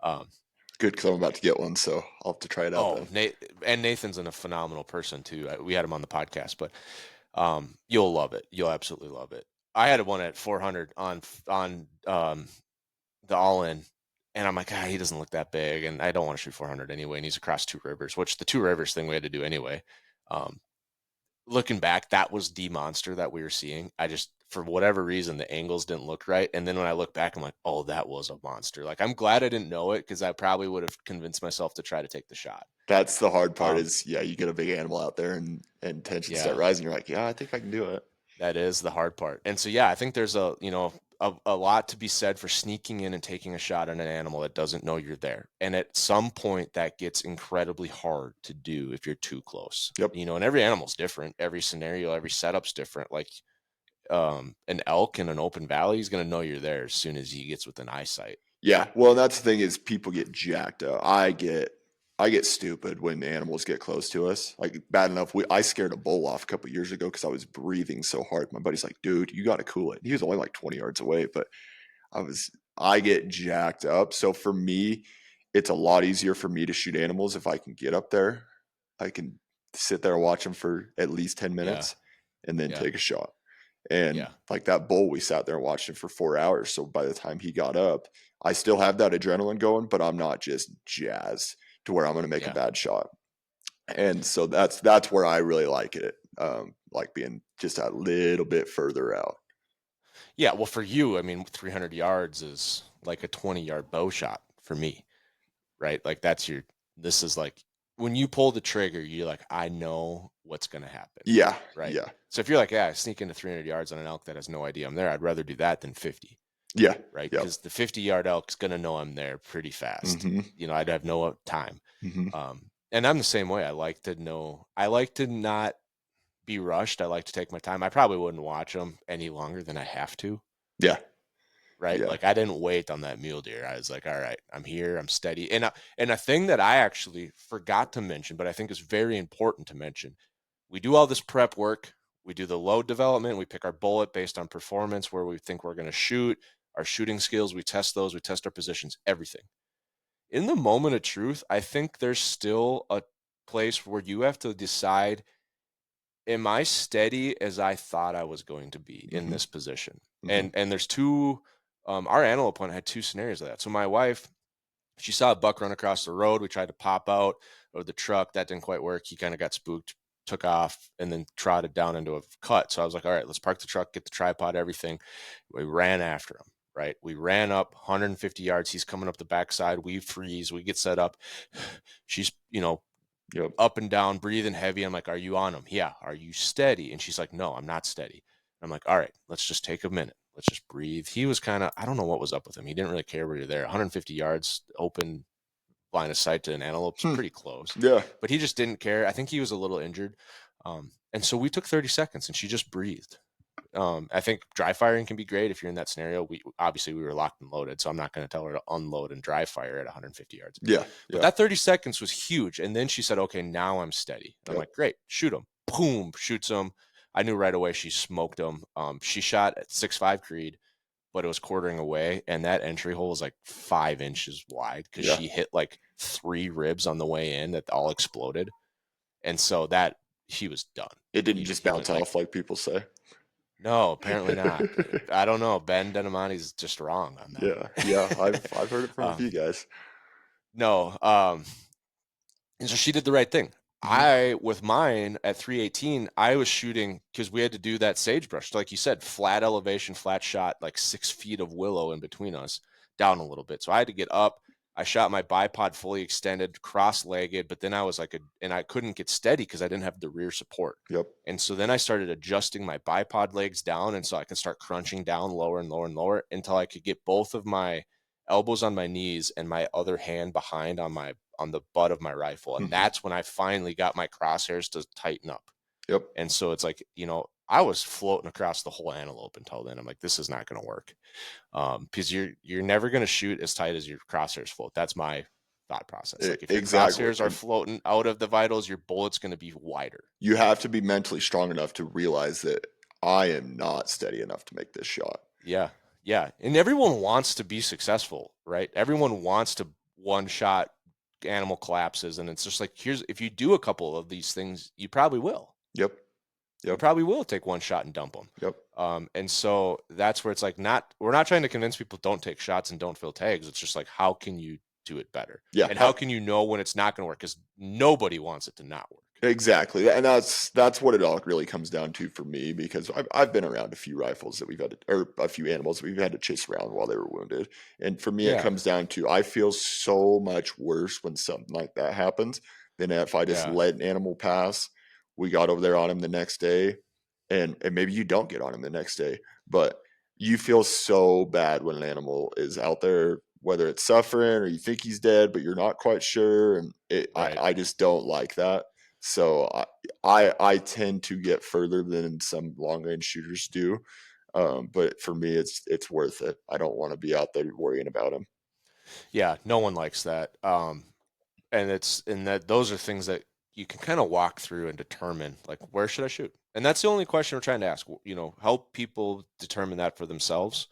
Speaker 1: Um,
Speaker 2: Good, because I'm about to get one, so I'll have to try it out
Speaker 1: oh,
Speaker 2: then.
Speaker 1: and Nathan's a phenomenal person too. We had him on the podcast, but you'll love it. You'll absolutely love it. I had one at 400 on the all in, and I'm like, he doesn't look that big, and I don't want to shoot 400 anyway. And he's across two rivers, which the two rivers thing we had to do anyway. Um, Looking back, that was the monster that we were seeing. I just, for whatever reason, the angles didn't look right. And then when I look back, I'm like, oh, that was a monster. Like, I'm glad I didn't know it because I probably would have convinced myself to try to take the shot.
Speaker 2: That's the hard part
Speaker 1: Um,
Speaker 2: is, yeah, you get a big animal out there and tensions start
Speaker 1: yeah,
Speaker 2: rising. You're like, yeah, I think I can do it.
Speaker 1: that is the hard part. And so, yeah, I think there's a lot to be said for sneaking in and taking a shot on an animal that doesn't know you're there. And at some point that gets incredibly hard to do if you're too close.
Speaker 2: Yep.
Speaker 1: And every animal's different. Every scenario, every setup's different. Like an elk in an open valley, he's going to know you're there as soon as he gets within eyesight.
Speaker 2: Yeah. Well, and that's the thing is people get jacked up. I get stupid when animals get close to us. Like bad enough, I scared a bull off a couple years ago because I was breathing so hard. My buddy's like, "Dude, you got to cool it." He was only like 20 yards away, but I get jacked up. So for me, it's a lot easier for me to shoot animals if I can get up there. I can sit there and watch them for at least 10
Speaker 1: Yeah.
Speaker 2: minutes and then
Speaker 1: Yeah.
Speaker 2: take a shot. And
Speaker 1: Yeah.
Speaker 2: like that bull, we sat there and watched him for 4 hours. So by the time he got up, I still have that adrenaline going, but I'm not just jazzed to where I'm going to make a
Speaker 1: Yeah.
Speaker 2: bad shot. And so that's where I really like it, like being just a little bit further out.
Speaker 1: Yeah. Well, for you, I mean, 300 yards is like a 20-yard bow shot for me, right? Like this is like when you pull the trigger, you're like, I know what's going to happen,
Speaker 2: Yeah,
Speaker 1: right?
Speaker 2: yeah,
Speaker 1: So if you're like, yeah, I sneak into 300 yards on an elk that has no idea I'm there, I'd rather do that than 50,
Speaker 2: yeah,
Speaker 1: right?
Speaker 2: yep.
Speaker 1: Because the 50-yard elk's going to know I'm there pretty fast.
Speaker 2: Mm-hmm,
Speaker 1: I'd have no time.
Speaker 2: mm-hmm.
Speaker 1: And I'm the same way. I like to not be rushed. I like to take my time. I probably wouldn't watch them any longer than I have to,
Speaker 2: Yeah,
Speaker 1: right?
Speaker 2: yeah,
Speaker 1: Like I didn't wait on that mule deer. I was like, all right, I'm here, I'm steady. And a thing that I actually forgot to mention, but I think is very important to mention, we do all this prep work. We do the load development. We pick our bullet based on performance, where we think we're going to shoot, our shooting skills. We test those. We test our positions, everything. In the moment of truth, I think there's still a place where you have to decide, am I steady as I thought I was going to be in
Speaker 2: Mm-hmm.
Speaker 1: this position?
Speaker 2: Mm-hmm.
Speaker 1: And there's two, our antelope hunt had two scenarios of that. So my wife, she saw a buck run across the road. We tried to pop out of the truck. That didn't quite work. He kind of got spooked, took off, and then trotted down into a cut. So I was like, all right, let's park the truck, get the tripod, everything. We ran after him, right? We ran up 150 yards. He's coming up the backside. We freeze. We get set up. She's,
Speaker 2: Yep.
Speaker 1: up and down, breathing heavy. I'm like, are you on him? Yeah. Are you steady? And she's like, no, I'm not steady. I'm like, all right, let's just take a minute. Let's just breathe. He was kind of, I don't know what was up with him. He didn't really care where you're there. 150 yards open line of sight to an antelope's pretty close,
Speaker 2: Yeah.
Speaker 1: but he just didn't care. I think he was a little injured. And so we took 30 seconds and she just breathed. I think dry firing can be great if you're in that scenario. We were locked and loaded, so I'm not going to tell her to unload and dry fire at 150 yards.
Speaker 2: Yeah.
Speaker 1: But
Speaker 2: Yeah.
Speaker 1: that 30 seconds was huge. And then she said, okay, now I'm steady. And I'm
Speaker 2: Yep.
Speaker 1: like, great, shoot him. Boom, shoots him. I knew right away she smoked him. She shot at 6.5 Creed, but it was quartering away. And that entry hole was like 5 inches wide because
Speaker 2: Yeah.
Speaker 1: she hit like 3 ribs on the way in that all exploded. And so that he was done.
Speaker 2: It didn't just
Speaker 1: He
Speaker 2: bounce
Speaker 1: went like,
Speaker 2: off like people say.
Speaker 1: no, apparently not. I don't know. Ben Denimani's just wrong on that.
Speaker 2: Yeah. Yeah. I've heard it from a few
Speaker 1: um,
Speaker 2: guys.
Speaker 1: no. And so she did the right thing.
Speaker 2: Mm-hmm.
Speaker 1: With mine at 318, I was shooting because we had to do that sagebrush. Like you said, flat elevation, flat shot, like 6 feet of willow in between us, down a little bit. So I had to get up. I shot my bipod fully extended, cross-legged, but then I was and I couldn't get steady because I didn't have the rear support.
Speaker 2: Yep.
Speaker 1: And so then I started adjusting my bipod legs down, and so I could start crunching down lower and lower and lower until I could get both of my elbows on my knees and my other hand behind on the butt of my rifle. And
Speaker 2: Mm-hmm.
Speaker 1: that's when I finally got my crosshairs to tighten up.
Speaker 2: Yep.
Speaker 1: And so it's like, I was floating across the whole antelope until then. I'm like, this is not going to work. Because you're never going to shoot as tight as your crosshairs float. That's my thought process. Like if your
Speaker 2: Exactly.
Speaker 1: crosshairs are floating out of the vitals, your bullet's going to be wider.
Speaker 2: You have to be mentally strong enough to realize that I am not steady enough to make this shot.
Speaker 1: Yeah. Yeah. And everyone wants to be successful, right? Everyone wants to one shot animal collapses. And it's just like, if you do a couple of these things, you probably will.
Speaker 2: Yep.
Speaker 1: You
Speaker 2: Yep.
Speaker 1: probably will take one shot and dump them.
Speaker 2: Yep.
Speaker 1: And so that's where it's like, we're not trying to convince people don't take shots and don't fill tags. It's just like, how can you do it better?
Speaker 2: Yeah.
Speaker 1: And how can you know when it's not going to work? Because nobody wants it to not work.
Speaker 2: Exactly. And that's what it all really comes down to for me, because I've been around a few rifles that we've had to, or a few animals that we've had to chase around while they were wounded. And for me, it
Speaker 1: Yeah.
Speaker 2: comes down to, I feel so much worse when something like that happens than if I just
Speaker 1: Yeah.
Speaker 2: let an animal pass. We got over there on him the next day, and maybe you don't get on him the next day, but you feel so bad when an animal is out there, whether it's suffering or you think he's dead, but you're not quite sure. And
Speaker 1: Right.
Speaker 2: I just don't like that. So I tend to get further than some long range shooters do, but for me it's worth it. I don't want to be out there worrying about him.
Speaker 1: Yeah. No one likes that. And those are things that you can kind of walk through and determine, like, where should I shoot? And that's the only question we're trying to ask. Help people determine that for themselves.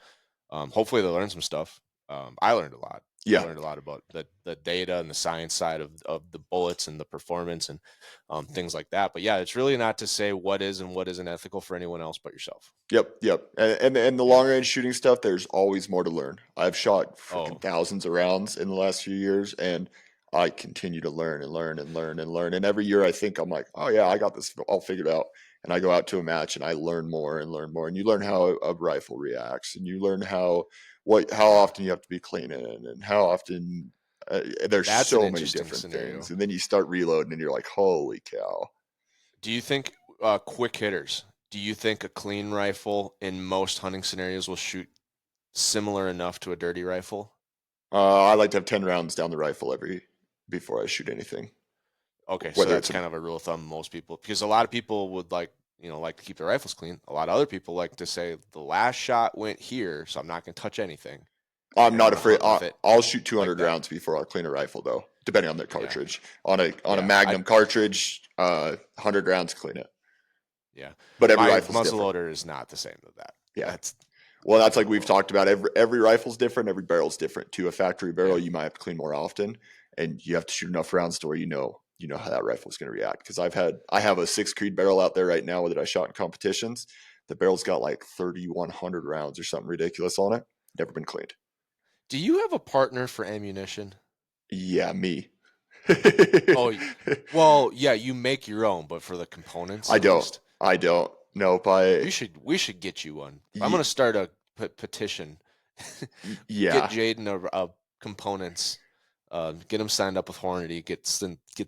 Speaker 1: Hopefully they learn some stuff. I learned a lot. I
Speaker 2: Yeah.
Speaker 1: learned a lot about the data and the science side of the bullets and the performance and things like that. But yeah, it's really not to say what is and what isn't ethical for anyone else but yourself.
Speaker 2: Yep. And the
Speaker 1: Yeah.
Speaker 2: long range shooting stuff, there's always more to learn. I've shot freaking
Speaker 1: Oh,
Speaker 2: thousands of rounds in the last few years, and I continue to learn and learn and learn and learn. And every year I think I'm like, oh yeah, I got this all figured out. And I go out to a match and I learn more and learn more. And you learn how a rifle reacts, and you learn how often you have to be cleaning, and how often there's
Speaker 1: that's an
Speaker 2: so many
Speaker 1: interesting
Speaker 2: different
Speaker 1: scenario.
Speaker 2: things. And then you start reloading and you're like, holy cow.
Speaker 1: Do you think quick hitters? Do you think a clean rifle in most hunting scenarios will shoot similar enough to a dirty rifle?
Speaker 2: I like to have 10 rounds down the rifle before I shoot anything.
Speaker 1: Okay, so
Speaker 2: Whether
Speaker 1: that's
Speaker 2: it's
Speaker 1: kind of a rule of thumb. Most people, because a lot of people would like to keep their rifles clean. A lot of other people like to say the last shot went here, so I'm not going to touch anything.
Speaker 2: I'm
Speaker 1: And
Speaker 2: not
Speaker 1: I'm gonna
Speaker 2: afraid.
Speaker 1: hunt with it
Speaker 2: I'll shoot
Speaker 1: like
Speaker 2: 200
Speaker 1: that.
Speaker 2: rounds before I'll clean a rifle, though, depending on the
Speaker 1: Yeah,
Speaker 2: cartridge. On a
Speaker 1: yeah.
Speaker 2: Magnum cartridge, 100 rounds, clean it.
Speaker 1: Yeah.
Speaker 2: But every
Speaker 1: My
Speaker 2: rifle's different.
Speaker 1: muzzleloader is not the same as that.
Speaker 2: Yeah.
Speaker 1: That's
Speaker 2: Well, that's like
Speaker 1: different
Speaker 2: we've
Speaker 1: world.
Speaker 2: talked about. Every rifle's different. Every barrel's different. To a factory barrel,
Speaker 1: Yeah.
Speaker 2: you might have to clean more often, and you have to shoot enough rounds to where you know how that rifle's going to react. Because I have a 6 Creed barrel out there right now that I shot in competitions. The barrel's got like 3,100 rounds or something ridiculous on it. Never been cleaned.
Speaker 1: Do you have a partner for ammunition?
Speaker 2: Yeah, me.
Speaker 1: Oh, well, yeah, you make your own, but for the components
Speaker 2: I
Speaker 1: at
Speaker 2: don't.
Speaker 1: least.
Speaker 2: I don't. Nope.
Speaker 1: We should get you one. I'm
Speaker 2: Y-
Speaker 1: gonna start a petition. Get
Speaker 2: yeah.
Speaker 1: Jayden a components. Get him signed up with Hornady. Get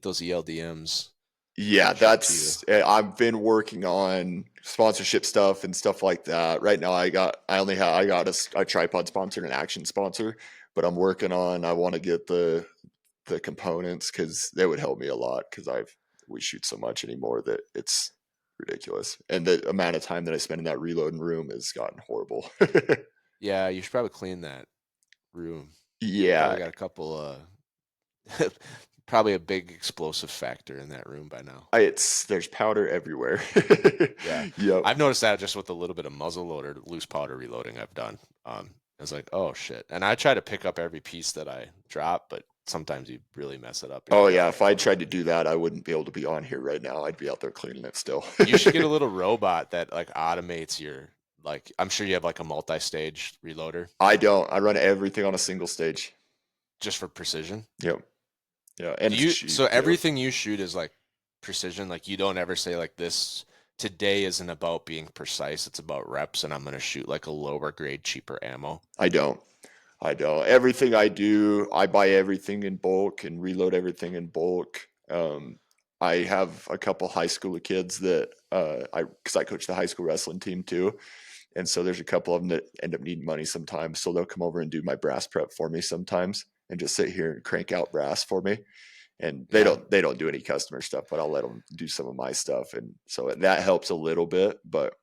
Speaker 1: those ELDMs
Speaker 2: Yeah,
Speaker 1: shipped to you.
Speaker 2: I've been working on sponsorship stuff and stuff like that. Right now I got a tripod sponsor and an action sponsor, but I want to get the components cuz they would help me a lot cuz we shoot so much anymore that it's ridiculous. And the amount of time that I spend in that reloading room has gotten horrible.
Speaker 1: Yeah, you should probably clean that room.
Speaker 2: Yeah,
Speaker 1: Probably got a couple. Probably a big explosive factor in that room by now.
Speaker 2: there's powder everywhere.
Speaker 1: Yeah,
Speaker 2: Yep.
Speaker 1: I've noticed that just with a little bit of muzzle loader, loose powder reloading I've done. It's like, oh shit, and I try to pick up every piece that I drop, but sometimes you really mess it up and you
Speaker 2: Oh
Speaker 1: gotta
Speaker 2: yeah,
Speaker 1: let
Speaker 2: if
Speaker 1: it
Speaker 2: I
Speaker 1: go.
Speaker 2: tried to do that, I wouldn't be able to be on here right now. I'd be out there cleaning it still.
Speaker 1: You should get a little robot that like automates your like. I'm sure you have like a multi-stage reloader
Speaker 2: I don't. I run everything on a single stage.
Speaker 1: just for precision.
Speaker 2: Yep. Yeah, and
Speaker 1: Do
Speaker 2: it's
Speaker 1: you?
Speaker 2: cheap
Speaker 1: So
Speaker 2: too.
Speaker 1: everything you shoot is like precision. Like you don't ever say like this. Today isn't about being precise. It's about reps, and I'm gonna shoot like a lower grade, cheaper ammo.
Speaker 2: I don't. I don't. Everything I do, I buy everything in bulk and reload everything in bulk. I have a couple high school kids that because I coach the high school wrestling team too, and so there's a couple of them that end up needing money sometimes. So they'll come over and do my brass prep for me sometimes, and just sit here and crank out brass for me. And
Speaker 1: Yeah,
Speaker 2: they don't do any customer stuff, but I'll let them do some of my stuff, and so that helps a little bit, but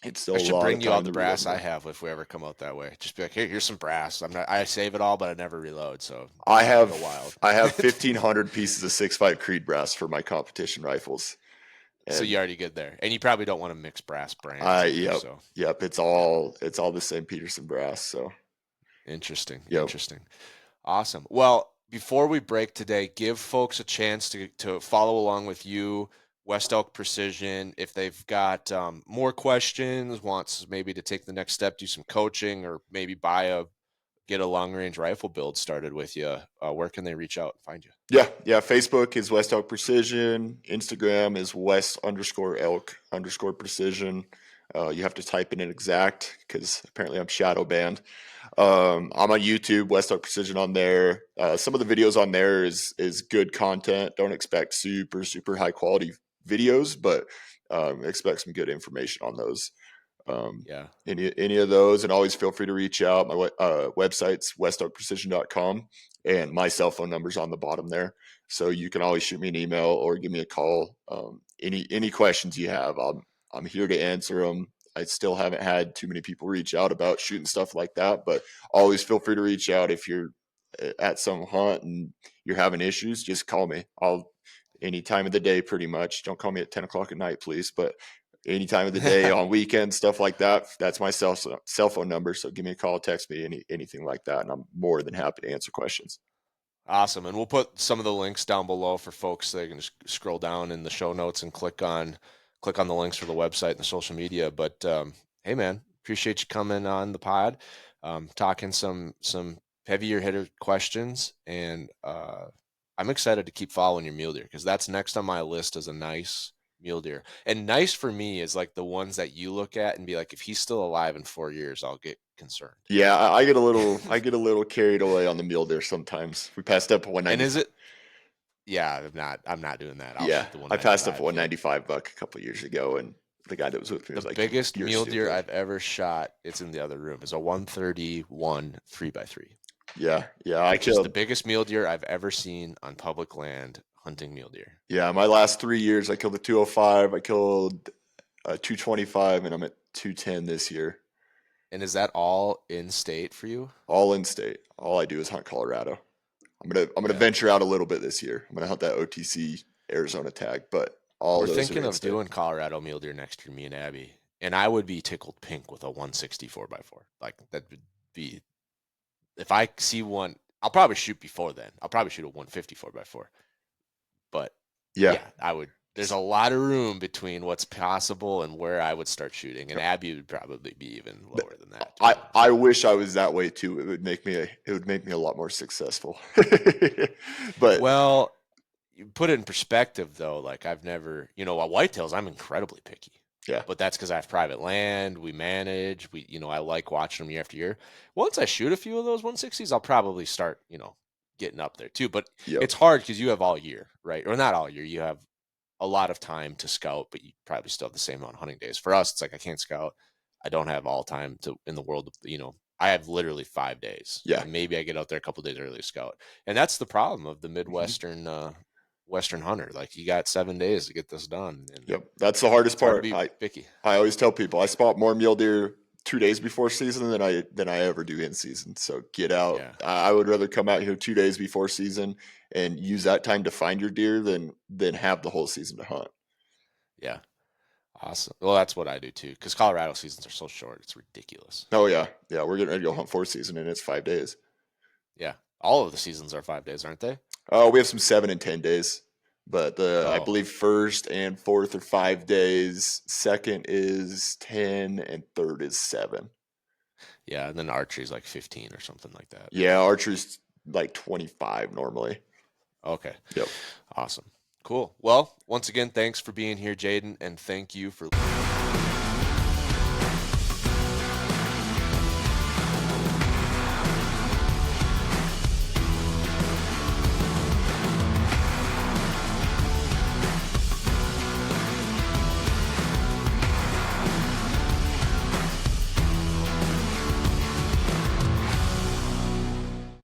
Speaker 2: it's still
Speaker 1: I
Speaker 2: a
Speaker 1: should
Speaker 2: lot of
Speaker 1: bring you all
Speaker 2: time
Speaker 1: the
Speaker 2: to reload
Speaker 1: brass I
Speaker 2: room.
Speaker 1: have if we ever come out that way. Just be like, here's some brass. I save it all, but I never reload, so you can go wild.
Speaker 2: I have 1,500 pieces of 6.5 Creed brass for my competition rifles,
Speaker 1: So
Speaker 2: and
Speaker 1: you already good there, and you probably don't want to mix brass brands
Speaker 2: I
Speaker 1: either.
Speaker 2: yep
Speaker 1: So
Speaker 2: yep
Speaker 1: yeah,
Speaker 2: it's all the same Peterson brass. So
Speaker 1: interesting,
Speaker 2: yep.
Speaker 1: interesting. Awesome. Well, before we break today, give folks a chance to follow along with you, West Elk Precision. If they've got more questions, wants maybe to take the next step, do some coaching, or maybe get a long range rifle build started with you, where can they reach out and find you?
Speaker 2: Yeah. Facebook is West Elk Precision. Instagram is West_Elk_Precision. You have to type in an exact because apparently I'm shadow banned. I'm on YouTube, West Elk Precision on there. Some of the videos on there is good content. Don't expect super high quality videos, but expect some good information on those. Um,
Speaker 1: Yeah.
Speaker 2: any of those, and always feel free to reach out. My website's westoakprecision.com, and my cell phone number's on the bottom there. So you can always shoot me an email or give me a call. Any questions you have, I'm here to answer them. I still haven't had too many people reach out about shooting stuff like that, but always feel free to reach out if you're at some hunt and you're having issues. Just call me. I'll any time of the day, pretty much. Don't call me at 10 o'clock at night, please. But any time of the day, on weekends, stuff like that. That's my cell phone number. So give me a call, text me, anything like that, and I'm more than happy to answer questions.
Speaker 1: Awesome. And we'll put some of the links down below for folks so they can just scroll down in the show notes and click on the links for the website and the social media. But hey man, appreciate you coming on the pod, talking some heavier hitter questions. And I'm excited to keep following your mule deer because that's next on my list as a nice mule deer. And nice for me is like the ones that you look at and be like, if he's still alive in 4 years, I'll get concerned.
Speaker 2: Yeah, I get a little carried away on the mule deer sometimes. We passed up a
Speaker 1: And is
Speaker 2: 195.
Speaker 1: it? Yeah, I'm not doing that. I'll
Speaker 2: Yeah,
Speaker 1: shoot the
Speaker 2: I passed up a
Speaker 1: 195. Yep.
Speaker 2: 195 buck a couple years ago, and the guy that was with me
Speaker 1: The
Speaker 2: was like,
Speaker 1: biggest
Speaker 2: "You're
Speaker 1: mule deer
Speaker 2: stupid."
Speaker 1: I've ever shot, it's in the other room, is a 131 3x3,
Speaker 2: Yeah, I
Speaker 1: which is the
Speaker 2: killed.
Speaker 1: biggest mule deer I've ever seen on public land hunting mule deer.
Speaker 2: Yeah, my last 3 years, I killed a 205, I killed a 225, and I'm at 210 this year.
Speaker 1: And is that all in state for you?
Speaker 2: All in state. All I do is hunt Colorado. I'm gonna
Speaker 1: Yeah.
Speaker 2: venture out a little bit this year. I'm gonna hunt that OTC Arizona tag, but All
Speaker 1: We're
Speaker 2: those are
Speaker 1: thinking
Speaker 2: in
Speaker 1: of
Speaker 2: state.
Speaker 1: doing Colorado mule deer next year, me and Abby, and I would be tickled pink with a 164 by 4. Like that would be, if I see one, I'll probably shoot before then. I'll probably shoot a 154 by 4. But
Speaker 2: Yeah.
Speaker 1: yeah, I would. There's a lot of room between what's possible and where I would start shooting, and Abby would probably be even lower than that, to be honest.
Speaker 2: I wish I was that way too. It would make me a lot more successful. But
Speaker 1: Well, you put it in perspective though, like I've never, whitetails, I'm incredibly picky.
Speaker 2: yeah,
Speaker 1: But that's because I have private land. We manage. I like watching them year after year. Once I shoot a few of those 160s, I'll probably start, getting up there too. But
Speaker 2: yep,
Speaker 1: it's hard because you have all year, right? Or not all year. You have a lot of time to scout, but you probably still have the same amount of hunting days. For us, it's like I can't scout. I don't have all time in the world. I have literally 5 days,
Speaker 2: yeah,
Speaker 1: and maybe I get out there a couple days early to scout. And that's the problem of the
Speaker 2: hmm
Speaker 1: Midwestern Western hunter. Like you got 7 days to get this done, and
Speaker 2: yep. That's the hardest
Speaker 1: it's hard to
Speaker 2: part.
Speaker 1: be picky.
Speaker 2: I always tell people I spot more mule deer 2 days before season than I ever do in season. So get out.
Speaker 1: Yeah,
Speaker 2: I would rather come out here 2 days before season and use that time to find your deer than have the whole season to hunt.
Speaker 1: yeah, awesome. Well, that's what I do too, because Colorado seasons are so short. It's ridiculous.
Speaker 2: Oh yeah, yeah. We're getting ready to go hunt 4th season and it's 5 days.
Speaker 1: Yeah, all of the seasons are 5 days, aren't they?
Speaker 2: Oh, we have some 7 and 10 days, but I
Speaker 1: Oh,
Speaker 2: believe 1st and 4th are 5 days. Second is 10, and third is 7.
Speaker 1: yeah, and then archery is like 15 or something like that.
Speaker 2: Yeah, archery's like 25 normally.
Speaker 1: Okay.
Speaker 2: Yep.
Speaker 1: Awesome. Cool. Well, once again, thanks for being here, Jayden, and thank you for